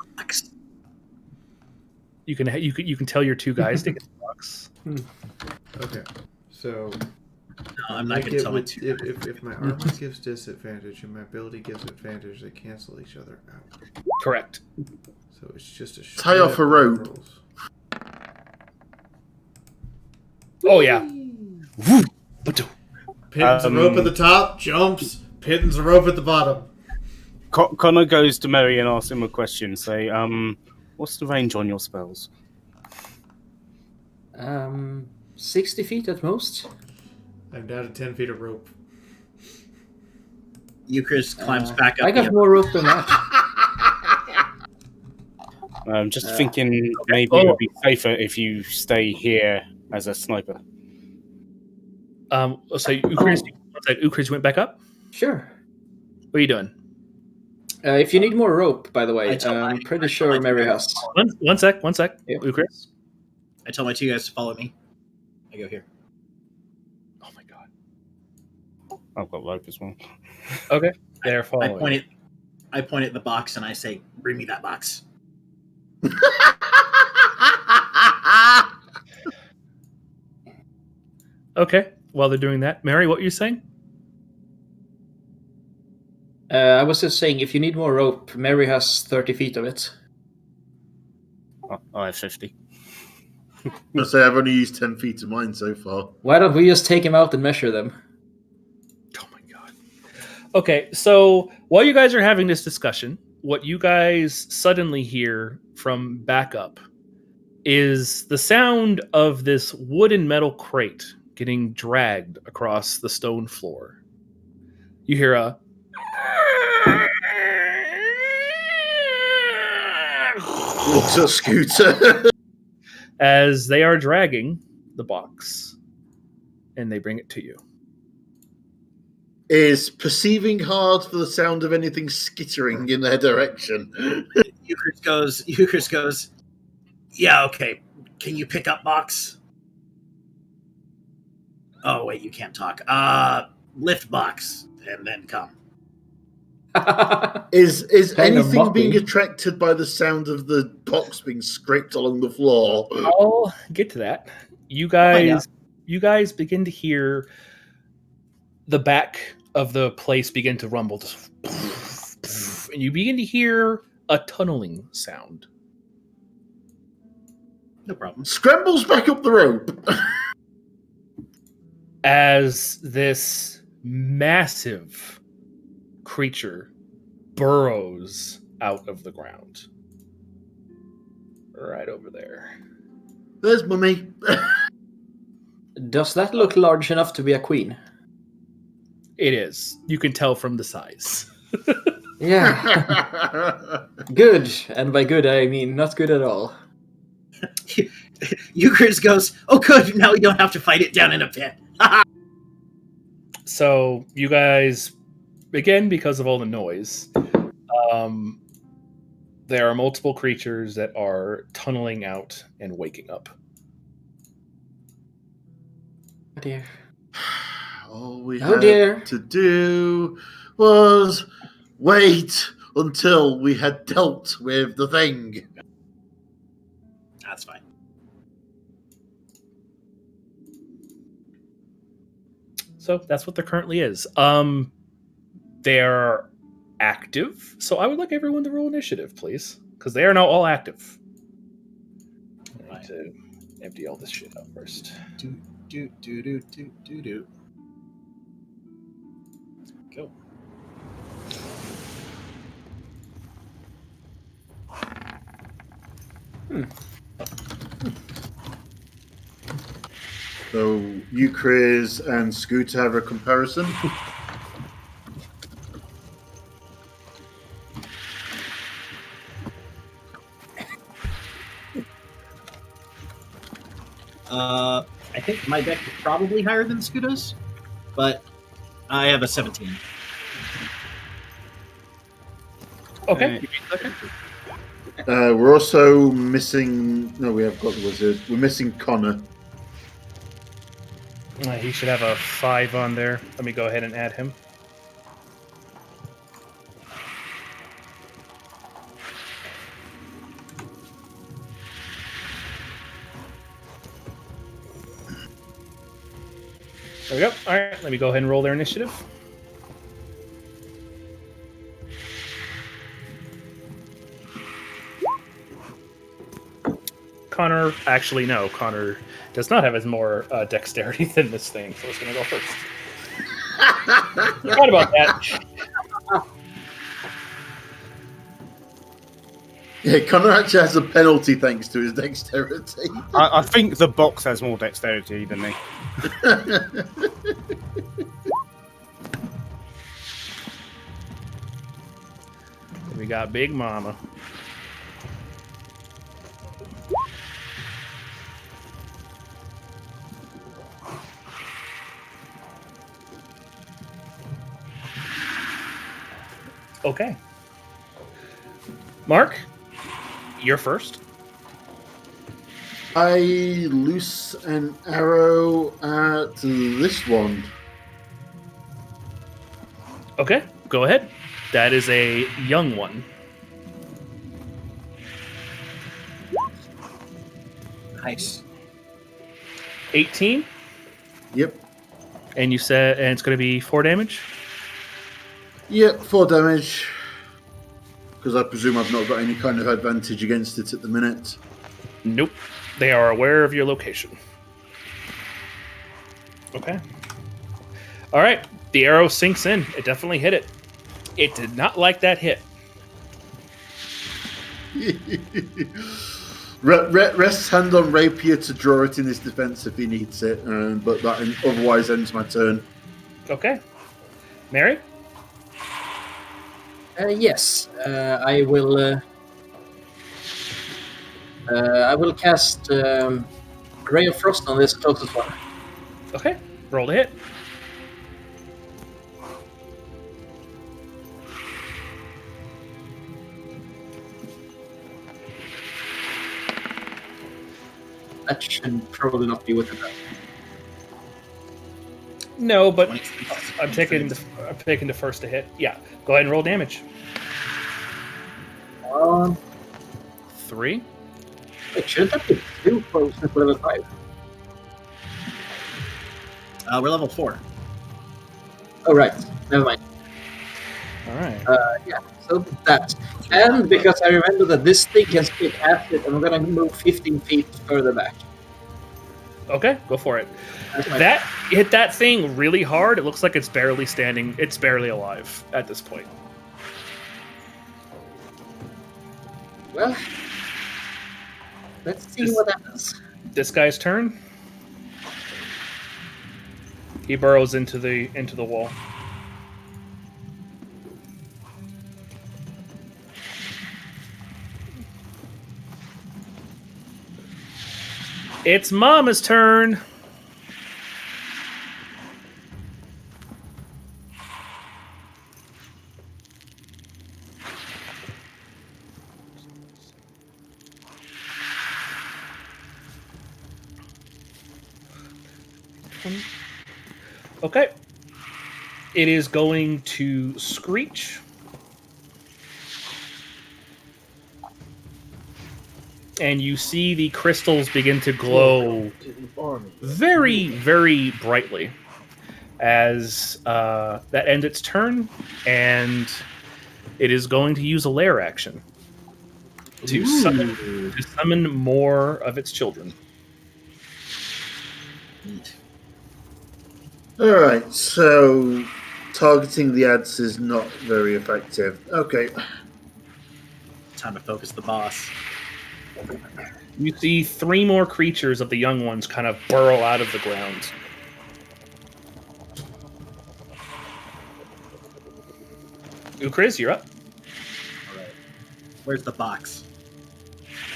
You can tell your two guys to get the box. okay, so No, I'm not going to tell my two. if my armor gives disadvantage and my ability gives advantage, they cancel each other out. Correct. So it's just a Tie off a rope. rolls. Oh yeah. Pittons a rope at the top, jumps. Pittons a rope at the bottom. Connor goes to Mary and asks him a question. Say, what's the range on your spells? 60 feet at most. I'm down to 10 feet of rope. Euchris climbs back up. I got more rope than that. I'm just thinking maybe it would be safer if you stay here as a sniper. So Ukris went back up? Sure. What are you doing? If you need more rope, by the way, I tell my- I'm pretty I tell sure my Mary two has. guys- One sec. Yeah. Ukris? I tell my two guys to follow me. I go here. Oh my god. I've got rope as well. Okay. They're I following. point at the box and I say, "Bring me that box." Okay. While they're doing that, Mary, what were you saying? I was just saying, if you need more rope, Mary has 30 feet of it. I have 50. I say I've only used 10 feet of mine so far. Why don't we just take him out and measure them? Oh my god. Okay, so while you guys are having this discussion, what you guys suddenly hear from back up is the sound of this wood and metal crate getting dragged across the stone floor. You hear a What's a scooter? as they are dragging the box and they bring it to you. Is perceiving hard for the sound of anything skittering in their direction. Euchris goes, "Yeah, okay. Can you pick up box?" Oh, wait, you can't talk. Lift box, and then come. Is Kind of anything being mocking. attracted by the sound of the box being scraped along the floor? I'll get to that. You guys begin to hear the back of the place begin to rumble. And you begin to hear a tunneling sound. No problem. Scrambles back up the rope. As this massive creature burrows out of the ground. Right over there. There's Mummy. Does that look large enough to be a queen? It is. You can tell from the size. Yeah. Good. And by good, I mean not good at all. Euchris goes, "Oh, good. Now we don't have to fight it down in a pit." So you guys, again, because of all the noise, there are multiple creatures that are tunneling out and waking up. Oh dear. All we Oh had dear. to do was wait until we had dealt with the thing. That's fine. So that's what there currently is. They're active. So I would like everyone to roll initiative, please, because they are now all active. I need to empty all this shit out first. Do. Go. So Euchris and Scooter have a comparison. I think my deck is probably higher than Scudo's, but I have a 17. Okay. We're also missing. No, we have got the wizard. We're missing Connor. He should have a 5 on there. Let me go ahead and add him. There we go. All right, let me go ahead and roll their initiative. Connor, actually, no. Connor does not have as more dexterity than this thing, so it's going to go first. Forgot about that. Yeah, Connor actually has a penalty thanks to his dexterity. I think the box has more dexterity than me. We got Big Mama. Okay. Mark, you're first. I loose an arrow at this one. Okay, go ahead. That is a young one. Nice. 18, Yep. and you said, and it's going to be 4 damage. Yep, 4 damage. Because I presume I've not got any kind of advantage against it at the minute. Nope. They are aware of your location. Okay. All right. The arrow sinks in. It definitely hit it. It did not like that hit. Rests hand on rapier to draw it in his defense if he needs it, but that otherwise ends my turn. Okay. Mary? Yes, I will. I will cast Ray of Frost on this closest one. Okay. Roll to hit. That should probably not be with it. No, but I'm taking the first to hit. Yeah. Go ahead and roll damage. 3. Wait, shouldn't that be 2 for level 5? We're level 4. Oh, right. Never mind. All right. Yeah, so that. And because I remember that this thing can spit acid, I'm going to move 15 feet further back. Okay, go for it. That's my That hit that thing really hard. It looks like it's barely standing. It's barely alive at this point. Well, let's see what happens. This guy's turn. He burrows into the wall. It's Mama's turn. Okay. It is going to screech. And you see the crystals begin to glow very, very brightly as that ends its turn, and it is going to use a lair action to summon more of its children. Neat. Alright, so targeting the ads is not very effective. Okay. Time to focus the boss. You see 3 more creatures of the young ones kind of burrow out of the ground. Ukriz, you're up. All right. Where's the box?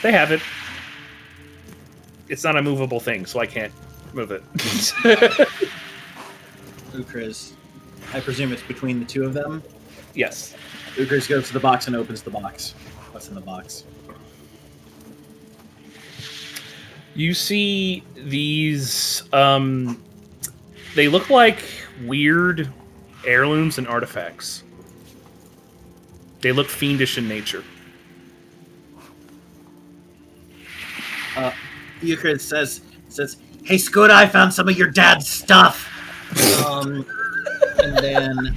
They have it. it's not a movable thing, so I can't move it. Ukriz, I presume it's between the two of them. Yes. Ukriz goes to the box and opens the box. What's in the box? You see these. They look like weird heirlooms and artifacts. They look fiendish in nature. Ukriz says, "Hey, Skoda, I found some of your dad's stuff." And then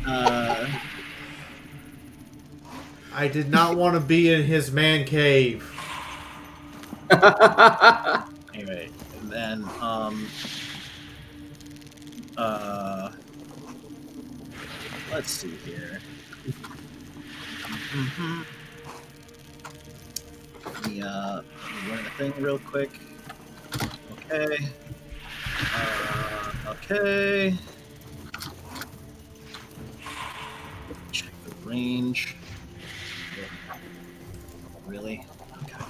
I did not want to be in his man cave. anyway, and then let's see here. Let me run the thing real quick. Okay. Okay. Check the range. Really? Okay.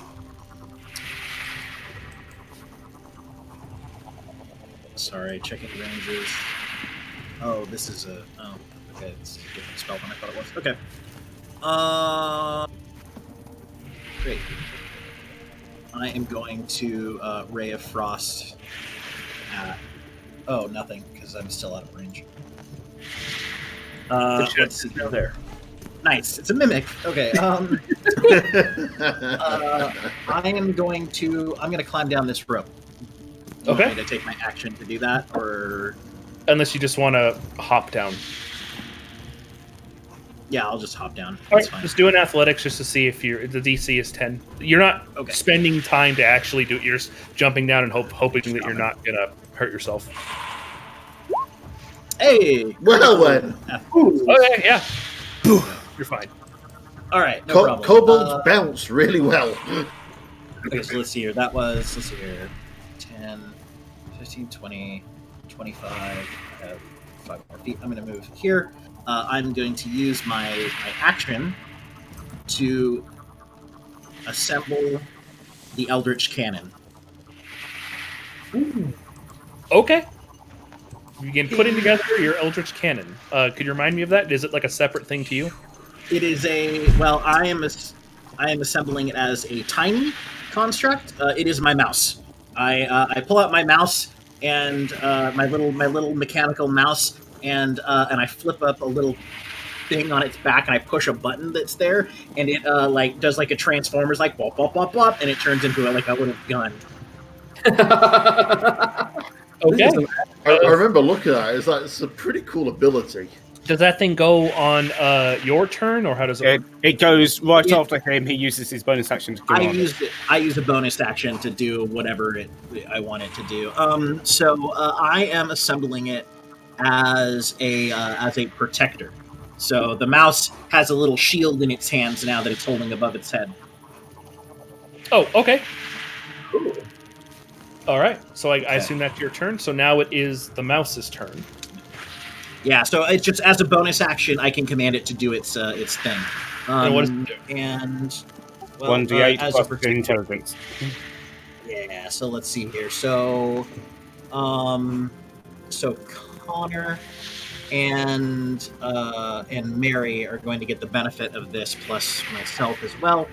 Sorry, checking ranges. Oh, this is a... Oh, okay, it's a different spell than I thought it was. Okay. Great. I am going to Ray of Frost at... Oh, nothing, because I'm still out of range. Let's see there. Nice. It's a mimic. Okay. I am going to... I'm going to climb down this rope. Do you want me to take my action to do that, or... Unless you just want to hop down. Yeah, I'll just hop down. All That's right, fine. just do an athletics just to see if the DC is 10. You're not spending time to actually do it. You're just jumping down and hoping that you're not going to hurt yourself. Hey! Well then. Okay, yeah. You're fine. All right, no problem. Kobolds bounce really well. Okay, so let's see here. That was, let's see here, 10, 15, 20, 25. I have 5 more feet. I'm going to move here. I'm going to use my action to assemble the Eldritch Cannon. Ooh. Okay. You begin putting together your Eldritch Cannon. Could you remind me of that? Is it like a separate thing to you? It is a, well, I am assembling it as a tiny construct. It is my mouse. I pull out my mouse and my little mechanical mouse, and I flip up a little thing on its back, and I push a button that's there, and it like does like a Transformers, like bop bop bop bop, and it turns into a little gun. Okay. I remember looking at it. It's a pretty cool ability. Does that thing go on your turn, or how does it? It goes right after him. He uses his bonus action to go on. I use a bonus action to do whatever I want it to do. So I am assembling it as a protector. So the mouse has a little shield in its hands now that it's holding above its head. Oh, okay. Ooh. All right. So I assume that's your turn. So now it is the mouse's turn. Yeah. So it's just as a bonus action, I can command it to do its thing. And what does it do? And well, 1d8 as plus a protector. intelligence. Yeah. So let's see here. So Connor and Mary are going to get the benefit of this, plus myself as well.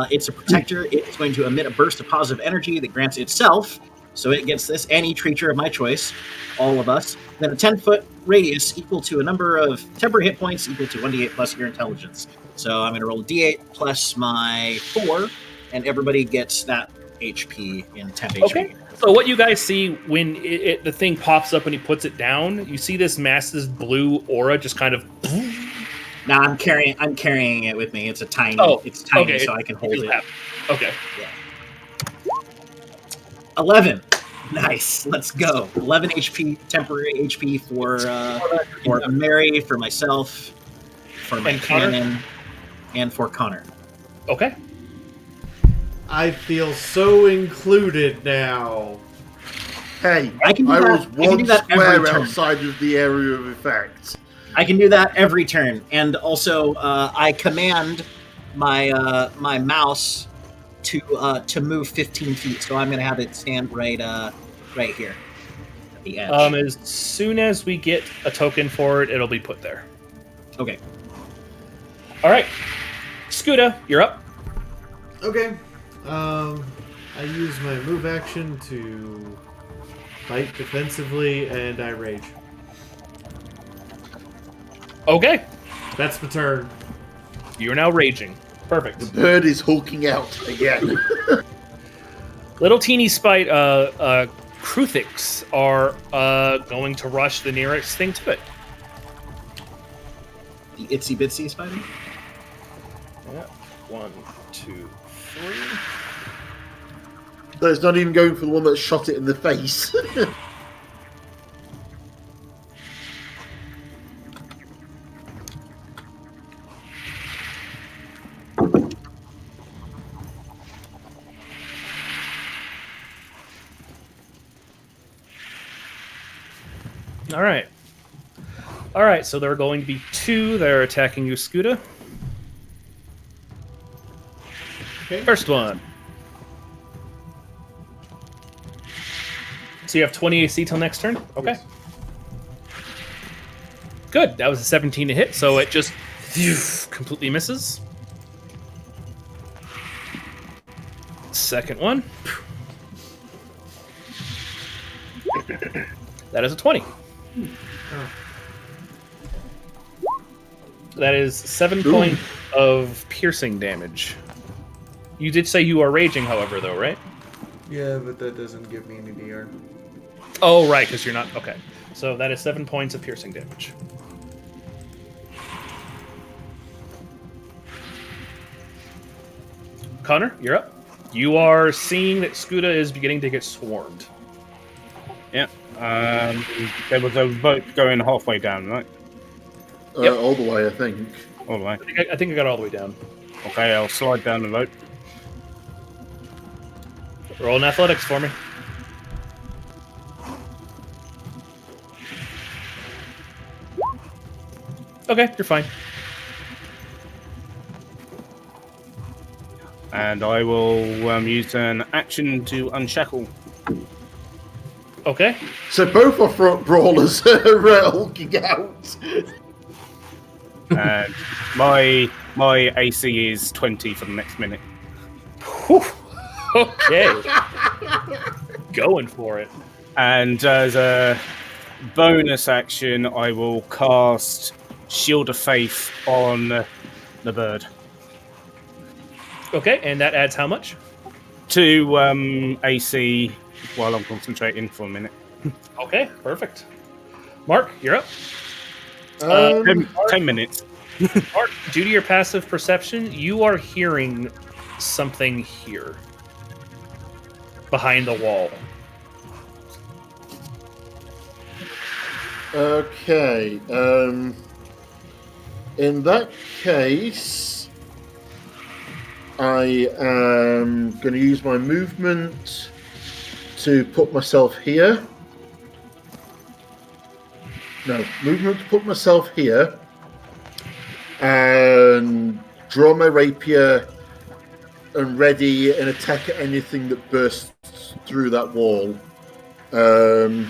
It's a protector. It's going to emit a burst of positive energy that grants itself, so it gets this, any creature of my choice, all of us, then a 10-foot radius equal to a number of temporary hit points equal to 1d8 plus your intelligence. So I'm going to roll a d8 plus my 4, and everybody gets that HP in temp HP. Okay. So what you guys see when the thing pops up and he puts it down, you see this massive blue aura just kind of. Now I'm carrying it with me. It's a tiny. It's tiny, okay. So I can hold it. Okay. Yeah. 11. Nice. Let's go. 11 HP, temporary HP for Mary, for myself, for my cannon, and for Connor. Okay. I feel so included now. Hey, I was one square turn. outside of the area of effect. I can do that every turn, and also I command my my mouse to move 15 feet. So I'm going to have it stand right here at the edge. As soon as we get a token for it, it'll be put there. Okay. All right, Scuda, you're up. Okay. I use my move action to fight defensively, and I rage. Okay, That's my turn. you're now raging. Perfect. The bird is hulking out again. Little teeny spite Kruthix are going to rush the nearest thing to it. The itsy bitsy spider? Yeah. 1, 2, 3. So it's not even going for the one that shot it in the face. All right. All right, so there are going to be 2 that are attacking you, Scuda. Okay. First one. So you have 20 AC till next turn? Okay. Yes. Good. That was a 17 to hit, so it just completely misses. Second one. That is a 20. Oh. That is 7 points of piercing damage. You did say you are raging, however, though, right? Yeah, but that doesn't give me any DR. Oh, right, because you're not... Okay. So that is 7 points of piercing damage. Connor, you're up. You are seeing that Scuda is beginning to get swarmed. Yeah. There was a boat going halfway down, right? Yep. All the way, I think. All right. I think I got all the way down. Okay, I'll slide down the boat. Roll an athletics for me. Okay, you're fine. And I will use an action to unshackle. Okay. So both our front brawlers are hulking out. And my AC is 20 for the next minute. Whew. Okay. Going for it. And as a bonus action, I will cast Shield of Faith on the bird. Okay, and that adds how much? 2 AC while I'm concentrating for a minute. Okay, perfect. Mark, you're up. 10 minutes. Mark, due to your passive perception, you are hearing something here. Behind the wall. Okay. In that case, I am going to use my movement to put myself here. No, movement to put myself here. And draw my rapier and ready and attack at anything that bursts through that wall. In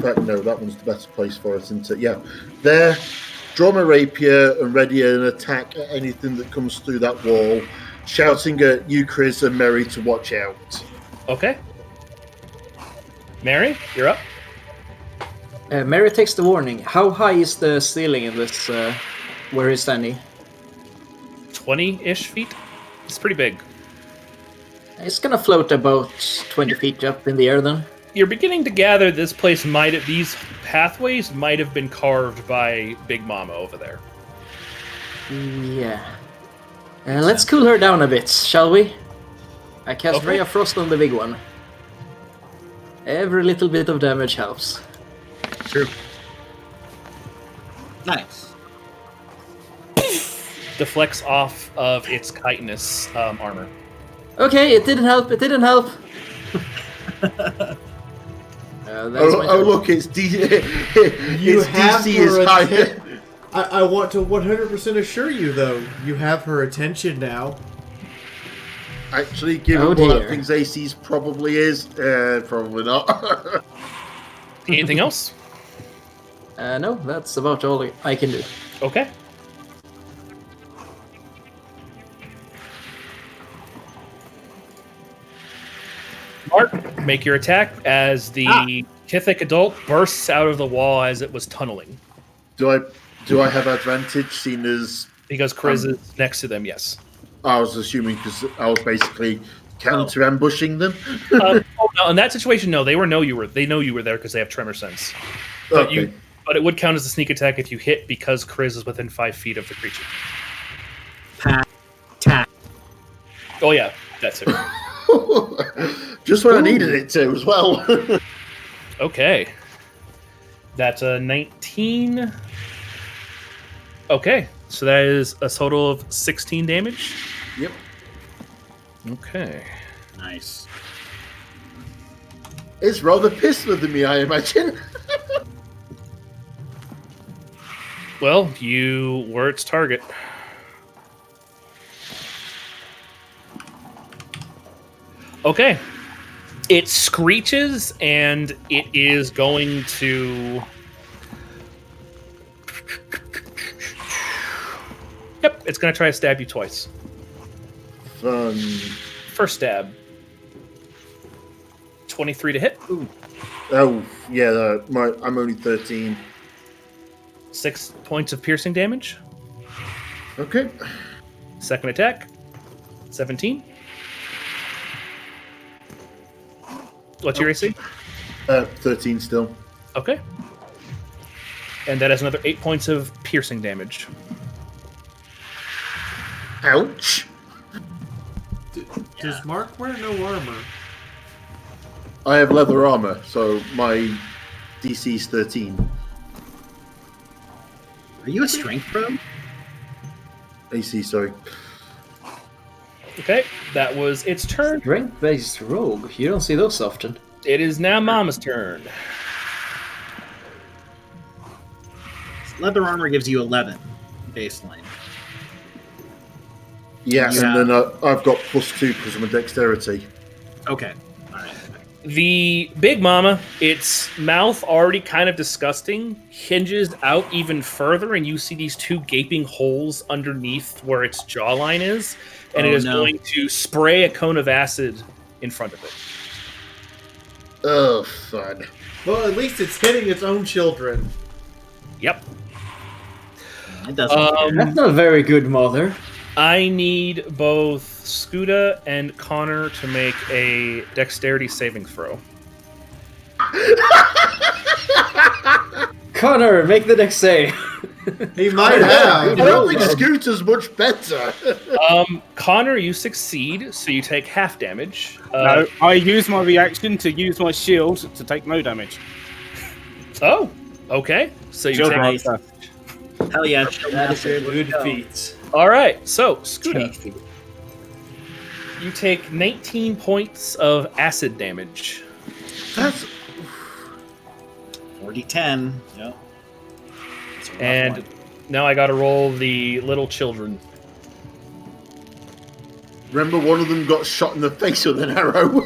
fact, no, that one's the better place for it, isn't it? Yeah. There, draw my rapier and ready an attack at anything that comes through that wall, shouting at you, Chris, and Mary to watch out. Okay. Mary, you're up. Mary takes the warning. How high is the ceiling in this, where he's standing? 20-ish feet. It's pretty big. It's gonna float about 20 feet up in the air then. You're beginning to gather these pathways might have been carved by Big Mama over there. Yeah. Let's cool her down a bit, shall we? I cast Okay. Ray of Frost on the big one. Every little bit of damage helps. True. Nice. Deflects off of its chitinous armor. Okay, it didn't help. It didn't help. Look, it's You its have DC her is higher. attention. I want to 100% assure you, though, you have her attention now. Actually, given Oh, what I dear. think AC's probably is, probably not. Anything else? No, that's about all I can do. Okay. Mark, make your attack as the Kithic adult bursts out of the wall as it was tunneling. do I have advantage, seeing as Because Chris is next to them, yes. I was assuming because I was basically counter ambushing them? No, in that situation, no. They know you were there because they have tremor sense. But Okay. but it would count as a sneak attack if you hit because Chris is within 5 feet of the creature. Tack. Oh yeah, that's it. Just when I needed it to as well. Okay. That's a 19. Okay, so that is a total of 16 damage. Yep. Okay. Nice. It's rather pissed with me, I imagine. Well, you were its target. Okay. It screeches and it is going to... Yep, it's going to try to stab you twice. Fun. First stab. 23 to hit. Oh, yeah, I'm only 13. 6 points of piercing damage. Okay. Second attack. 17. What's your AC? 13 still. Okay. And that has another 8 points of piercing damage. Ouch. Does Mark wear no armor? I have leather armor, so my DC is 13. Are you a strength pro? AC, sorry. Okay, that was its turn. Strength-based rogue. You don't see those often. It is now Mama's turn. Leather armor gives you 11 baseline. Yeah, Yeah. and then I've got +2 because of my dexterity. Okay. All right. The big mama, its mouth already kind of disgusting, hinges out even further, and you see these 2 gaping holes underneath where its jawline is, and it is going to spray a cone of acid in front of it. Oh, fun. Well, at least it's hitting its own children. Yep. It doesn't. That's not very good, mother. I need both Scuda and Connor to make a dexterity saving throw. Connor, make the next save. He might have. I don't think Scooter's much better. Connor, you succeed, so you take half damage. No, I use my reaction to use my shield to take no damage. Oh, okay. So you Shield take... monster. Hell yeah. That is a good feat. All right, so Scuda, you take 19 points of acid damage. That's 40-10. Yep. It's a rough And one. now I gotta roll the little children. remember one of them got shot in the face with an arrow.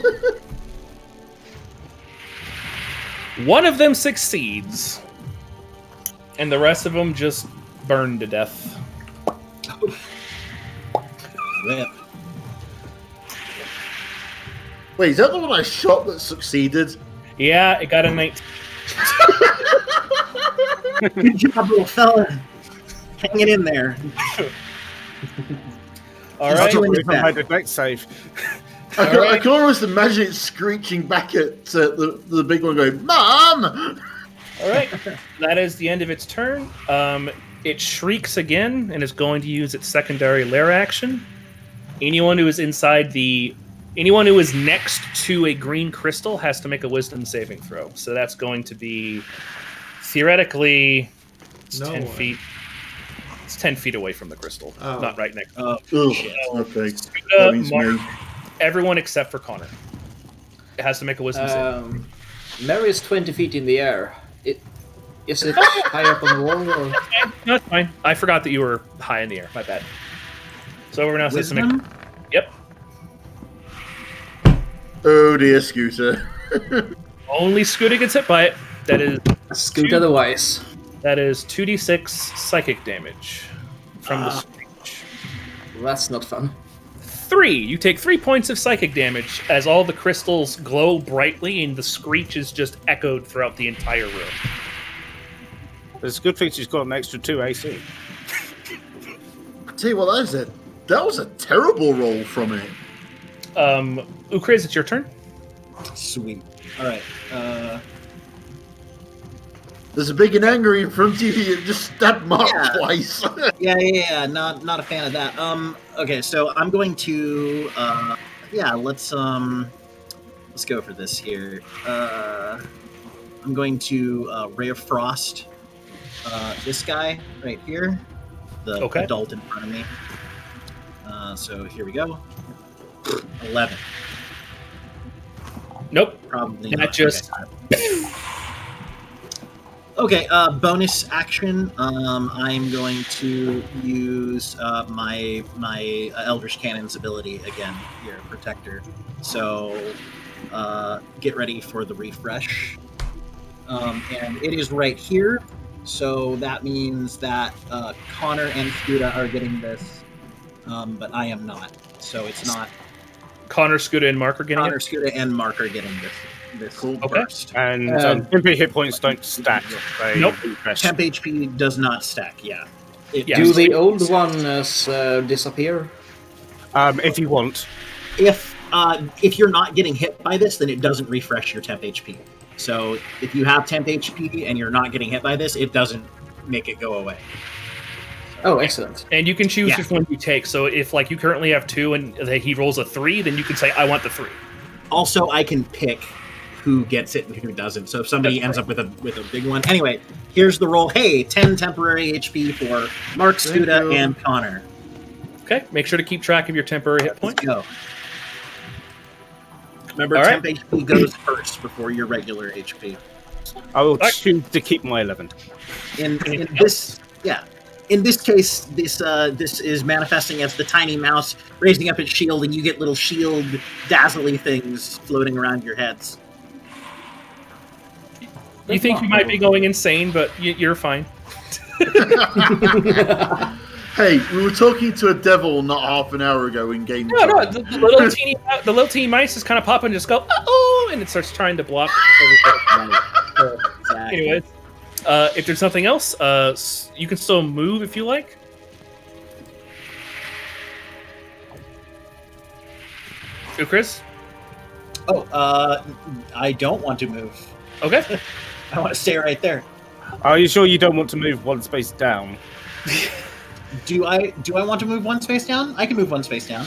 One of them succeeds, and the rest of them just burn to death. Rip. Wait, is that the one I shot that succeeded? Yeah, it got a 19. Good job, little fella. Hanging in there. All He's right, doing his If I best. made a dex save. I can almost imagine it screeching back at the big one going, Mom! all right. That is the end of its turn. It shrieks again and is going to use its secondary lair action. Anyone who is next to a green crystal has to make a wisdom saving throw. So that's going to be theoretically it's No 10 way. feet. It's 10 feet away from the crystal, Oh. not right next. Ugh, okay. Scuda, That means Mark, me. everyone except for Connor. It has to make a wisdom save. Mary is 20 feet in the air. Is it high up on the wall? Or? No, it's fine. I forgot that you were high in the air. My bad. So everyone else has to make. Wisdom? Yep. Oh dear, Scooter. Only Scooter gets hit by it. That is Scooter the Wise. 2d6 psychic damage from the screech. That's not fun. 3. You take 3 points of psychic damage as all the crystals glow brightly and the screech is just echoed throughout the entire room. It's a good thing she's got an extra 2 AC. Tell you what, that was a terrible roll from it. Ukriz, it's your turn. Sweet. All right. There's a big and angry in front of you. Just stabbed Mark twice. Yeah. Not a fan of that. Okay, so I'm going to. Let's go for this here. I'm going to Ray of Frost. This guy right here, the adult in front of me. So here we go. 11. Nope. Probably Not not. just. Okay, bonus action. I'm going to use my Eldritch Cannon's ability again here, Protector. So get ready for the refresh. And it is right here. So that means that Connor and Scuda are getting this, but I am not. So it's not. Connor, Scuda, and Mark are getting Connor, it? Scuda, and Mark are getting this burst. And temporary hit points don't stack. Nope. Temp HP does not stack, yeah. Do the old ones disappear? If you want. If you're not getting hit by this, then it doesn't refresh your temp HP. So if you have temp HP and you're not getting hit by this, it doesn't make it go away. Oh, excellent. And you can choose which one you take. So if like you currently have 2 and he rolls a 3, then you can say, I want the 3. Also, I can pick who gets it and who doesn't. So if somebody ends up with a big one. Anyway, here's the roll. Hey, 10 temporary HP for Mark, Scuda, and Connor. Okay, make sure to keep track of your temporary hit points. Let's go. Remember, temp HP goes first before your regular HP. I will choose to keep my 11. In this case, this is manifesting as the tiny mouse raising up its shield, and you get little shield dazzly things floating around your heads. You think you might be going insane, but you're fine. Hey, we were talking to a devil not half an hour ago in game. No, the little teeny mice just kind of pop and just go, oh, and it starts trying to block. Anyways, if there's nothing else, you can still move if you like. Chris? I don't want to move. Okay. I want to stay right there. Are you sure you don't want to move one space down? Do I want to move one space down? I can move one space down.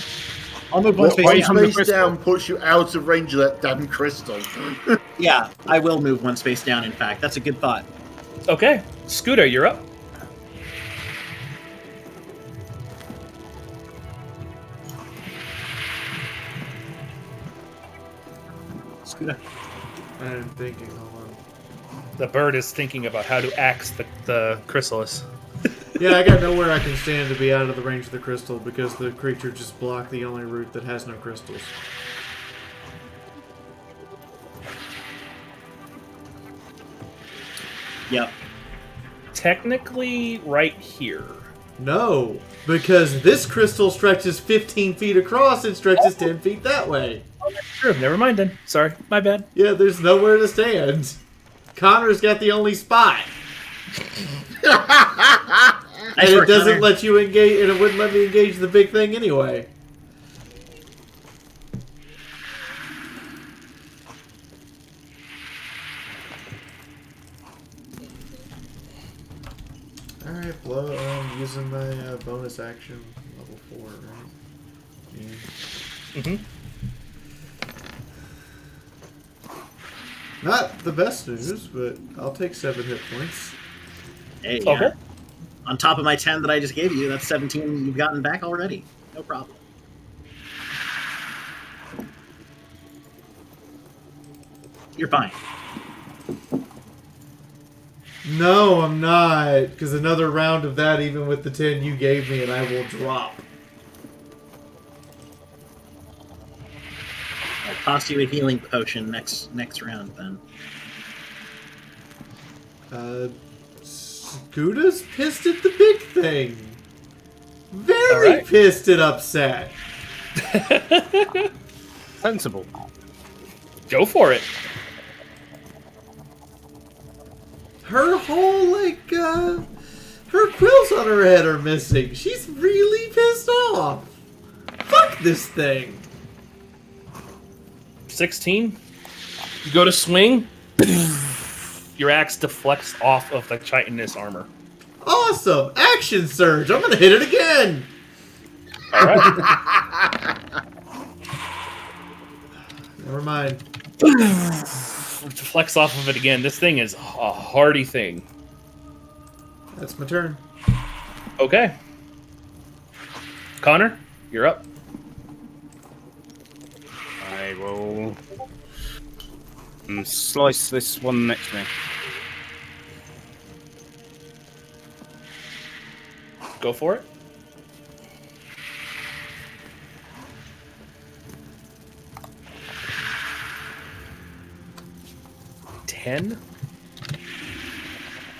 I'll move one space down. One space down puts you out of range of that damn crystal. Yeah, I will move one space down, in fact. That's a good thought. Okay. Scooter, you're up. Scooter. I'm thinking, hold on. The bird is thinking about how to axe the chrysalis. Yeah, I got nowhere I can stand to be out of the range of the crystal because the creature just blocked the only route that has no crystals. Yep. Technically, right here. No, because this crystal stretches 15 feet across and stretches 10 feet that way. Sure, never mind then. Sorry, my bad. Yeah, there's nowhere to stand. Connor's got the only spot. And it doesn't let you engage, and it wouldn't let me engage the big thing anyway. Alright, I'm using my bonus action, level 4, right? Yeah. Mm-hmm. Not the best news, but I'll take 7 hit points. Hey, Okay. On top of my 10 that I just gave you, that's 17 you've gotten back already. No problem. You're fine. No, I'm not, because another round of that, even with the 10 you gave me, and I will drop. toss you a healing potion next round then. Scoota's pissed at the big thing. Very Alright. pissed and upset. Sensible. Go for it. Her whole, her quills on her head are missing. She's really pissed off. Fuck this thing. 16. You go to swing. Your axe deflects off of the chitinous armor. Awesome. Action surge. I'm going to hit it again. All right. Never mind. Deflects off of it again. This thing is a hardy thing. That's my turn. Okay. Connor, you're up. I will slice this one next to me. Go for it. $10.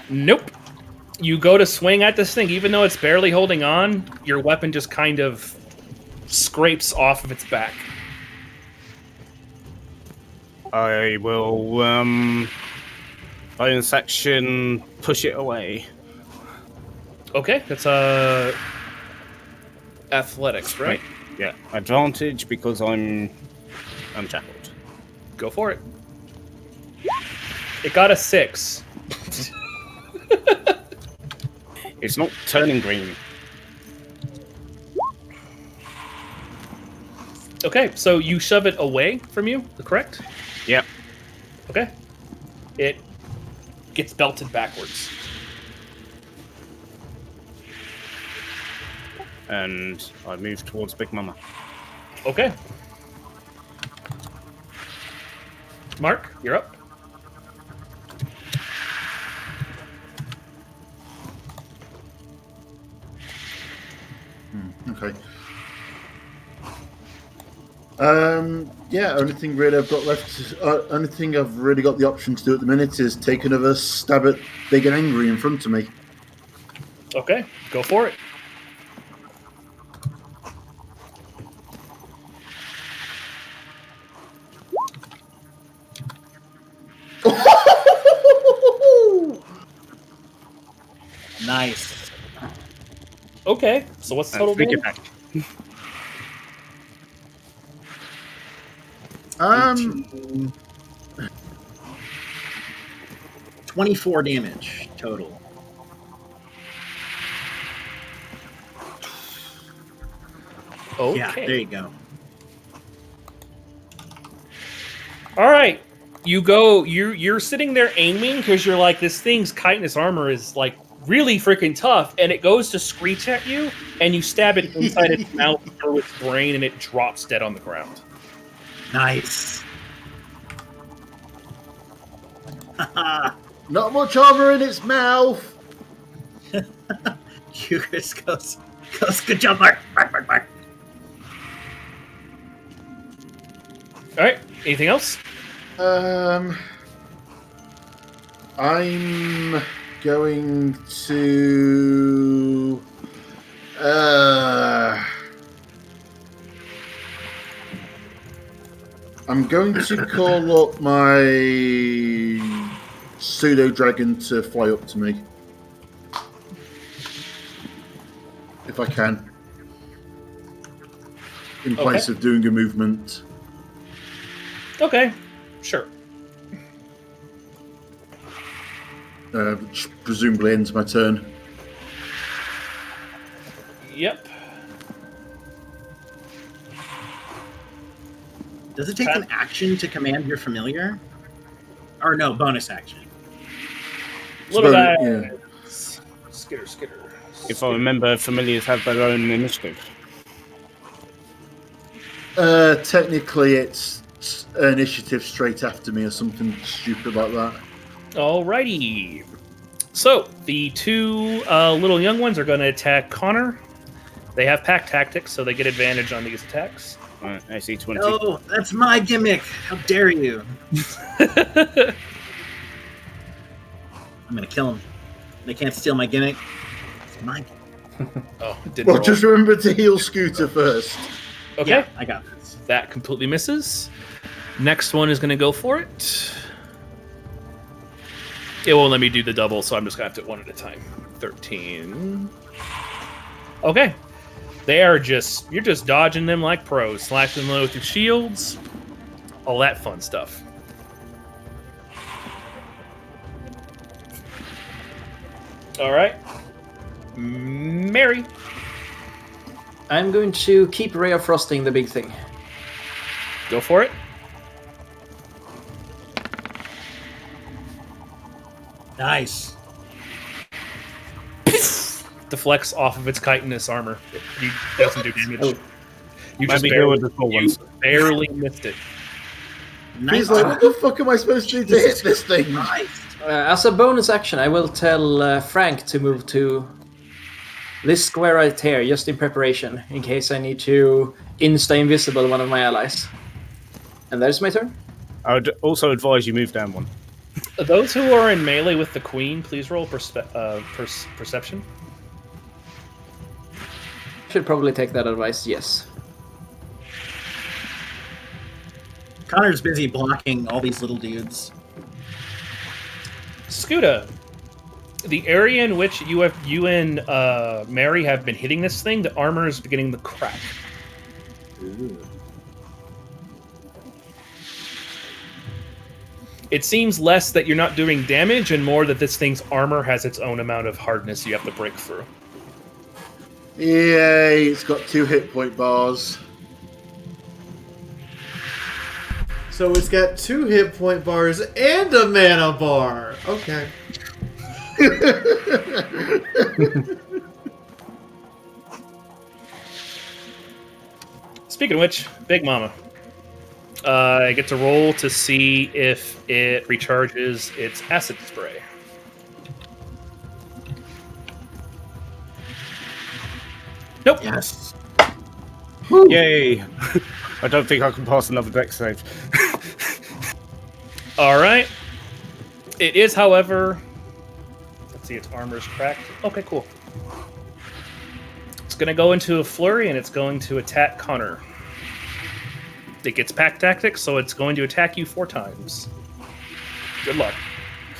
Nope. You go to swing at this thing, even though it's barely holding on, your weapon just kind of scrapes off of its back. I will bonus action push it away. Okay, that's athletics, right? Yeah, advantage because I'm shackled. Go for it. It got a 6. It's not turning green. Okay, so you shove it away from you, correct? Yep. Okay. It gets belted backwards. And I move towards Big Mama. Okay. Mark, you're up. Okay. Yeah, only thing really I've got left, only thing I've really got the option to do at the minute is take another stab at Big and Angry in front of me. Okay, go for it. Nice. Okay, so what's the total Sneak damage? attack. 24 damage total. Okay. Yeah, there you go. All right. You're sitting there aiming because you're like, this thing's chitinous armor is like really freaking tough, and it goes to screech at you, and you stab it inside its mouth through its brain, and it drops dead on the ground. Nice. Not much armor in its mouth. Chris goes, good job, Mark. Mark. All right. Anything else? I'm going to. I'm going to call up my pseudo dragon to fly up to me, if I can, in place of doing a movement. Okay. Sure. Which presumably ends my turn. Yep. Does it take an action to command your familiar? Or no, bonus action. Little guy. Yeah. Skitter. If I remember, familiars have their own initiative. Technically, it's initiative straight after me or something stupid like that. Alrighty. So, the two little young ones are going to attack Connor. They have pack tactics, so they get advantage on these attacks. Right, AC 20. No, that's my gimmick. How dare you? I'm gonna kill him. They can't steal my gimmick. It's my gimmick. Oh, it didn't Well, roll. just remember to heal Scooter first. Okay, Yeah, I got this. that completely misses. Next one is going to go for it. It won't let me do the double, so I'm just going to have to one at a time. 13. Okay. You're just dodging them like pros, slashing them with your shields, all that fun stuff. All right. Mary. I'm going to keep Ray of Frosting the big thing. Go for it. Nice. Deflects off of its chitinous armor. It doesn't do damage. Oh. You just Maybe go with the full you ones. barely missed it. Nice. He's like, what the fuck am I supposed to do to hit this thing? Nice. As a bonus action, I will tell Frank to move to this square right here, just in preparation, in case I need to insta-invisible one of my allies. And there's my turn. I would also advise you move down one. Those who are in melee with the queen, please roll perception. Should probably take that advice, yes. Connor's busy blocking all these little dudes. Scuda, the area in which you and Mary have been hitting this thing, the armor is beginning to crack. Ooh. It seems less that you're not doing damage and more that this thing's armor has its own amount of hardness you have to break through. Yay, it's got 2 hit point bars. So it's got 2 hit point bars and a mana bar. Okay. Speaking of which, Big Mama. I get to roll to see if it recharges its acid spray. Nope. Yes. Yay! I don't think I can pass another dex save. All right. It is, however. Let's see, its armor's cracked. Okay, cool. It's going to go into a flurry and it's going to attack Connor. It gets pack tactics, so it's going to attack you 4 times. Good luck.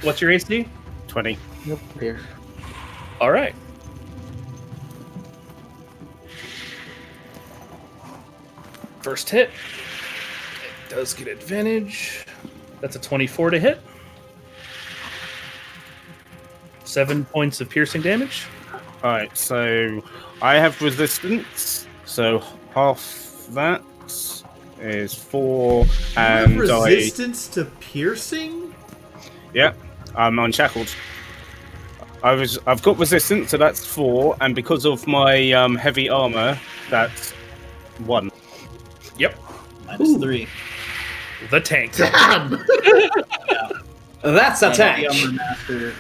What's your AC? 20. Nope, here. All right. First hit. It does get advantage. That's a 24 to hit. 7 points of piercing damage. Alright, so I have resistance, so half that is 4, You have and resistance to piercing? I'm unshackled. I've got resistance, so that's 4, and because of my heavy armor, that's 1. Yep. -3. The tank. Damn! That's a tank!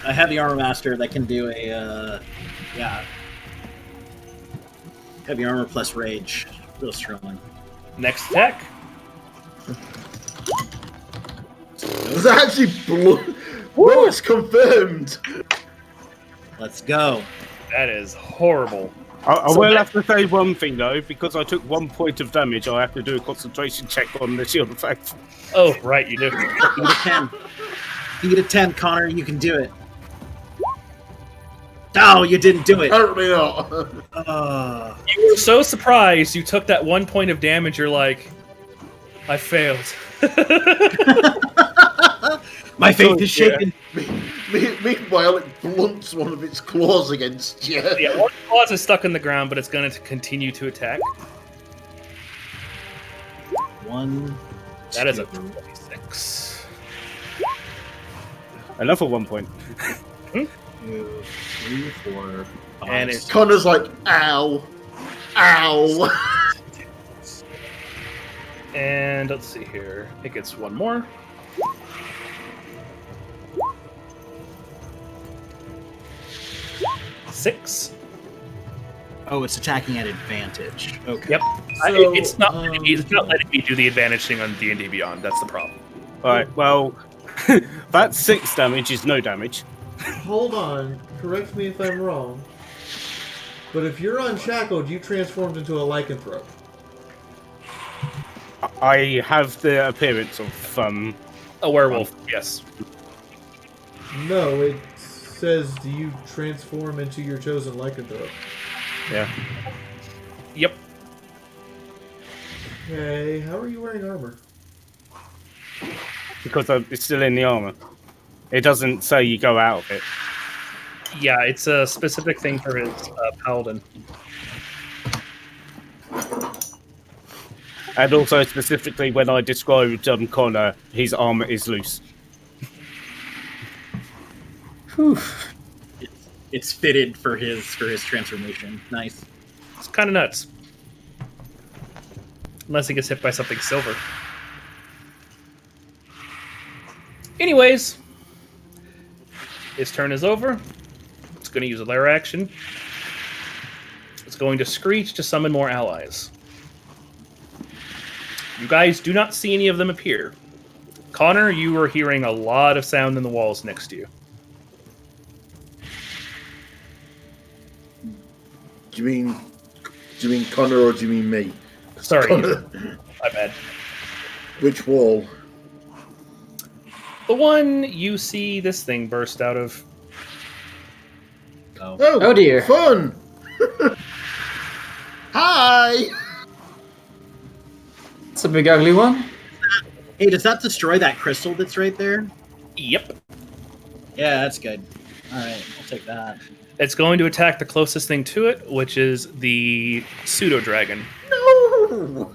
I have the armor master that can do a heavy armor plus rage. Real strong. Next attack. There's actually blood. Whoa, it's confirmed! Let's go. That is horrible. I So will that- have to say one thing though, because I took 1 point of damage, I have to do a concentration check on the shield effect. Oh, right, you do. You get a 10. You get a 10, Connor. You can do it. Oh, you didn't do it. Apparently not. You were so surprised you took that 1 point of damage, you're like, I failed. My faith is shaken. Meanwhile, it blunts one of its claws against you. Yeah, one claws is stuck in the ground, but it's going to continue to attack. 1. That is a 2, 26. Another 1 point. 2, 3, 4, 5. And it's- Connor's like, ow. Ow. And let's see here. It gets one more. Six. Oh, it's attacking at advantage. Okay. Yep. So, It's not letting me do the advantage thing on D&D Beyond. That's the problem. Right, well, that's 6 damage is no damage. Hold on. Correct me if I'm wrong. But if you're unshackled, you transformed into a lycanthrope. I have the appearance of A werewolf, yes. No, it says you transform into your chosen lycanthrope. yeah. Yep. Okay, how are you wearing armor? Because it's still in the armor. It doesn't say you go out of it. Yeah, it's a specific thing for his paladin. And also specifically when I described Connor, his armor is loose. It's fitted for his transformation. Nice. It's kind of nuts. Unless he gets hit by something silver. Anyways, his turn is over. It's going to use a lair action. It's going to screech to summon more allies. You guys do not see any of them appear. Connor, you are hearing a lot of sound in the walls next to you. Do you mean Connor or do you mean me? Sorry, Connor. my bad. Which wall? The one you see this thing burst out of. Oh dear. Fun! Hi! It's a big ugly one. Hey, does that destroy that crystal that's right there? Yep. Yeah, that's good. All right, I'll take that. It's going to attack the closest thing to it, which is the pseudo dragon. No!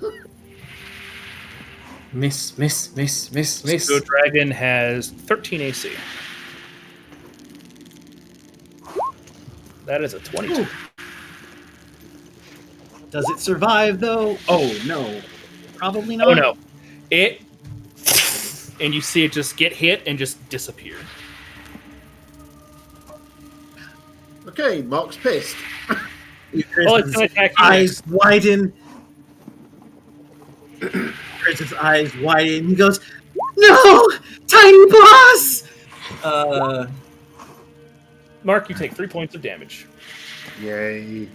Miss. Pseudo dragon has 13 AC. That is a 22. Does it survive though? Oh no, probably not. Oh no. It. And you see it just get hit and just disappear. Okay, Mark's pissed. Oh, it's going to attack you. Eyes widen. Chris's eyes widen. He goes, "No, tiny boss!" Mark, you take 3 points of damage. Yay.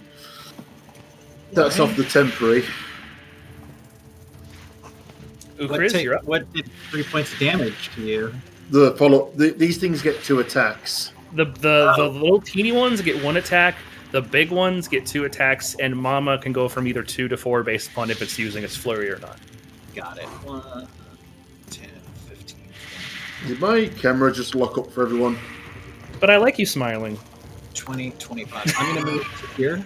That's off the temporary. Chris, you're up. What did 3 points of damage to you? The follow. These things get 2 attacks. The little teeny ones get 1 attack. The big ones get 2 attacks, and Mama can go from either 2 to 4 based upon if it's using its flurry or not. Got it. 1, 10, 15. Did my camera just lock up for everyone? But I like you smiling. 20, 25. I'm going to move to here.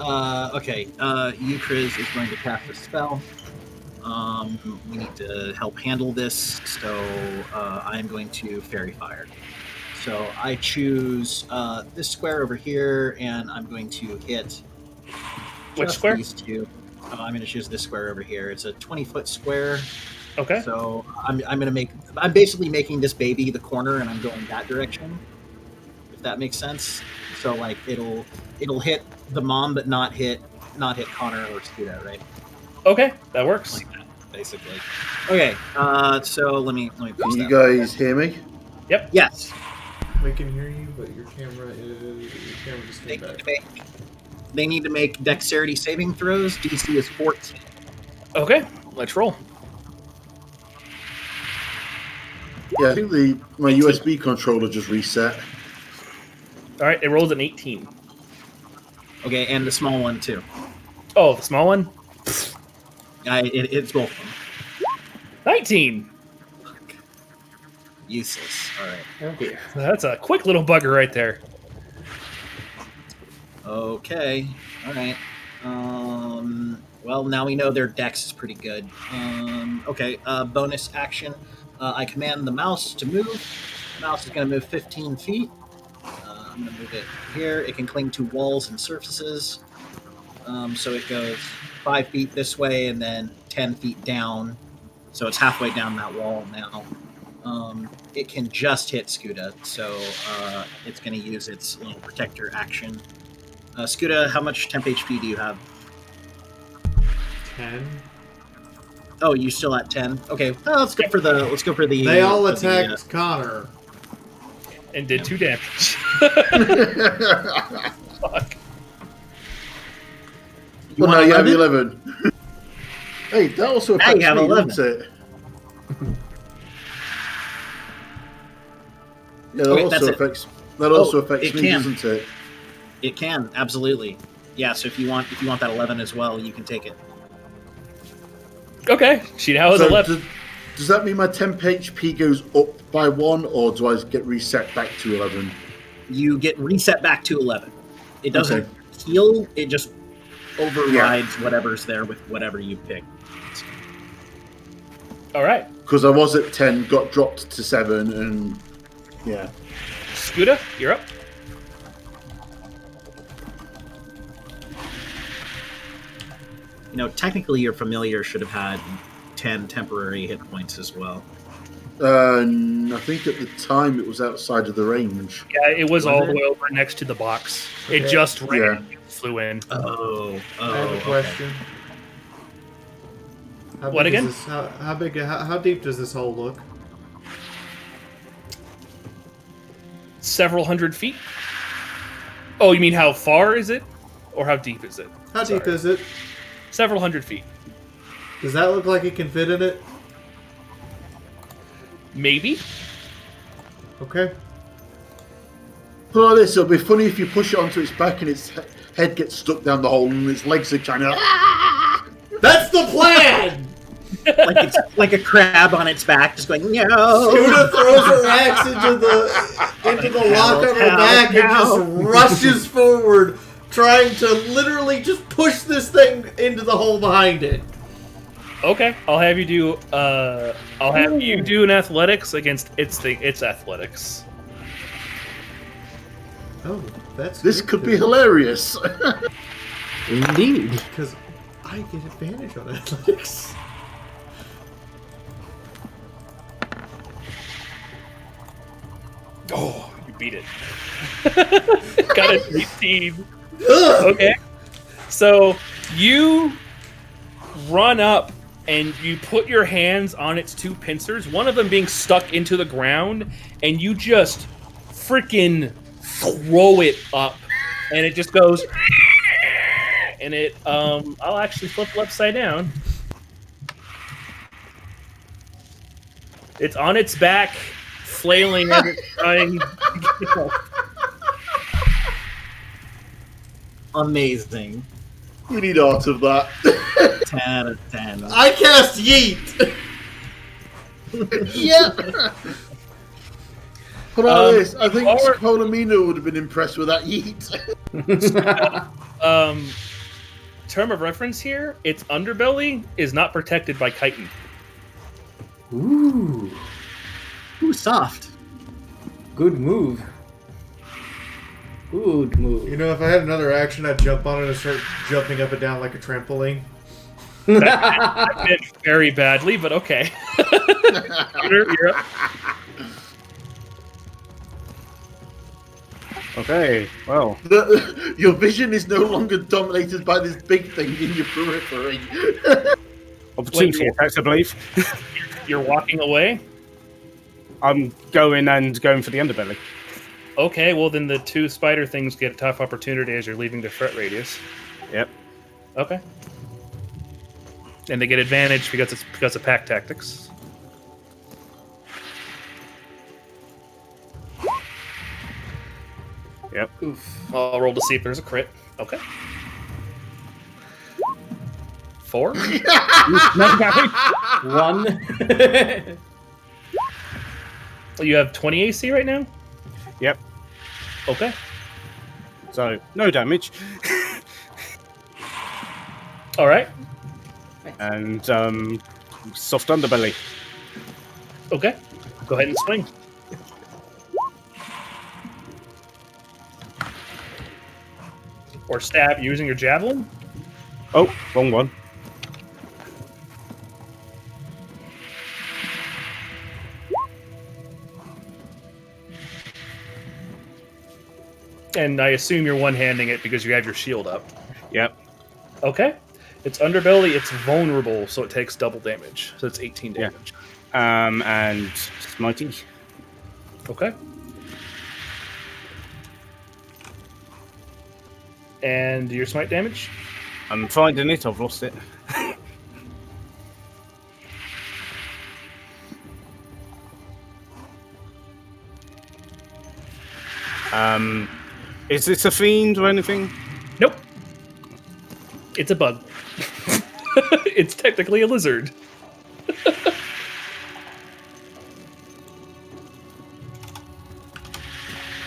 Okay. Euchris is going to cast a spell. We need to help handle this, so I'm going to Fairy Fire. So I choose this square over here, and I'm going to hit Which just square? these two. I'm going to choose this square over here. It's a 20-foot square. Okay. So I'm basically making this baby the corner, and I'm going that direction. If that makes sense. So like it'll hit the mom, but not hit Connor or Scuda, right? Okay, that works. Like that, basically. Okay. So let me post Can you that. guys hear me? Yes. I can hear you, but your camera just They came need, back. they need to make dexterity saving throws. DC is 14. Okay, let's roll. Yeah, I think my USB controller just reset. All right, it rolls an 18. Okay, and the small one too. Oh, the small one? It's both of them. 19. Useless. All right. Oh dear. That's a quick little bugger right there. Okay. All right. Well, now we know their dex is pretty good. Okay. Bonus action. I command the mouse to move. The mouse is going to move 15 feet. I'm going to move it here. It can cling to walls and surfaces. So it goes 5 feet this way and then 10 feet down. So it's halfway down that wall now. It can just hit Scuda, so it's going to use its little protector action Scuda, how much temp HP do you have? 10. Oh, you still at 10? Okay, let's go for the. They all for the, attacked Connor. And did 2 damage. Fuck. You Well, want now you have 11? 11. Hey, that also Now affects you have me, 11. doesn't it? Yeah, Okay, that's it. that also affects it me, can. doesn't it? It can, absolutely. Yeah, so if you want that 11 as well, you can take it. Okay, she now has So 11. does that mean my temp HP goes up by 1, or do I get reset back to 11? You get reset back to 11. It doesn't Okay. heal, it just overrides whatever's there with whatever you pick. All right, Because I was at 10, got dropped to 7, and yeah. Scuda, you're up. You know, technically your familiar should have had 10 temporary hit points as well. I think at the time it was outside of the range. Yeah, it was Was all it? the way over next to the box. It Okay. just ran, Yeah. flew in. Oh, I have a okay. question. How What big is again? this- how deep does this hole look? Several hundred feet. Oh, you mean how far is it? Or how deep is it? How deep Sorry. is it? Several hundred feet. Does that look like it can fit in it? Maybe. Okay. Put like this, it'll be funny if you push it onto its back and its head gets stuck down the hole and its legs are trying to... That's the plan! Like it's like a crab on its back, just going, no. Scuda throws her axe into the lock on her back and just rushes forward, trying to literally just push this thing into the hole behind it. Okay, I'll have you do. I'll have you do an athletics against its athletics. Oh, that's This could be hilarious. Indeed. because I get advantage on athletics. Oh, you beat it. Got a 18. Okay, so you run up and you put your hands on its 2 pincers, one of them being stuck into the ground, and you just freaking throw it up, and it just goes, and it, I'll actually flip it upside down. It's on its back, flailing as it's trying to get up. Amazing. We need art of that. 10 out of 10. I cast Yeet! Yeah. Put like this, I think or- Polomino would have been impressed with that yeet. Term of reference here, its underbelly is not protected by chitin. Ooh, Ooh, soft. good move. Good move. You know, if I had another action, I'd jump on it and start jumping up and down like a trampoline. I did very badly, but okay. You're up. Okay, well, Your vision is no longer dominated by this big thing in your periphery. opportunity attacks, I believe. You're walking away. I'm going for the underbelly. Okay, well then the 2 spider things get a tough opportunity as you're leaving their threat radius. Yep. Okay. And they get advantage because of pack tactics. Yep. Oof. I'll roll to see if there's a crit. Okay. 4. 1. You have 20 AC right now? Yep. Okay. So no damage, All right. and soft underbelly. Okay. Go ahead and swing. Or stab using your javelin. Oh, wrong one. And I assume you're one-handing it because you have your shield up. Yep. Okay. Its underbelly, it's vulnerable, so it takes double damage. So it's 18 Yeah. damage. And smitey. Okay. And your smite damage? I'm finding it. I've lost it. Is this a fiend or anything? Nope. It's a bug. It's technically a lizard.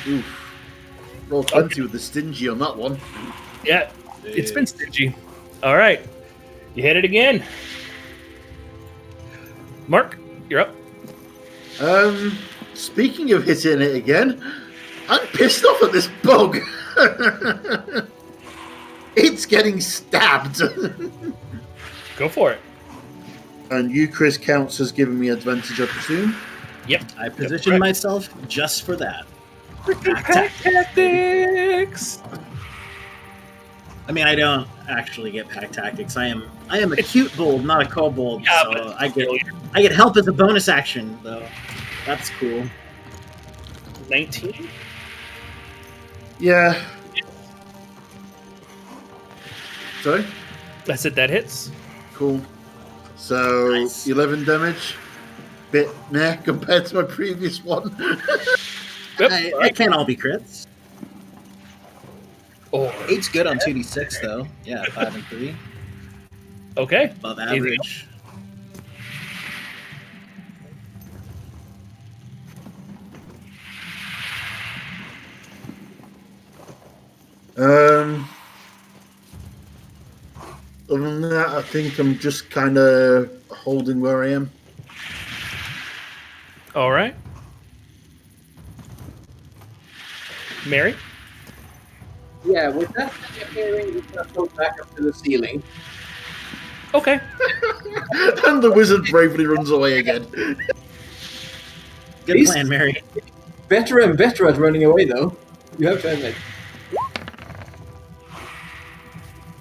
Oof. Roll 20 with the stingy on that one. Yeah, it's been stingy. All right. You hit it again. Mark, you're up. Speaking of hitting it again, I'm pissed off at this bug. It's getting stabbed. Go for it. And you, Chris, counts as giving me advantage, I presume? Yep. I positioned myself just for that. Pack tactics. I mean, I don't actually get pack tactics. I am a cute bold, not a kobold. Yeah, So but I get help as a bonus action, though. That's cool. 19. Yeah. Sorry? I said that hits. Cool. So, Nice. 11 damage. Bit meh compared to my previous one. Yep. I can't all be crits. Or 8's good on 2d6, though. Yeah, 5 and 3. okay. Above Easy. average. Other than that, I think I'm just kind of holding where I am. All right. Mary? Yeah, with that appearing, it's going to go back up to the ceiling. Okay. And the wizard bravely runs away again. Good He's- plan, Mary. Better and better at running away, though. You have to admit.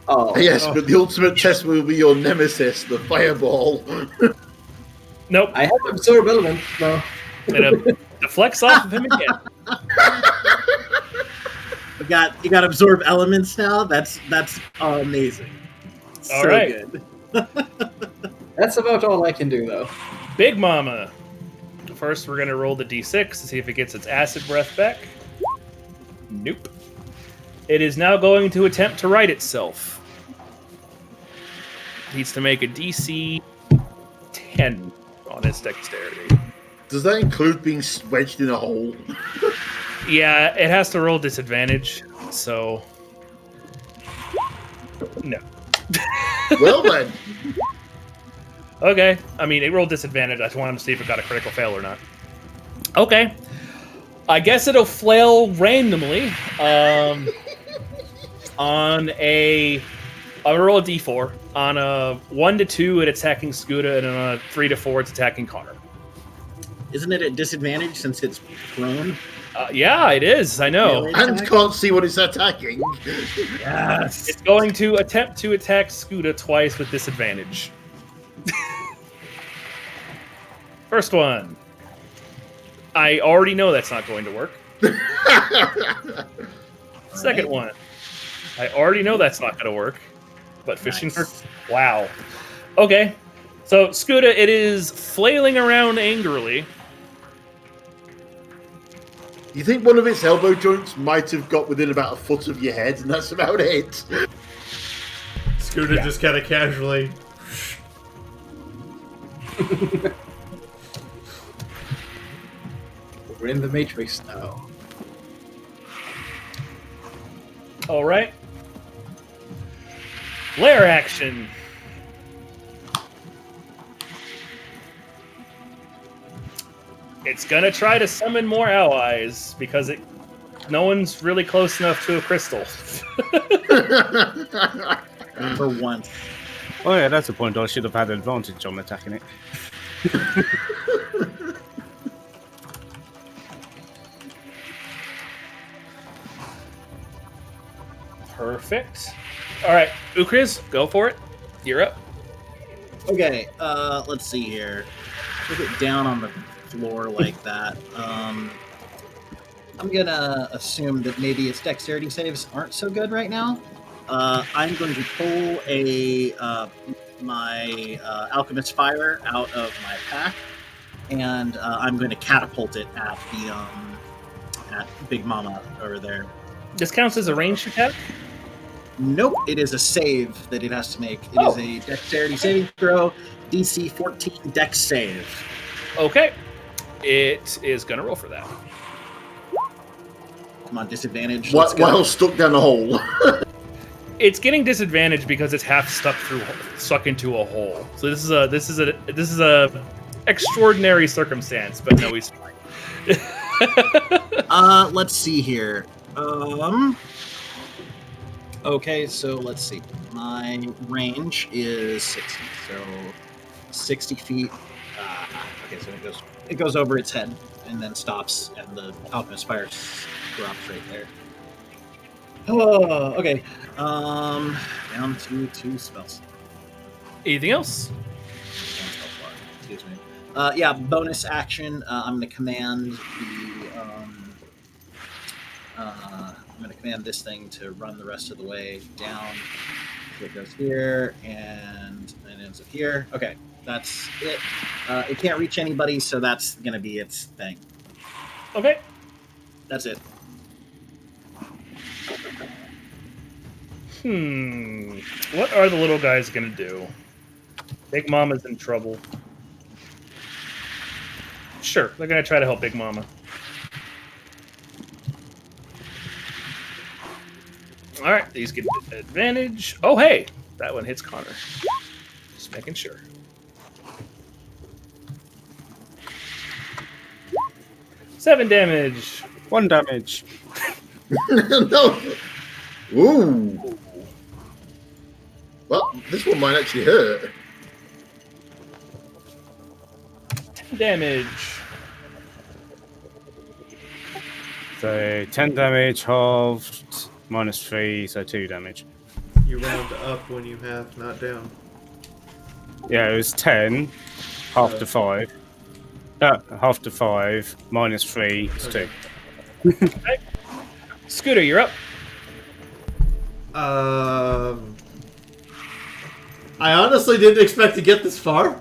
Oh, Yes, but the ultimate test will be your nemesis, the fireball. Nope. I have absorb element now. It deflects off of him again. You got absorb elements now. That's amazing. All so right. good. That's about all I can do, though. Big Mama. First, we're going to roll the d6 to see if it gets its acid breath back. Nope. It is now going to attempt to right itself. Needs to make a DC 10 on its dexterity. Does that include being wedged in a hole? Yeah, it has to roll disadvantage, so... No. Well then. Okay. I mean, it rolled disadvantage. I just wanted to see if it got a critical fail or not. Okay. I guess it'll flail randomly. On a... I'll roll a d4. On a 1 to 2, it's attacking Scuda, and on a 3 to 4, it's attacking Connor. Isn't it at disadvantage since it's prone? Yeah, it is. I know. Really? And can't see what it's attacking. Yes. It's going to attempt to attack Scuda twice with disadvantage. First one. I already know that's not going to work. Second one. I already know that's not going to work. But fishing for... Wow. Okay. So, Scuda, it is flailing around angrily. You think one of its elbow joints might have got within about a foot of your head, and that's about it? Scooter just kind of casually. We're in the Matrix now. All right. Lair action. It's gonna try to summon more allies because no one's really close enough to a crystal. For once. Oh yeah, that's a point. I should have had advantage on attacking it. Perfect. All right, Ukriz, go for it. You're up. Okay, let's see here. Put it down on the floor like that. I'm gonna assume that maybe its dexterity saves aren't so good right now. I'm going to pull my alchemist fire out of my pack, and I'm going to catapult it at at Big Mama over there. This counts as a ranged attack? Nope, it is a save that it has to make. It is a dexterity saving throw, DC 14 dex save. Okay. It is going to roll for that. Come on, disadvantage. While stuck down a hole. It's getting disadvantaged because it's half stuck into a hole. So this is a extraordinary circumstance, but no, he's fine. Let's see here. Okay, so let's see. My range is 60, so 60 feet. Okay, so it goes over its head and then stops, and the alchemist fire drops right there. Oh, okay. Down to 2 spells. Anything else? Excuse me. Yeah, bonus action. I'm going to command this thing to run the rest of the way down. So it goes here and then ends up here. Okay, that's it. It can't reach anybody, so that's going to be its thing. Okay. That's it. What are the little guys going to do? Big Mama's in trouble. Sure, they're going to try to help Big Mama. All right, these get advantage. Oh, hey, that one hits Connor. Just making sure. Seven damage. 1 damage. No. Ooh. Well, this one might actually hurt. 10 damage. So 10 damage halved, -3, so 2 damage. You round up when you have, not down. Yeah, it was 10, half to 5. Half to 5, -3 is 2. Okay. Scooter, you're up. I honestly didn't expect to get this far.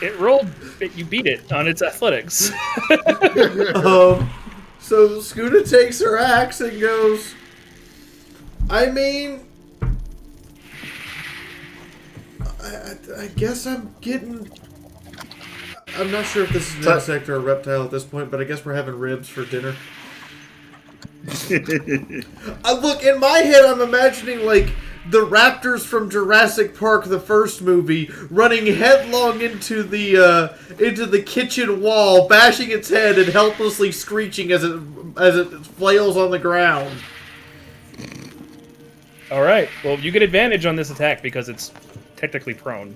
It rolled, you beat it on its athletics. So Scooter takes her axe and goes, I mean, I guess I'm not sure if this is an insect or a reptile at this point, but I guess we're having ribs for dinner. Look, in my head, I'm imagining, like, the raptors from Jurassic Park, the first movie, running headlong into the kitchen wall, bashing its head and helplessly screeching as it flails on the ground. All right. Well, you get advantage on this attack because it's technically prone.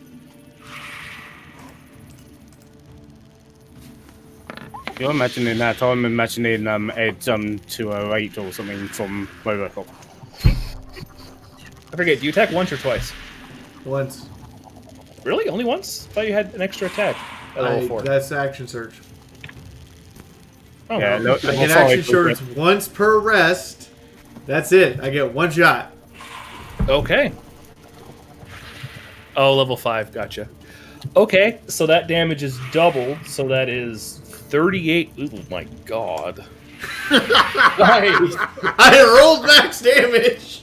You're imagining that. I'm imagining Ed 208 or something from Robocop. I forget. Do you attack once or twice? Once. Really? Only once? I thought you had an extra attack at level 4. That's action surge. Oh, Yeah, no. I get action surge once per rest. That's it. I get one shot. Okay. Oh, level 5. Gotcha. Okay, so that damage is doubled, so that is 38. Oh my god. I rolled max damage.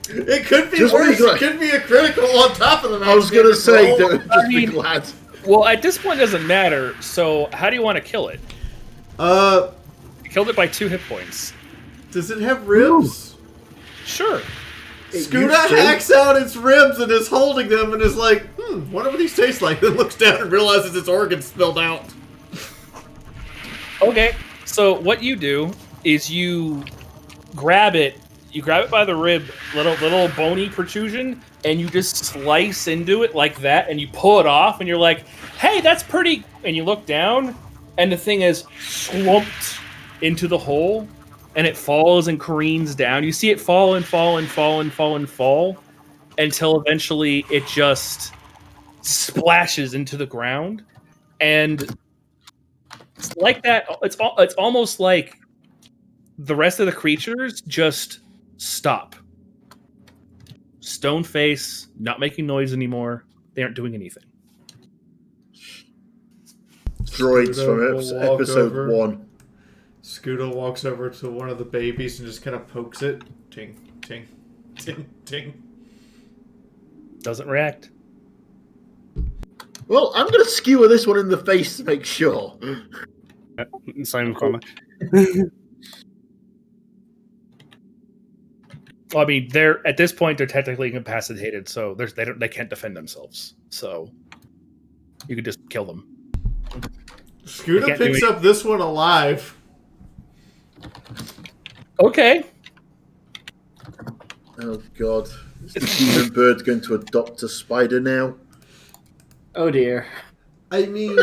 It could be worse. It could be a critical on top of the max. I was going to say, roll. just be glad. Well, at this point, it doesn't matter. So, how do you want to kill it? You killed it by 2 hit points. Does it have ribs? Sure. Scooter hacks out its ribs and is holding them and is like, wonder what these taste like. Then looks down and realizes its organs spilled out. Okay, so what you do is you grab it by the rib, little bony protrusion, and you just slice into it like that, and you pull it off, and you're like, hey, that's pretty... And you look down, and the thing is slumped into the hole, and it falls and careens down. You see it fall and fall and fall and fall and fall until eventually it just splashes into the ground. And it's like that. It's almost like the rest of the creatures just stop. Stone face, not making noise anymore. They aren't doing anything. Droids from Scooter will walk episode over. 1. Scooter walks over to one of the babies and just kind of pokes it. Ting, ting, ting, ting. Doesn't react. Well, I'm going to skewer this one in the face to make sure. Same comment. Well, I mean, they're at this point they're technically incapacitated, so they can't defend themselves. So you could just kill them. Scooter can't do picks it. up this one alive. Okay. Oh, God. Is the demon bird going to adopt a spider now? Oh dear. I mean,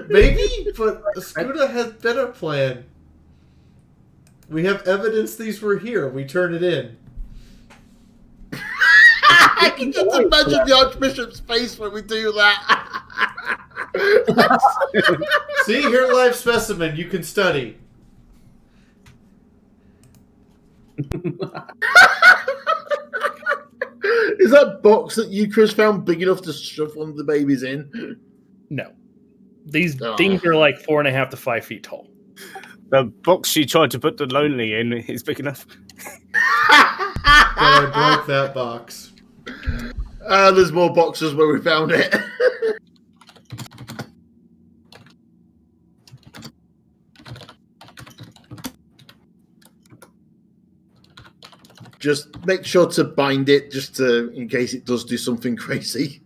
maybe, but Scooter has better plan. We have evidence these were here. We turn it in. I can just imagine the Archbishop's face when we do that. See, here, live specimen. You can study. Is that box that you, Chris, found big enough to shove one of the babies in? No. These Oh. things are like 4.5 to 5 feet tall. The box she tried to put the lonely in is big enough. But I broke that box. There's more boxes where we found it. Just make sure to bind it, just in case it does do something crazy.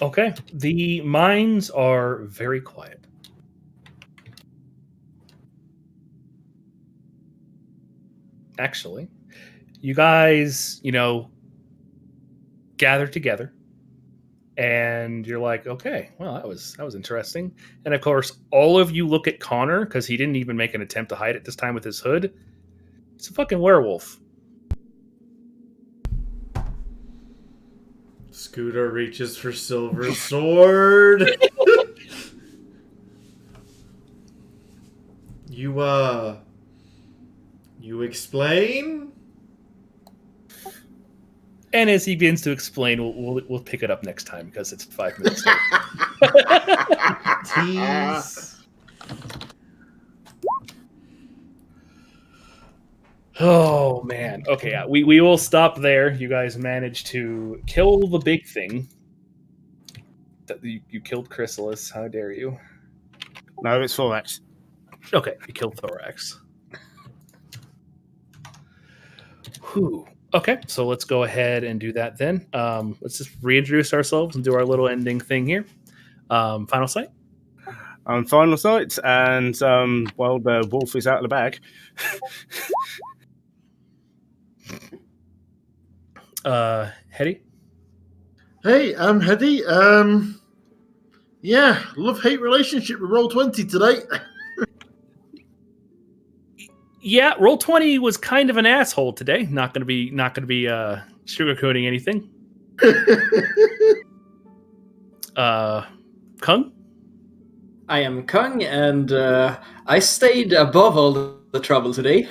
Okay. The mines are very quiet. Actually, you guys, gather together, and you're like, okay, well, that was interesting. And of course, all of you look at Connor because he didn't even make an attempt to hide it this time with his hood. It's a fucking werewolf. Scooter reaches for silver sword. You explain? And as he begins to explain, we'll pick it up next time because it's 5 minutes late. Tease. Oh man. Okay, yeah, we will stop there. You guys managed to kill the big thing. You killed Chrysalis. How dare you? No, it's 4x. Okay, you killed Thorax. Whew. Okay, so let's go ahead and do that then. Let's just reintroduce ourselves and do our little ending thing here. Final sight. Final sight, and well, the wolf is out of the bag. Hetty. Hey, I'm Hedy. Yeah, love-hate relationship with Roll20 today. Yeah, Roll20 was kind of an asshole today. Not gonna be sugarcoating anything. Kung. I am Kung, and I stayed above all the trouble today.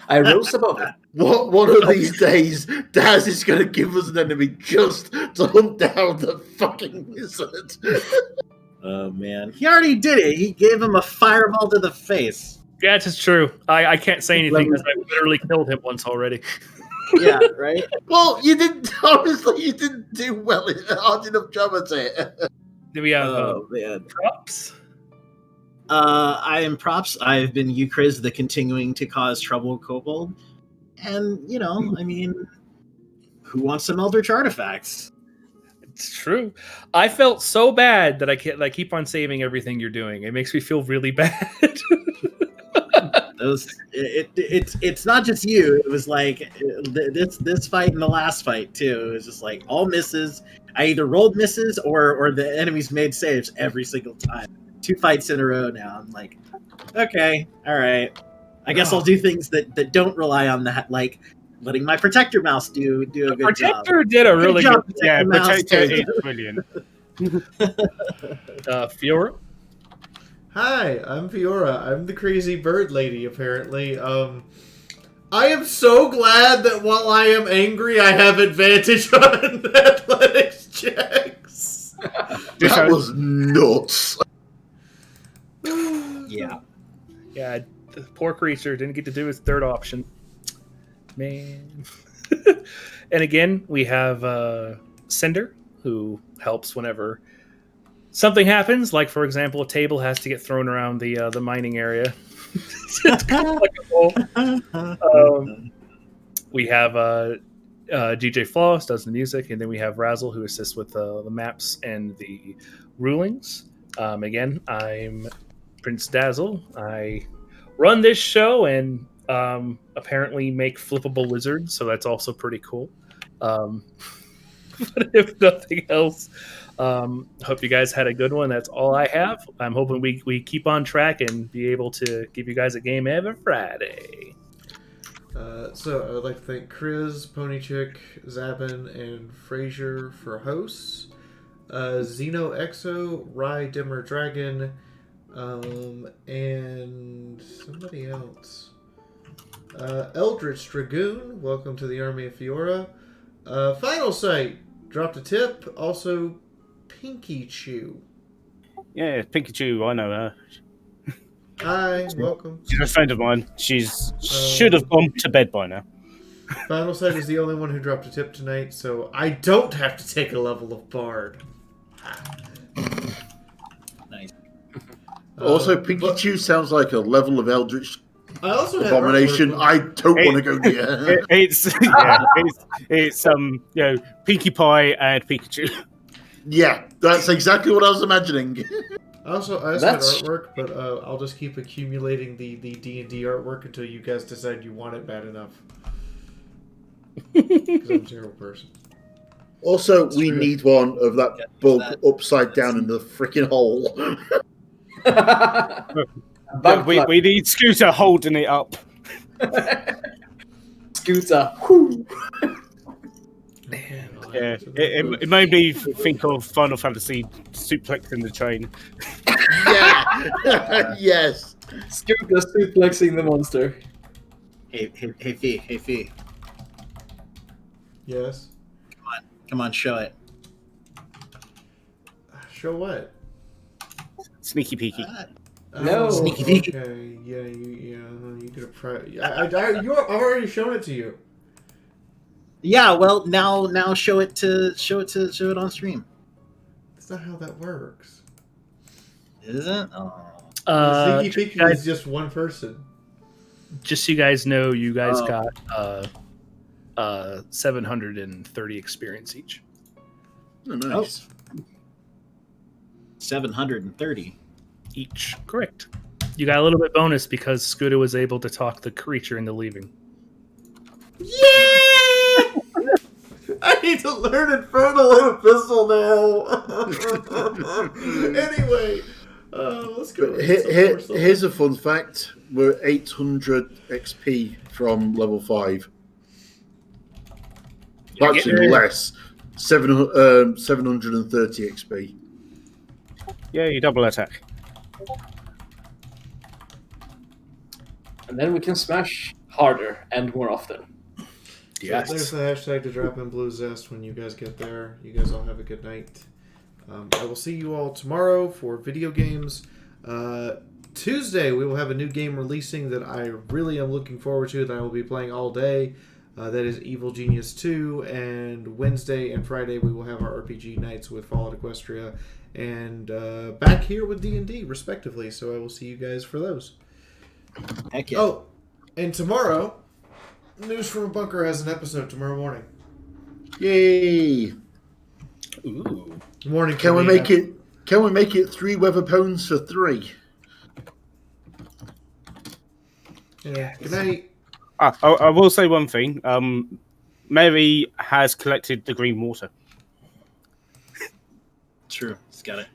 I rose above it. One of these days, Daz is going to give us an enemy just to hunt down the fucking wizard. Oh man, he already did it. He gave him a fireball to the face. Yeah, it's true. I can't say anything because I literally killed him once already. Yeah, right. Well, you didn't. Honestly, you didn't do well. Hard enough job at it. Do we have Oh man. props? I am props. I've been Euchriz, the continuing to cause trouble kobold. And, I mean, who wants some Eldritch artifacts? It's true. I felt so bad that I keep on saving everything you're doing. It makes me feel really bad. It's not just you. It was like this fight and the last fight, too. It was just like all misses. I either rolled misses or the enemies made saves every single time. 2 fights in a row now. I'm like, okay, all right. I guess I'll do things that don't rely on that, like letting my protector mouse do a good job. Protector did a really good. Yeah, Mouse Protector does. is brilliant. Fiora. Hi, I'm Fiora. I'm the crazy bird lady, apparently. I am so glad that while I am angry, I have advantage on athletics checks. That was nuts. Yeah. Yeah, the poor creature didn't get to do his third option. Man. And again, we have Cinder, who helps whenever something happens. Like, for example, a table has to get thrown around the mining area. It's kind of like a whole, we have DJ Floss does the music, and then we have Razzle, who assists with the maps and the rulings. Again, I'm Prince Dazzle. I run this show and apparently make flippable lizards, so that's also pretty cool. But if nothing else, hope you guys had a good one. That's all I have. I'm hoping we keep on track and be able to give you guys a game every Friday. So I would like to thank Chris, Ponychick, Zabin, and Frazier for hosts. Xeno Exo, Rye Dimmer Dragon, and somebody else. Eldritch Dragoon, welcome to the Army of Fiora. Final Sight, dropped a tip. Also, Pinky Chew. Yeah, Pikachu, I know her. Hi, welcome. She's a friend of mine. Should have gone to bed by now. Final Sight is the only one who dropped a tip tonight, so I don't have to take a level of Bard. Nice. Also, Pikachu sounds like a level of Eldritch I also had abomination. artwork. I don't want to go near. It's Pinkie Pie and Pikachu. Yeah, that's exactly what I was imagining. I also That's- had artwork, but I'll just keep accumulating the D&D artwork until you guys decide you want it bad enough. Because I'm a terrible person. Also, That's we true. need one of that Yeah, bug that- upside down in the freaking hole. We need Scooter holding it up. Scooter. Yeah, it made me think of Final Fantasy suplexing the train. Yeah, yes. Scooter suplexing the monster. Hey, Fee. Yes. Come on, show it. Show what? Sneaky peeky. No. Sneaky peeky. Okay. Yeah. You could have tried. I've already shown it to you. Yeah, well, now show it on stream. That's not how that works. Is it? Oh. Sneaky Just, peeky guys, is just one person. just so you guys know, you guys Oh. got 730 experience each. Oh, nice. 730. Each. Correct. You got a little bit bonus because Scooter was able to talk the creature into leaving. Yeah! I need to learn Infernal Epistle now. Anyway, let's go. But here's a fun fact. We're 800 XP from level 5. Actually, less. 730 XP. Yeah, you double attack. And then we can smash harder and more often. Yes. There's the hashtag to drop in Blue Zest when you guys get there. You guys all have a good night. I will see you all tomorrow for video games. Tuesday, we will have a new game releasing that I really am looking forward to, that I will be playing all day. That is Evil Genius 2. And Wednesday and Friday, we will have our RPG nights with Fallout Equestria. And back here with D&D, respectively. So I will see you guys for those. Heck yeah. Oh, and tomorrow, News from a Bunker has an episode tomorrow morning. Yay! Ooh. Morning. Can we make it? Can we make it 3 weather pones for 3? Yeah. Good night. I will say one thing. Mary has collected the green water. True. He's got it.